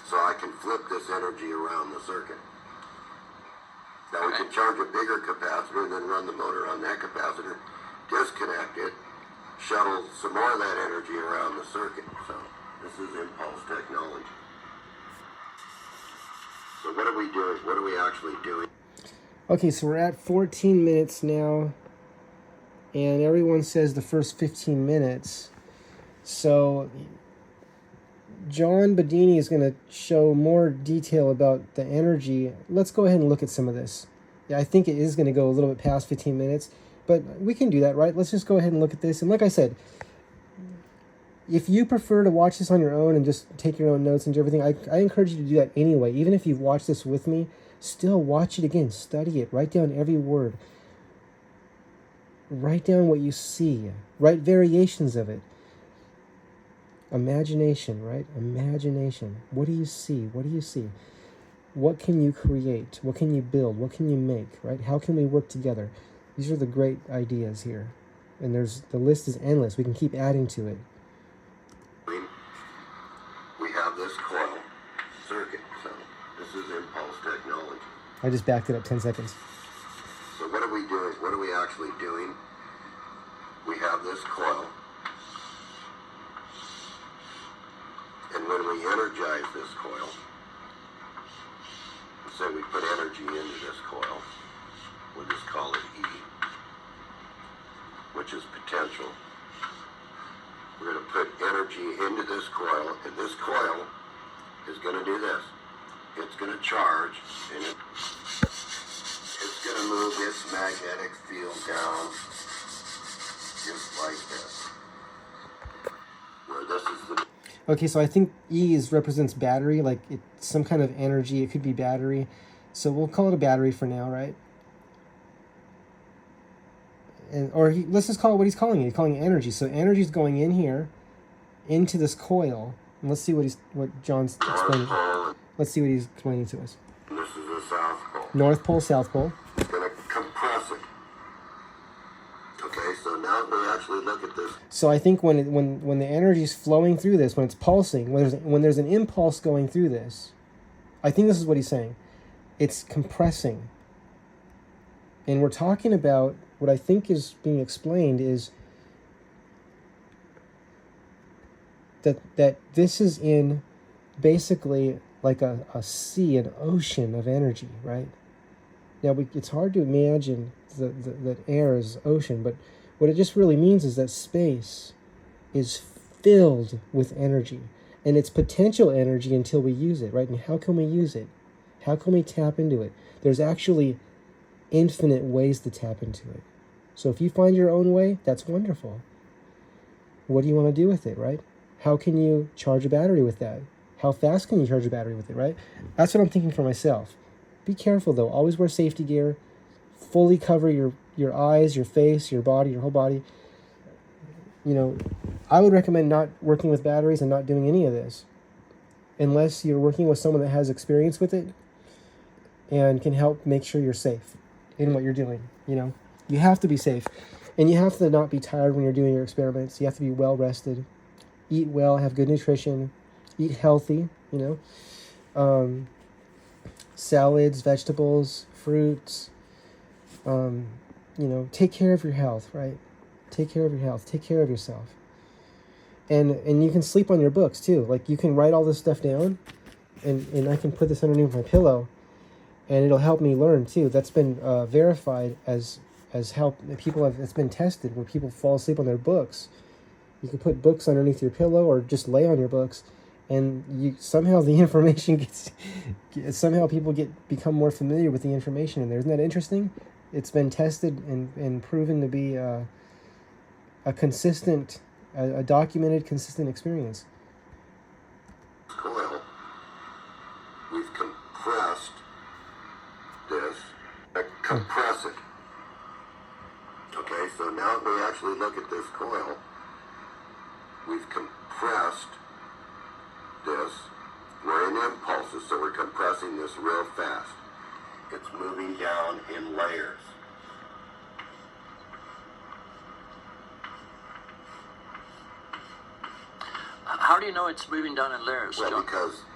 [SPEAKER 2] So I can flip this energy around the circuit. Now we can charge a bigger capacitor and then run the motor on that capacitor, disconnect it, shuttle some more of that energy around the circuit. So this is impulse technology. So what are we doing? What are we actually doing?
[SPEAKER 1] Okay, so we're at 14 minutes now, and everyone says the first 15 minutes. So John Bedini is going to show more detail about the energy. Let's go ahead and look at some of this. Yeah, I think it is going to go a little bit past 15 minutes, but we can do that, right? Let's just go ahead and look at this. And like I said, if you prefer to watch this on your own and just take your own notes and do everything, I encourage you to do that anyway. Even if you've watched this with me, still watch it again. Study it. Write down every word. Write down what you see. Write variations of it. Imagination, right? Imagination. What do you see? What do you see? what can you create? What can you build? What can you make, right? How can we work together? These are the great ideas here. And the list is endless. We can keep adding to it.
[SPEAKER 2] We have this coil circuit, so this is impulse technology.
[SPEAKER 1] I just backed it up 10 seconds.
[SPEAKER 2] So what are we doing? What are we actually doing? We have this coil, and when we energize this coil, say we put energy into this coil, we'll just call it E, which is potential. We're going to put energy into this coil, and this coil is going to do this. It's going to charge, and it's going to move its magnetic field down just like this. Where this is the...
[SPEAKER 1] Okay, so I think E represents battery, like it's some kind of energy. It could be battery. So we'll call it a battery for now, right? Let's just call it what he's calling it. He's calling it energy. So energy is going in here, into this coil. And let's see what John's explaining. Let's see what he's explaining to us.
[SPEAKER 2] This is the South Pole.
[SPEAKER 1] North Pole, South Pole.
[SPEAKER 2] It's going to compress it. Okay, so now we actually look at this.
[SPEAKER 1] So I think when the energy is flowing through this, when it's pulsing, when there's an impulse going through this, I think this is what he's saying. It's compressing. And we're talking about what I think is being explained is that this is in basically like a sea, an ocean of energy, right? Now, it's hard to imagine that air is ocean, but what it just really means is that space is filled with energy, and it's potential energy until we use it, right? And how can we use it? How can we tap into it? There's actually infinite ways to tap into it. So if you find your own way, that's wonderful. What do you want to do with it, right? How can you charge a battery with that? How fast can you charge a battery with it, right? That's what I'm thinking for myself. Be careful, though. Always wear safety gear. Fully cover your eyes, your face, your body, your whole body. You know, I would recommend not working with batteries and not doing any of this unless you're working with someone that has experience with it and can help make sure you're safe in what you're doing. You know, you have to be safe, and you have to not be tired when you're doing your experiments. You have to be well rested, eat well, have good nutrition, eat healthy, you know, salads, vegetables, fruits, you know, take care of your health, right? Take care of your health, take care of yourself. And you can sleep on your books too. Like, you can write all this stuff down, and I can put this underneath my pillow, and it'll help me learn too. That's been verified as help. People have, it's been tested where people fall asleep on their books. You can put books underneath your pillow or just lay on your books, and somehow the information somehow people become more familiar with the information in there. Isn't that interesting? It's been tested and proven to be a consistent, a documented, consistent experience.
[SPEAKER 2] Coil, we've compressed this, compress it. Okay, so now if we actually look at this coil, we've compressed this. We're in impulses, so we're compressing this real fast. It's moving down in layers.
[SPEAKER 3] How do you know it's moving down in layers,
[SPEAKER 2] Well,
[SPEAKER 3] John?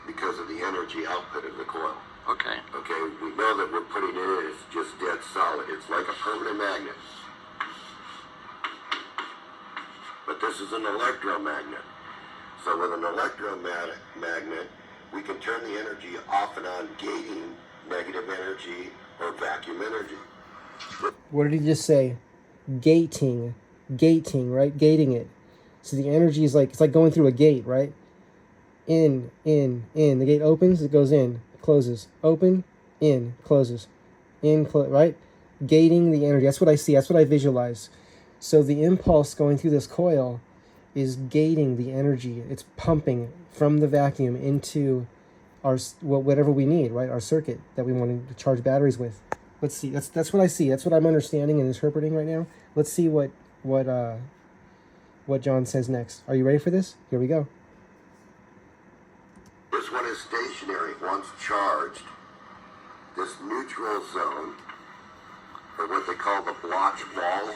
[SPEAKER 2] because of the energy output of the coil.
[SPEAKER 3] Okay.
[SPEAKER 2] Okay, we know that we're putting it in, it's just dead solid. It's like a permanent magnet. But this is an electromagnet. So with an electromagnet, we can turn the energy off and on, gating negative energy or vacuum energy.
[SPEAKER 1] What did he just say? Gating, right? Gating it. So the energy is like, it's like going through a gate, right? In. The gate opens, it goes in, closes. Open, in, closes. Right? Gating the energy. That's what I see. That's what I visualize. So the impulse going through this coil is gating the energy. It's pumping from the vacuum into whatever we need, right? Our circuit that we want to charge batteries with. Let's see. That's what I see. That's what I'm understanding and interpreting right now. Let's see what John says next. Are you ready for this? Here we go.
[SPEAKER 2] This one is stationary. Once charged, this neutral zone, or what they call the blotch wall,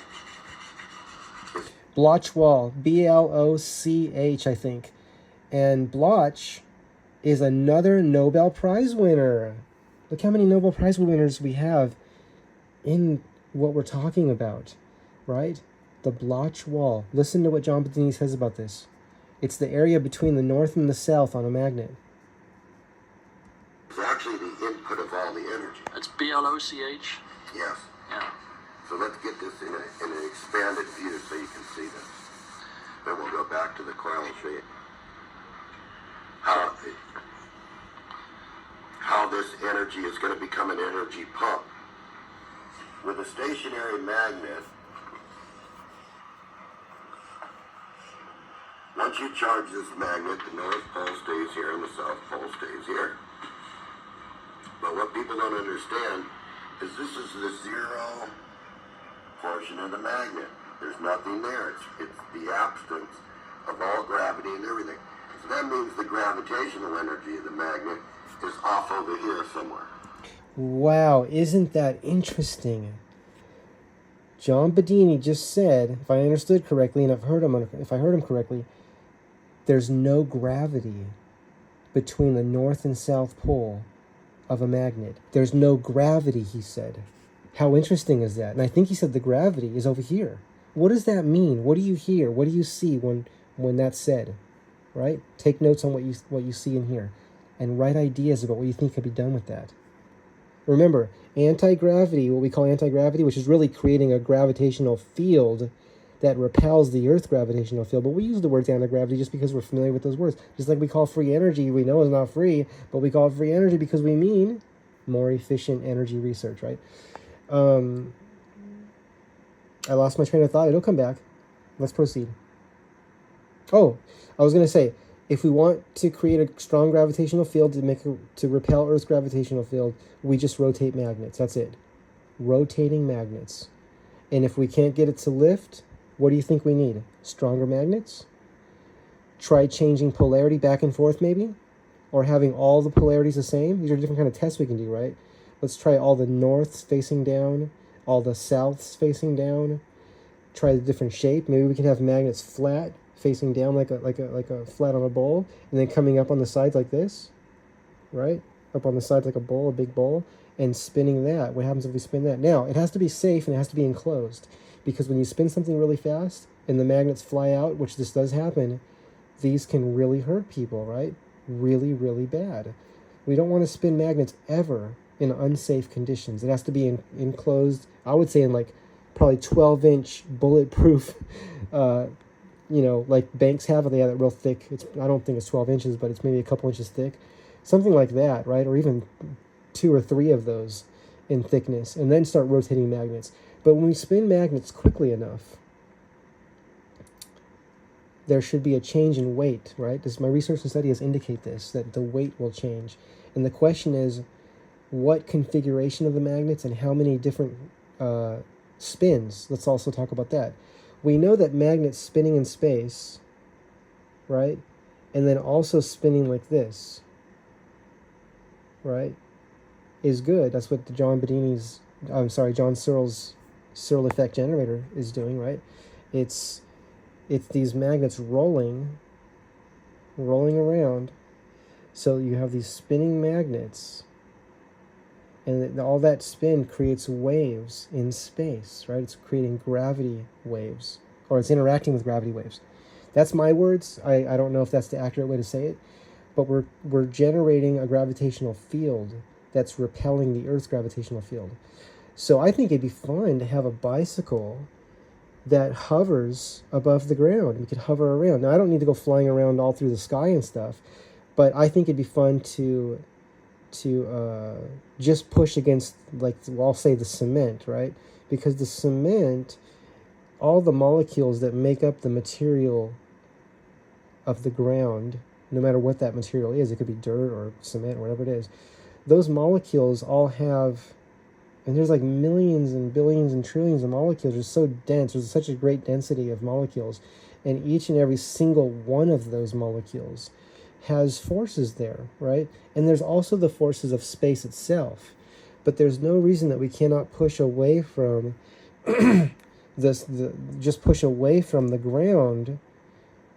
[SPEAKER 2] is
[SPEAKER 1] Blotch wall, Bloch, I think. And Bloch is another Nobel Prize winner. Look how many Nobel Prize winners we have in what we're talking about, right? The Bloch wall. Listen to what John Bedini says about this. It's the area between the north and the south on a magnet.
[SPEAKER 2] actually the input of all the energy.
[SPEAKER 3] That's Bloch?
[SPEAKER 2] Yes.
[SPEAKER 3] Yeah.
[SPEAKER 2] So let's get this in an expanded view so you can see this. Then we'll go back to the coil and show you how this energy is going to become an energy pump. With a stationary magnet, once you charge this magnet, the north pole stays here and the south pole stays here. But what people don't understand is this is the zero portion of the magnet. There's nothing there. It's the absence of all gravity and everything. So that means the gravitational energy of the magnet is off over here somewhere.
[SPEAKER 1] Wow, isn't that interesting? John Bedini just said, if I understood correctly, and if I heard him correctly, there's no gravity between the north and south pole of a magnet. There's no gravity, he said. How interesting is that? And I think he said the gravity is over here. What does that mean? What do you hear? What do you see when that's said? Right? Take notes on what you see and hear, and write ideas about what you think could be done with that. Remember, anti-gravity, what we call anti-gravity, which is really creating a gravitational field that repels the Earth's gravitational field. But we use the words anti-gravity just because we're familiar with those words. Just like we call free energy, we know it's not free, but we call it free energy because we mean more efficient energy research, right? I lost my train of thought. It'll come back. Let's proceed. Oh, I was going to say, if we want to create a strong gravitational field to repel Earth's gravitational field, we just rotate magnets. That's it. Rotating magnets. And if we can't get it to lift, what do you think we need? Stronger magnets? Try changing polarity back and forth maybe? Or having all the polarities the same? These are different kind of tests we can do, right? Let's try all the norths facing down, all the souths facing down. Try the different shape. Maybe we can have magnets flat, facing down like a flat on a bowl, and then coming up on the sides like this, right? Up on the sides like a bowl, a big bowl, and spinning that. What happens if we spin that? Now, it has to be safe and it has to be enclosed, because when you spin something really fast and the magnets fly out, which this does happen, these can really hurt people, right? Really, really bad. We don't want to spin magnets ever in unsafe conditions. It has to be enclosed, I would say in like probably 12-inch bulletproof like banks have it. They have it real thick. I don't think it's 12 inches, but it's maybe a couple inches thick. Something like that, right? Or even 2 or 3 of those in thickness, and then start rotating magnets. But when we spin magnets quickly enough, there should be a change in weight, right? My research and studies indicate this, that the weight will change. And the question is, what configuration of the magnets and how many different spins? Let's also talk about that. We know that magnets spinning in space, right? And then also spinning like this, right, is good. That's what John Searle's Searle effect generator is doing, right? It's these magnets rolling around. So you have these spinning magnets, and all that spin creates waves in space, right? It's creating gravity waves, or it's interacting with gravity waves. That's my words. I don't know if that's the accurate way to say it, but we're generating a gravitational field that's repelling the Earth's gravitational field. So I think it'd be fun to have a bicycle that hovers above the ground. We could hover around. Now, I don't need to go flying around all through the sky and stuff, but I think it'd be fun to just push against, I'll say the cement, right? Because the cement, all the molecules that make up the material of the ground, no matter what that material is, it could be dirt or cement or whatever it is, those molecules all have, and there's like millions and billions and trillions of molecules. They're so dense. There's such a great density of molecules, and each and every single one of those molecules has forces there, right? And there's also the forces of space itself. But there's no reason that we cannot push away from just push away from the ground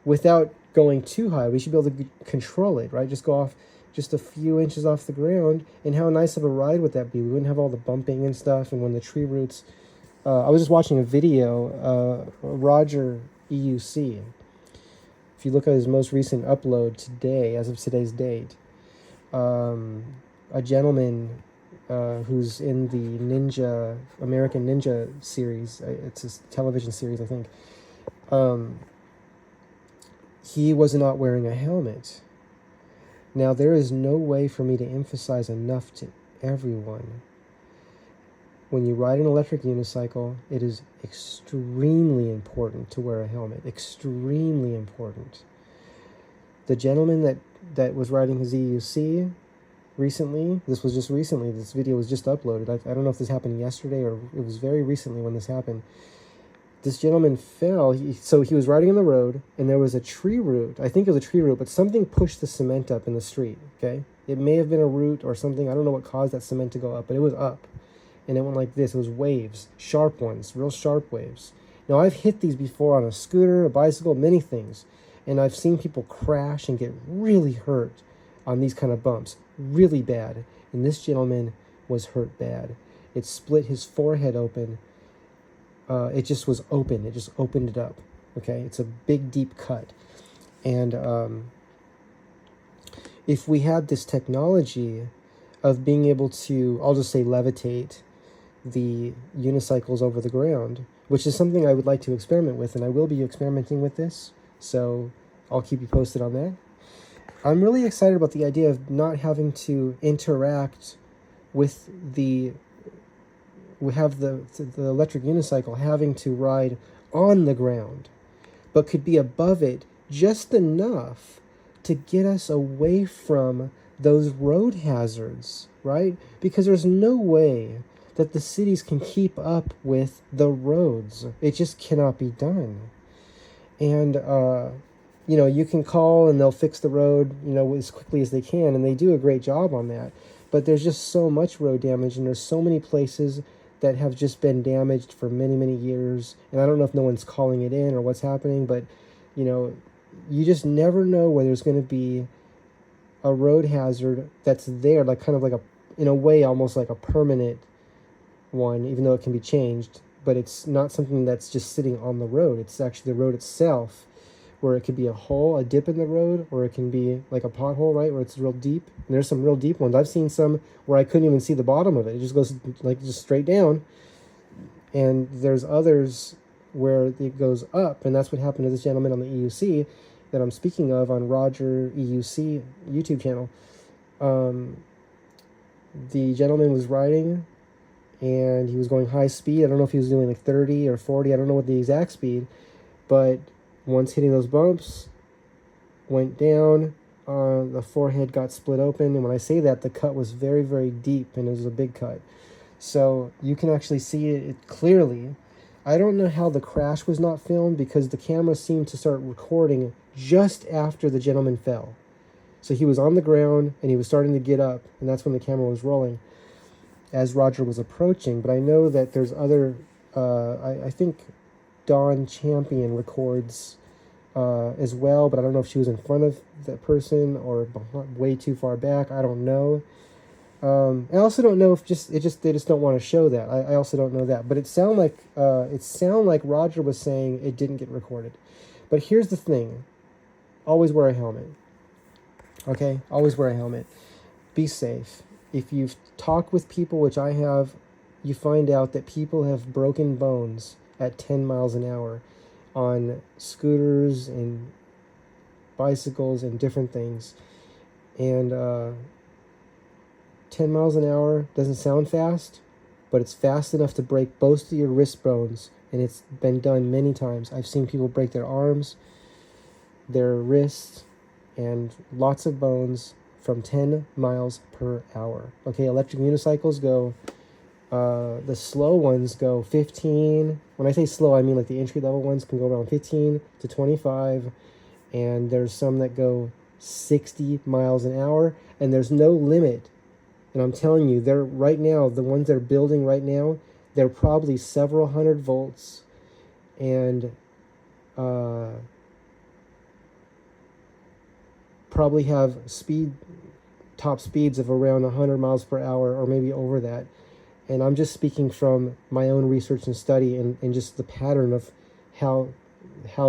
[SPEAKER 1] without going too high. We should be able to control it, right? Just go off just a few inches off the ground, and how nice of a ride would that be? We wouldn't have all the bumping and stuff, and when the tree roots... I was just watching a video, Roger EUC. If you look at his most recent upload today, as of today's date, a gentleman who's in the American Ninja series, it's a television series, I think, he was not wearing a helmet. Now, there is no way for me to emphasize enough to everyone. When you ride an electric unicycle, it is extremely important to wear a helmet. Extremely important. The gentleman that was riding his EUC recently, this was just recently, this video was just uploaded. I don't know if this happened yesterday or it was very recently when this happened. This gentleman fell, so he was riding on the road, and there was a tree root. I think it was a tree root, but something pushed the cement up in the street, okay? It may have been a root or something. I don't know what caused that cement to go up, but it was up. And it went like this. It was waves, sharp ones, real sharp waves. Now, I've hit these before on a scooter, a bicycle, many things. And I've seen people crash and get really hurt on these kind of bumps, really bad. And this gentleman was hurt bad. It split his forehead open. It just was open. It just opened it up. Okay, it's a big, deep cut. And if we had this technology of being able to, I'll just say, levitate the unicycles over the ground, which is something I would like to experiment with, and I will be experimenting with this, so I'll keep you posted on that. I'm really excited about the idea of not having to interact with the electric unicycle having to ride on the ground, but could be above it just enough to get us away from those road hazards, right? Because there's no way that the cities can keep up with the roads. It just cannot be done. And, you can call and they'll fix the road, as quickly as they can, and they do a great job on that. But there's just so much road damage, and there's so many places that have just been damaged for many, many years. And I don't know if no one's calling it in or what's happening, but, you just never know where there's going to be a road hazard that's there, like kind of like in a way, almost like a permanent one, even though it can be changed, but it's not something that's just sitting on the road. It's actually the road itself, where it could be a hole, a dip in the road, or it can be like a pothole, right, where it's real deep. And there's some real deep ones. I've seen some where I couldn't even see the bottom of it. It just goes like just straight down. And there's others where it goes up, and that's what happened to this gentleman on the EUC that I'm speaking of on Roger EUC YouTube channel. The gentleman was riding, and he was going high speed. I don't know if he was doing like 30 or 40. I don't know what the exact speed, but once hitting those bumps, went down, the forehead got split open. And when I say that, the cut was very, very deep, and it was a big cut. So you can actually see it clearly. I don't know how the crash was not filmed, because the camera seemed to start recording just after the gentleman fell. So he was on the ground, and he was starting to get up, and that's when the camera was rolling as Roger was approaching. But I know that there's other, I think Dawn Champion records as well, but I don't know if she was in front of that person or way too far back. I don't know. I also don't know if they just don't want to show that. I also don't know that. But it sounded like Roger was saying it didn't get recorded. But here's the thing: always wear a helmet. Okay, always wear a helmet. Be safe. If you've talked with people, which I have, you find out that people have broken bones at 10 miles an hour on scooters and bicycles and different things. And 10 miles an hour doesn't sound fast, but it's fast enough to break both of your wrist bones, and it's been done many times. I've seen people break their arms, their wrists, and lots of bones from 10 miles per hour. Okay, electric unicycles go, the slow ones go 15. When I say slow, I mean like the entry-level ones can go around 15 to 25, and there's some that go 60 miles an hour, and there's no limit And I'm telling you, they're right now, the ones they're building right now, they're probably several hundred volts, and probably have top speeds of around 100 miles per hour, or maybe over that. And I'm just speaking from my own research and study, and just the pattern of how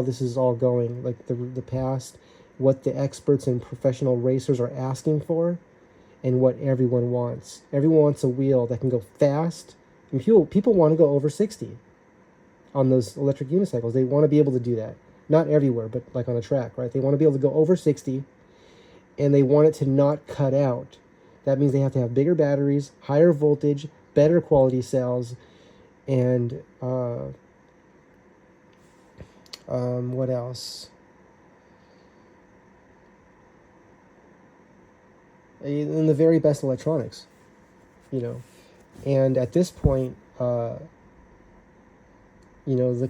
[SPEAKER 1] this is all going, like the past, what the experts and professional racers are asking for, and what everyone wants. Everyone wants a wheel that can go fast. And people want to go over 60 on those electric unicycles. They want to be able to do that. Not everywhere, but like on a track, right? They want to be able to go over 60, and they want it to not cut out. That means they have to have bigger batteries, higher voltage, better quality cells, and what else? And the very best electronics, And at this point, the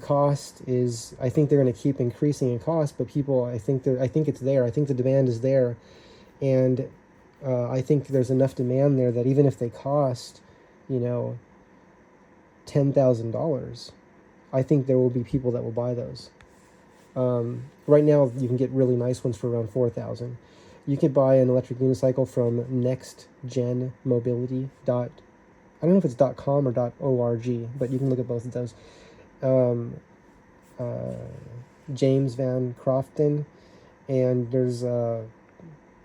[SPEAKER 1] cost is, I think they're going to keep increasing in cost, but people, I think it's there. I think the demand is there. And I think there's enough demand there that even if they cost, $10,000, I think there will be people that will buy those. Right now, you can get really nice ones for around $4,000. You could buy an electric unicycle from nextgenmobility. I don't know if it's .com or .org, but you can look at both of those. James Van Crofton, and there's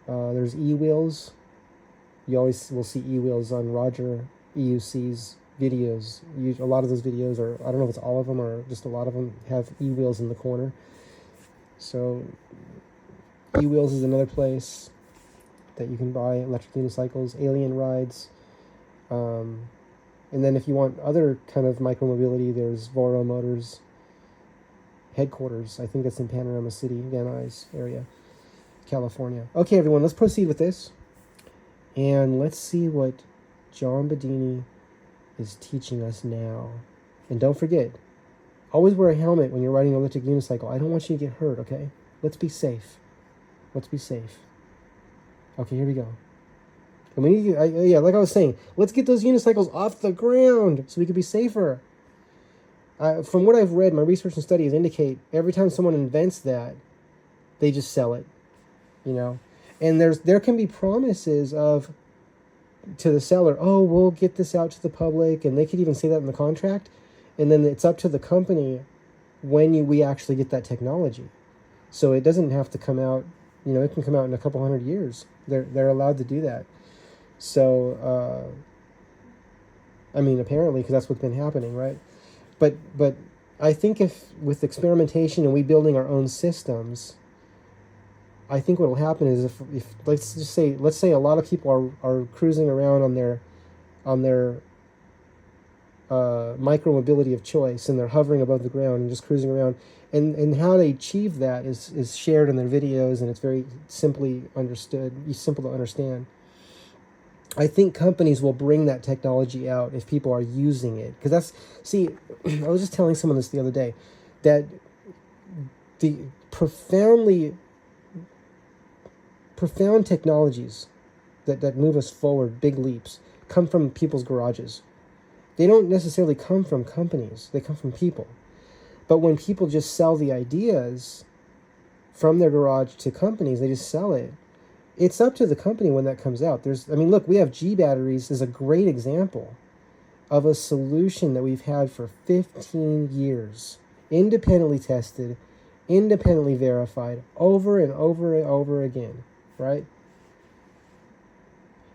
[SPEAKER 1] e-wheels. You always will see e-wheels on Roger EUC's videos. A lot of those videos are, I don't know if it's all of them or just a lot of them, have e-wheels in the corner. So e-wheels is another place that you can buy electric unicycles. Alien Rides. And then if you want other kind of micromobility, there's Voro Motors headquarters. I think that's in Panorama City, Van Nuys area, California. Okay, everyone, let's proceed with this. And let's see what John Bedini is teaching us now. And don't forget, always wear a helmet when you're riding an electric unicycle. I don't want you to get hurt, okay? Let's be safe. Let's be safe. Okay, here we go. And we need to, like I was saying, let's get those unicycles off the ground so we can be safer. From what I've read, my research and studies indicate every time someone invents that, they just sell it, And there can be promises to the seller, oh, we'll get this out to the public, and they could even say that in the contract, and then it's up to the company when we actually get that technology. So it doesn't have to come out, it can come out in a couple hundred years. They're allowed to do that. So, apparently, because that's what's been happening, right? But I think if with experimentation and we building our own systems, I think what will happen is if let's say a lot of people are cruising around on their micro-mobility of choice, and they're hovering above the ground and just cruising around, and how they achieve that is shared in their videos, and it's very simple to understand. I think companies will bring that technology out if people are using it. Because I was just telling someone this the other day, that the profound technologies that move us forward, big leaps, come from people's garages. They don't necessarily come from companies. They come from people. But when people just sell the ideas from their garage to companies, they just sell it. It's up to the company when that comes out. Look, we have G batteries is a great example of a solution that we've had for 15 years, independently tested, independently verified, over and over and over again, right?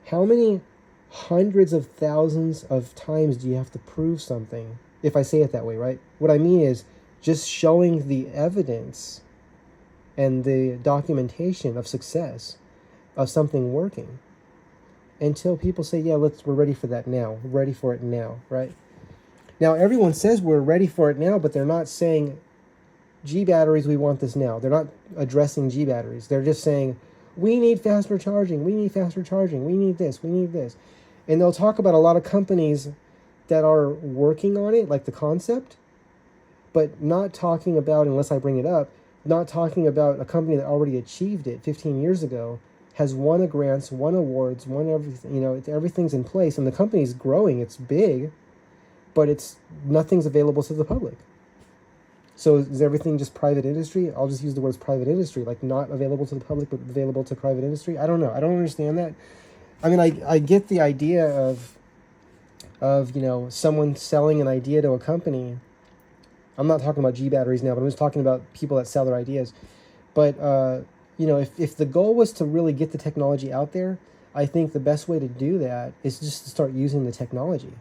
[SPEAKER 1] How many hundreds of thousands of times do you have to prove something, if I say it that way, right? What I mean is just showing the evidence and the documentation of success of something working until people say, yeah, we're ready for that now. We're ready for it now, right? Now, everyone says we're ready for it now, but they're not saying, G batteries, we want this now. They're not addressing G batteries. They're just saying, we need faster charging. We need faster charging. We need this. We need this. And they'll talk about a lot of companies that are working on it, like the concept, but not talking about, unless I bring it up, not talking about a company that already achieved it 15 years ago, has won grants, won awards, won everything. You know, everything's in place, and the company's growing. It's big, but nothing's available to the public. So is everything just private industry? I'll just use the words private industry, like not available to the public, but available to private industry. I don't know. I don't understand that. I mean, I get the idea of someone selling an idea to a company. I'm not talking about G batteries now, but I'm just talking about people that sell their ideas. But if the goal was to really get the technology out there, I think the best way to do that is just to start using the technology,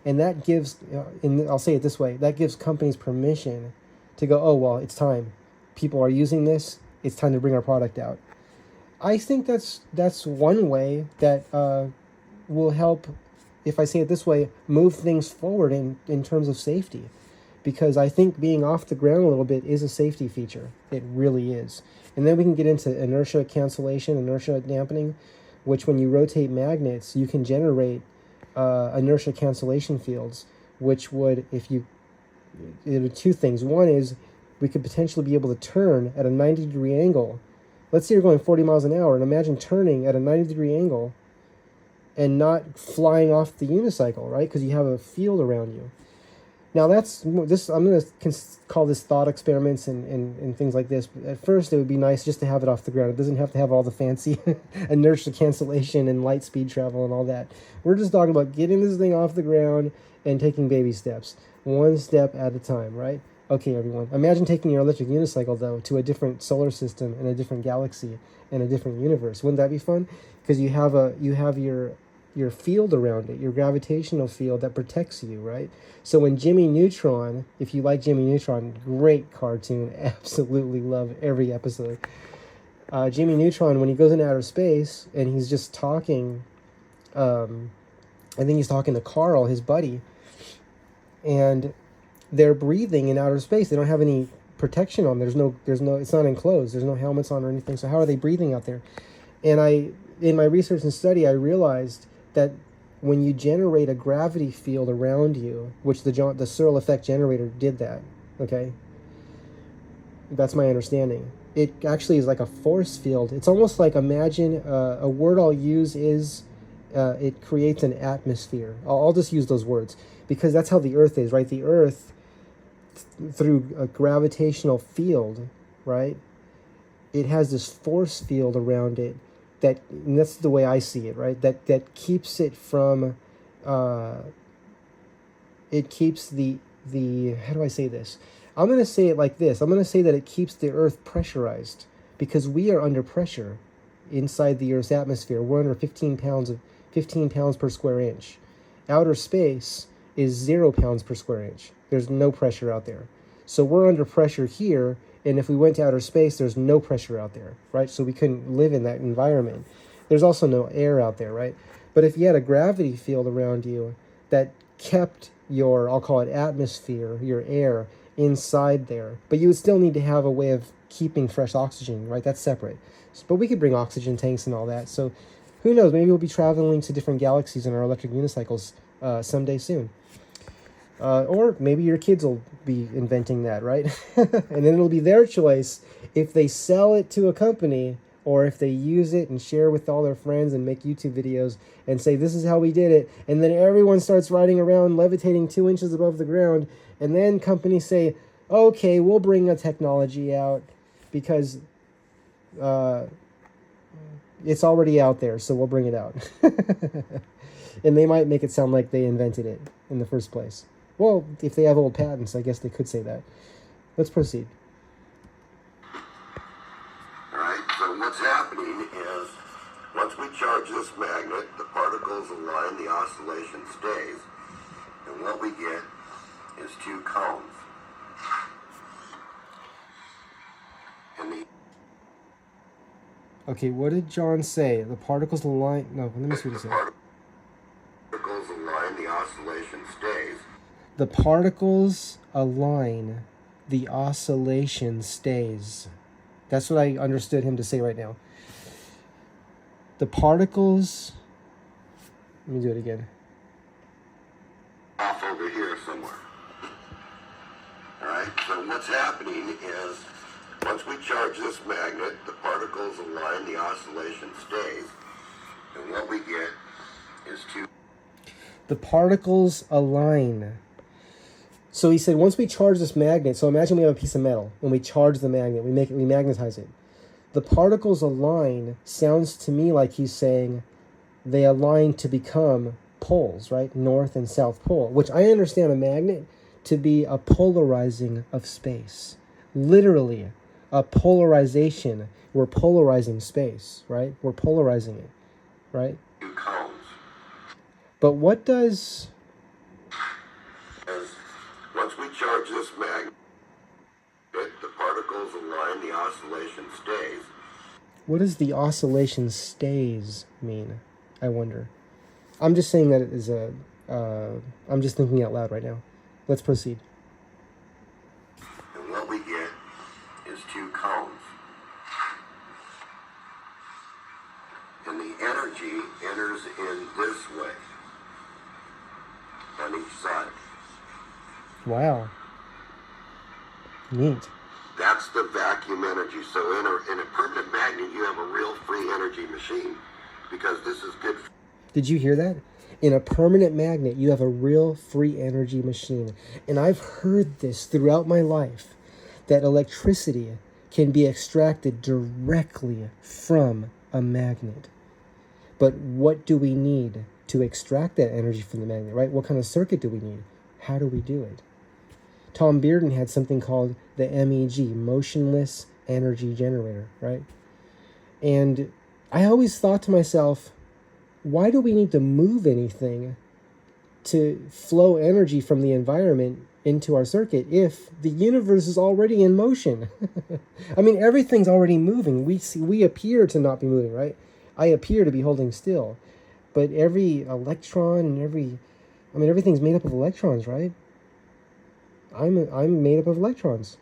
[SPEAKER 1] and that gives, and I'll say it this way, that gives companies permission to go, oh well, it's time. People are using this. It's time to bring our product out. I think that's one way that will help, if I say it this way, move things forward in terms of safety. Because I think being off the ground a little bit is a safety feature. It really is. And then we can get into inertia cancellation, inertia dampening, which when you rotate magnets, you can generate inertia cancellation fields, which would, there are two things. One is we could potentially be able to turn at a 90-degree angle. Let's say you're going 40 miles an hour, and imagine turning at a 90-degree angle and not flying off the unicycle, right? Because you have a field around you. Now I'm going to call this thought experiments and things like this. But at first, it would be nice just to have it off the ground. It doesn't have to have all the fancy inertia cancellation and light speed travel and all that. We're just talking about getting this thing off the ground and taking baby steps, one step at a time, right? Okay, everyone. Imagine taking your electric unicycle, though, to a different solar system and a different galaxy and a different universe. Wouldn't that be fun? Because you have your field around it, your gravitational field that protects you, right? So when Jimmy Neutron, if you like Jimmy Neutron, great cartoon, absolutely love every episode. Jimmy Neutron, when he goes into outer space and he's just talking, I think he's talking to Carl, his buddy, and they're breathing in outer space. They don't have any protection on. There's no, it's not enclosed. There's no helmets on or anything. So how are they breathing out there? And in my research and study, I realized that when you generate a gravity field around you, which the Searle effect generator did that, okay? That's my understanding. It actually is like a force field. It's almost like, imagine, a word I'll use is, it creates an atmosphere. I'll just use those words, because that's how the Earth is, right? The Earth, through a gravitational field, right? It has this force field around it, and that's the way I see it, right? That keeps it from, it keeps the, how do I say this? I'm going to say it like this. I'm going to say that it keeps the Earth pressurized, because we are under pressure inside the Earth's atmosphere. We're under 15 pounds per square inch. Outer space is 0 pounds per square inch. There's no pressure out there. So we're under pressure here, and if we went to outer space, there's no pressure out there, right? So we couldn't live in that environment. There's also no air out there, right? But if you had a gravity field around you that kept your, I'll call it atmosphere, your air, inside there, but you would still need to have a way of keeping fresh oxygen, right? That's separate. But we could bring oxygen tanks and all that. So who knows? Maybe we'll be traveling to different galaxies in our electric unicycles someday soon. Or maybe your kids will be inventing that, right? And then it'll be their choice if they sell it to a company or if they use it and share with all their friends and make YouTube videos and say, this is how we did it. And then everyone starts riding around levitating 2 inches above the ground. And then companies say, okay, we'll bring a technology out because it's already out there, so we'll bring it out. And they might make it sound like they invented it in the first place. Well, if they have old patents, I guess they could say that. Let's proceed.
[SPEAKER 2] All right, so what's happening is once we charge this magnet, the particles align, the oscillation stays, and what we get is two cones. And the
[SPEAKER 1] Okay, what did John say? The particles align... No, let me see what he said.
[SPEAKER 2] particles align, the oscillation stays.
[SPEAKER 1] The particles align, the oscillation stays. That's what I understood him to say right now. The particles... Let me do it again.
[SPEAKER 2] Off over here somewhere. All right, so what's happening is Once we charge this magnet, the particles align, the oscillation stays, and what we get is two.
[SPEAKER 1] The particles align. So he said, once we charge this magnet, so imagine we have a piece of metal, and we charge the magnet, we magnetize it. The particles align sounds to me like he's saying they align to become poles, right? North and south pole, which I understand a magnet to be a polarizing of space. Literally, a polarization. We're polarizing space, right? We're polarizing it, right?
[SPEAKER 2] Two cones.
[SPEAKER 1] But what does...
[SPEAKER 2] As once we charge this magnet, the particles align, the oscillation stays.
[SPEAKER 1] What does the oscillation stays mean? I wonder. I'm just saying that it is a... I'm just thinking out loud right now. Let's proceed.
[SPEAKER 2] And what we get is two cones. And the energy enters in this way on each side.
[SPEAKER 1] Wow. Neat.
[SPEAKER 2] That's the vacuum energy. So in a permanent magnet, you have a real free energy machine, because this is good.
[SPEAKER 1] Did you hear that? In a permanent magnet, you have a real free energy machine. And I've heard this throughout my life, that electricity can be extracted directly from a magnet. But what do we need to extract that energy from the magnet, right? What kind of circuit do we need? How do we do it? Tom Bearden had something called the MEG, Motionless Energy Generator, right? And I always thought to myself, why do we need to move anything to flow energy from the environment into our circuit if the universe is already in motion? I mean, everything's already moving. We appear to not be moving, right? I appear to be holding still. But every electron and everything's made up of electrons, right? I'm made up of electrons.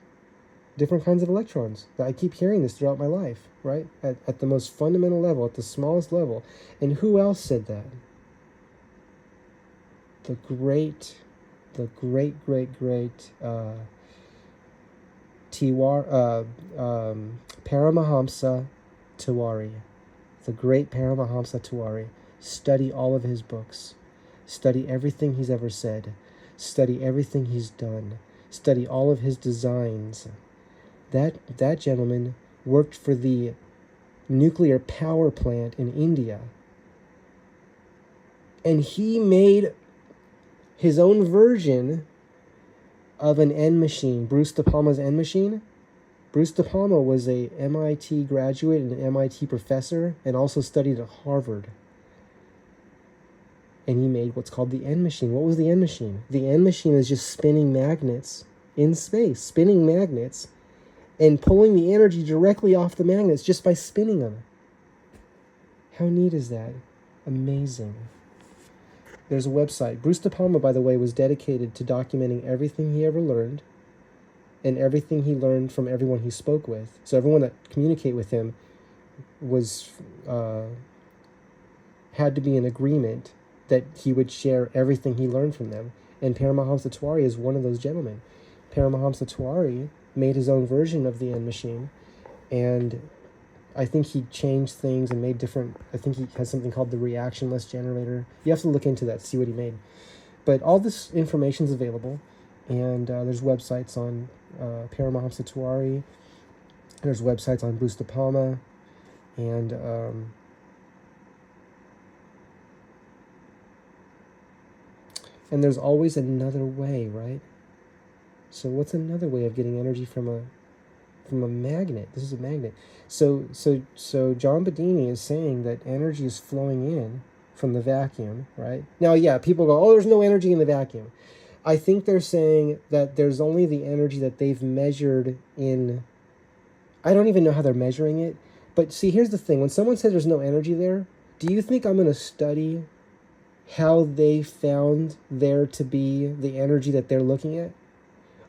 [SPEAKER 1] Different kinds of electrons. I keep hearing this throughout my life, right? At the most fundamental level, at the smallest level. And who else said that? The great Paramahamsa Tiwari. The great Paramahamsa Tiwari. Study all of his books. Study everything he's ever said. Study everything he's done. Study all of his designs. That gentleman worked for the nuclear power plant in India. And he made his own version of an N machine, Bruce De Palma's N machine. Bruce De Palma was a MIT graduate and an MIT professor, and also studied at Harvard. And he made what's called the N machine. What was the N machine? The N machine is just spinning magnets in space, spinning magnets, and pulling the energy directly off the magnets just by spinning them. How neat is that? Amazing. There's a website. Bruce De Palma, by the way, was dedicated to documenting everything he ever learned and everything he learned from everyone he spoke with. So everyone that communicated with him was had to be in agreement that he would share everything he learned from them. And Paramahamsa Tiwari is one of those gentlemen. Paramahamsa Tiwari made his own version of the N machine, and I think he changed things and made different... I think he has something called the reactionless generator. You have to look into that to see what he made. But all this information is available, and there's websites on Paramahamsa Tiwari. There's websites on Bruce De Palma, and there's always another way, right? So what's another way of getting energy from a magnet? This is a magnet. So John Bedini is saying that energy is flowing in from the vacuum, right? Now, yeah, people go, oh, there's no energy in the vacuum. I think they're saying that there's only the energy that they've measured in... I don't even know how they're measuring it. But see, here's the thing. When someone says there's no energy there, do you think I'm going to study how they found there to be the energy that they're looking at?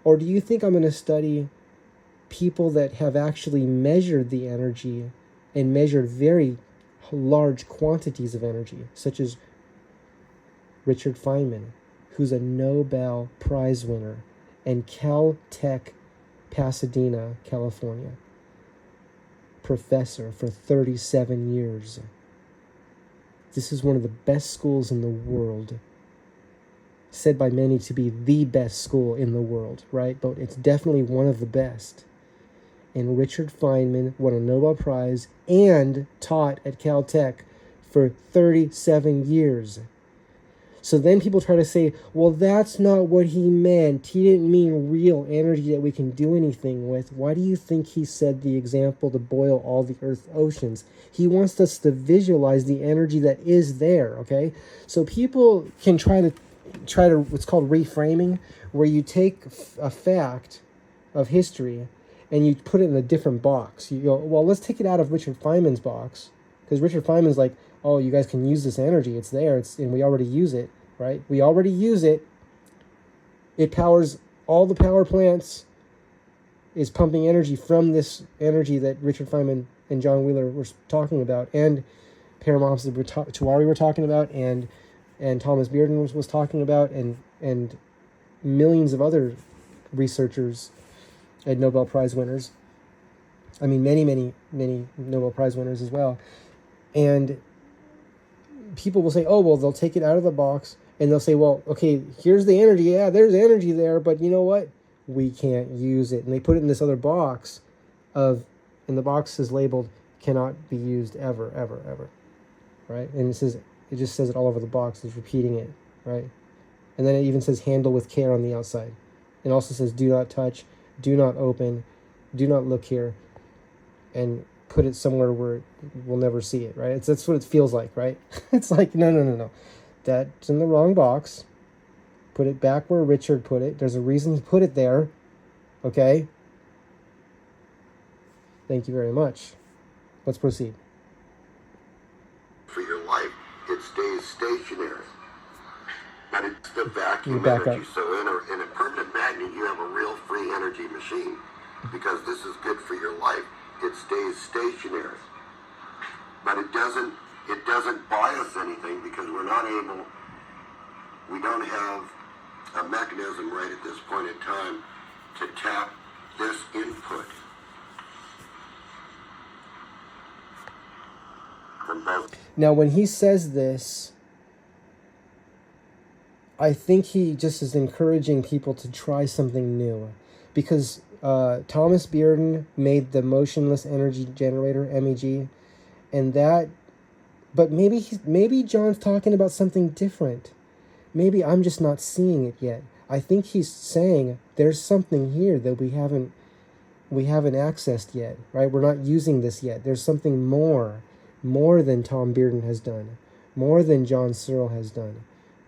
[SPEAKER 1] Or do you think I'm going to study people that have actually measured the energy and measured very large quantities of energy, such as Richard Feynman, who's a Nobel Prize winner, and Caltech, Pasadena, California? professor for 37 years. This is one of the best schools in the world. Said by many to be the best school in the world, right? But it's definitely one of the best. And Richard Feynman won a Nobel Prize and taught at Caltech for 37 years. So then people try to say, well, that's not what he meant. He didn't mean real energy that we can do anything with. Why do you think he said the example to boil all the Earth's oceans? He wants us to visualize the energy that is there, okay? So people can try to what's called reframing, where you take a fact of history and you put it in a different box. You go, well, let's take it out of Richard Feynman's box, because Richard Feynman's like, oh, you guys can use this energy. It's there. And we already use it, right? We already use it. It powers all the power plants, is pumping energy from this energy that Richard Feynman and John Wheeler were talking about, and Paramahansa Tiwari were talking about, and Thomas Bearden was talking about, and millions of other researchers and Nobel Prize winners. I mean, many Nobel Prize winners as well. And people will say, oh, well, they'll take it out of the box and they'll say, well, okay, here's the energy. Yeah, there's energy there, but you know what? We can't use it. And they put it in this other box and the box is labeled, cannot be used ever, ever, ever, right? And it just says it all over the box. It's repeating it, right? And then it even says handle with care on the outside. It also says do not touch, do not open, do not look here, and put it somewhere where we'll never see it, right? That's what it feels like, right? It's like, no. That's in the wrong box. Put it back where Richard put it. There's a reason he put it there, okay? Thank you very much. Let's proceed.
[SPEAKER 2] For your life, it stays stationary. But it's the vacuum
[SPEAKER 1] back
[SPEAKER 2] energy.
[SPEAKER 1] up.
[SPEAKER 2] So in a permanent magnet, you have a real free energy machine. Because this is good for your life, it stays stationary. But it doesn't bias anything, because we don't have a mechanism right at this point in time to tap this input from both.
[SPEAKER 1] Now, when he says this, I think he just is encouraging people to try something new, because Thomas Bearden made the motionless energy generator, MEG, but maybe John's talking about something different. Maybe I'm just not seeing it yet. I think he's saying there's something here that we haven't accessed yet, right? We're not using this yet. There's something more than Tom Bearden has done, more than John Searle has done,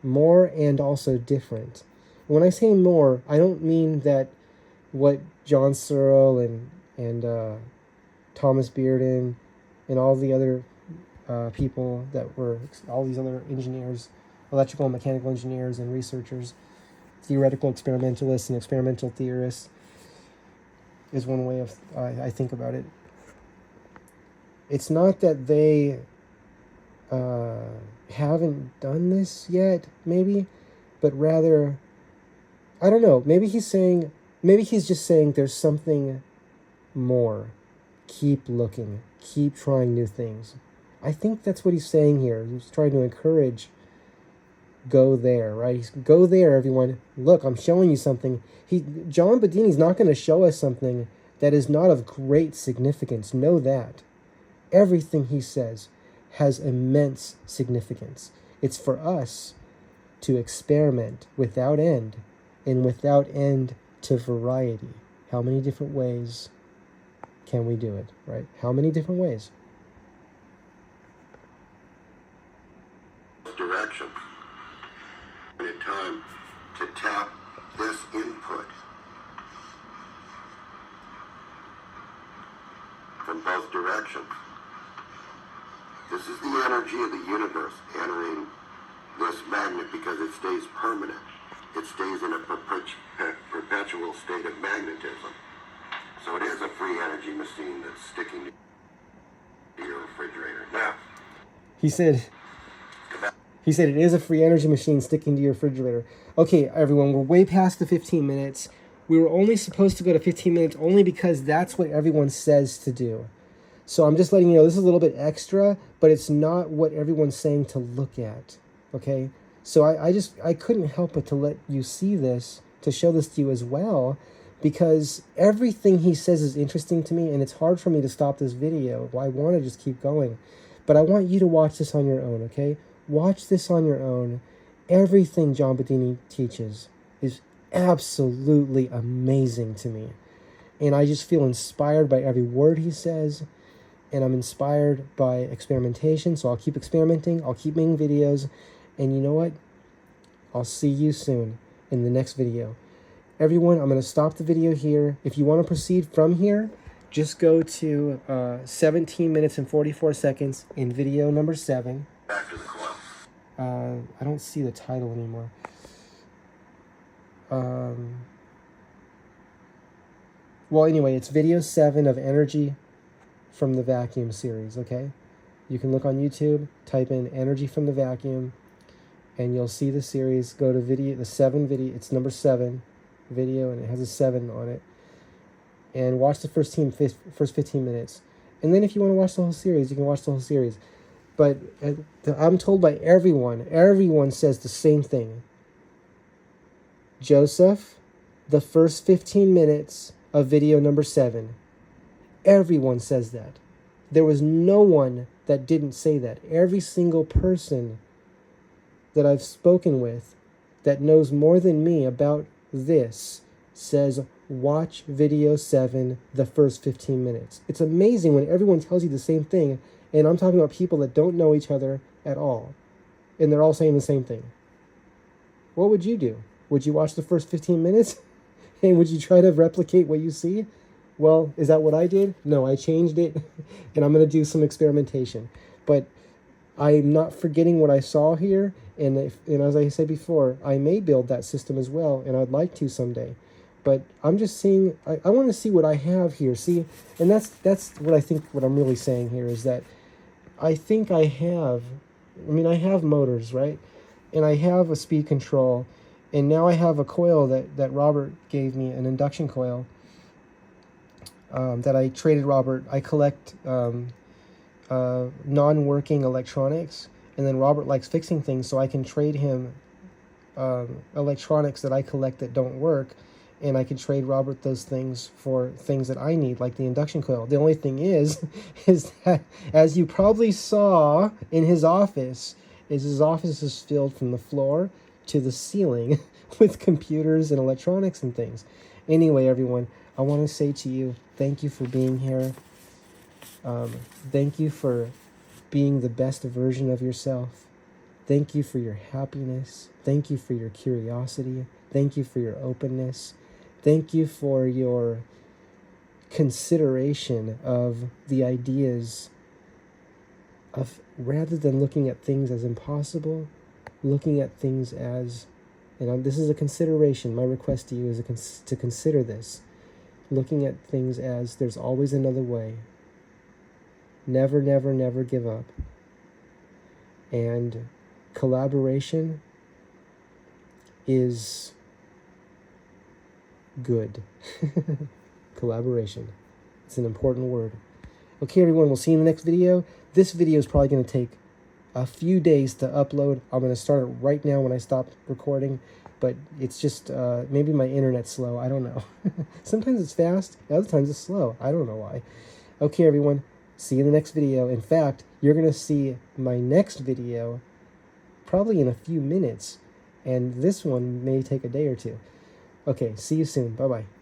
[SPEAKER 1] more and also different. When I say more, I don't mean that what John Searle and Thomas Bearden and all the other people that were, all these other engineers, electrical and mechanical engineers and researchers, theoretical experimentalists and experimental theorists, is one way of I think about it. It's not that they haven't done this yet, maybe, but rather, I don't know, maybe he's just saying there's something more. Keep looking, keep trying new things. I think that's what he's saying here. He's trying to encourage, go there, right? Go there, everyone. Look, I'm showing you something. John Bedini's not going to show us something that is not of great significance. Know that. Everything he says has immense significance. It's for us to experiment without end, and without end to variety. How many different ways can we do it, right? How many different ways?
[SPEAKER 2] Directions. In time to tap this input from both directions. This is the energy of the universe entering this magnet, because it stays permanent. It stays in a perpetual state of magnetism. So it is a free energy machine that's sticking to your refrigerator. Now,
[SPEAKER 1] He said it is a free energy machine sticking to your refrigerator. Okay, everyone, we're way past the 15 minutes. We were only supposed to go to 15 minutes only because that's what everyone says to do. So I'm just letting you know this is a little bit extra, but it's not what everyone's saying to look at, okay? So I couldn't help but to let you see this, to show this to you as well, because everything he says is interesting to me, and it's hard for me to stop this video. I want to just keep going, but I want you to watch this on your own, okay? Watch this on your own. Everything John Bedini teaches is absolutely amazing to me, and I just feel inspired by every word he says, and I'm inspired by experimentation, so I'll keep experimenting, I'll keep making videos, and you know what? I'll see you soon in the next video. Everyone, I'm going to stop the video here. If you want to proceed from here, just go to 17 minutes and 44 seconds in video number 7.
[SPEAKER 2] Back to the coil.
[SPEAKER 1] I don't see the title anymore. Well, anyway, it's video 7 of Energy from the Vacuum series, okay? You can look on YouTube, type in Energy from the Vacuum, and you'll see the series. Go to the 7 video, it's number 7 video, and it has a 7 on it. And watch the first 15 minutes. And then if you want to watch the whole series, you can watch the whole series. But I'm told by everyone says the same thing. Joseph, the first 15 minutes of video number 7. Everyone says that. There was no one that didn't say that. Every single person that I've spoken with that knows more than me about this says watch video 7, the first 15 minutes. It's amazing when everyone tells you the same thing, and I'm talking about people that don't know each other at all, and they're all saying the same thing. What would you do? Would you watch the first 15 minutes? And would you try to replicate what you see? Well, is that what I did? No, I changed it, and I'm going to do some experimentation. But I'm not forgetting what I saw here, and as I said before, I may build that system as well, and I'd like to someday. But I'm just seeing, I want to see what I have here. See, and that's what I think, what I'm really saying here is that I think I have motors, right? And I have a speed control, and now I have a coil that Robert gave me, an induction coil, that I traded Robert. I collect non-working electronics, and then Robert likes fixing things, so I can trade him electronics that I collect that don't work, and I can trade Robert those things for things that I need, like the induction coil. The only thing is that, as you probably saw in his office is filled from the floor to the ceiling with computers and electronics and things. Anyway, everyone, I want to say to you, thank you for being here. Thank you for being the best version of yourself. Thank you for your happiness. Thank you for your curiosity. Thank you for your openness. Thank you for your consideration of the ideas of, rather than looking at things as impossible, looking at things as, and this is a consideration, my request to you is to consider this, looking at things as there's always another way. Never, never, never give up. And collaboration is good. Collaboration. It's an important word. Okay, everyone, we'll see you in the next video. This video is probably going to take a few days to upload. I'm going to start it right now when I stop recording, but it's just maybe my internet's slow. I don't know. Sometimes it's fast, other times it's slow. I don't know why. Okay, everyone, see you in the next video. In fact, you're going to see my next video probably in a few minutes, and this one may take a day or two. Okay, see you soon. Bye-bye.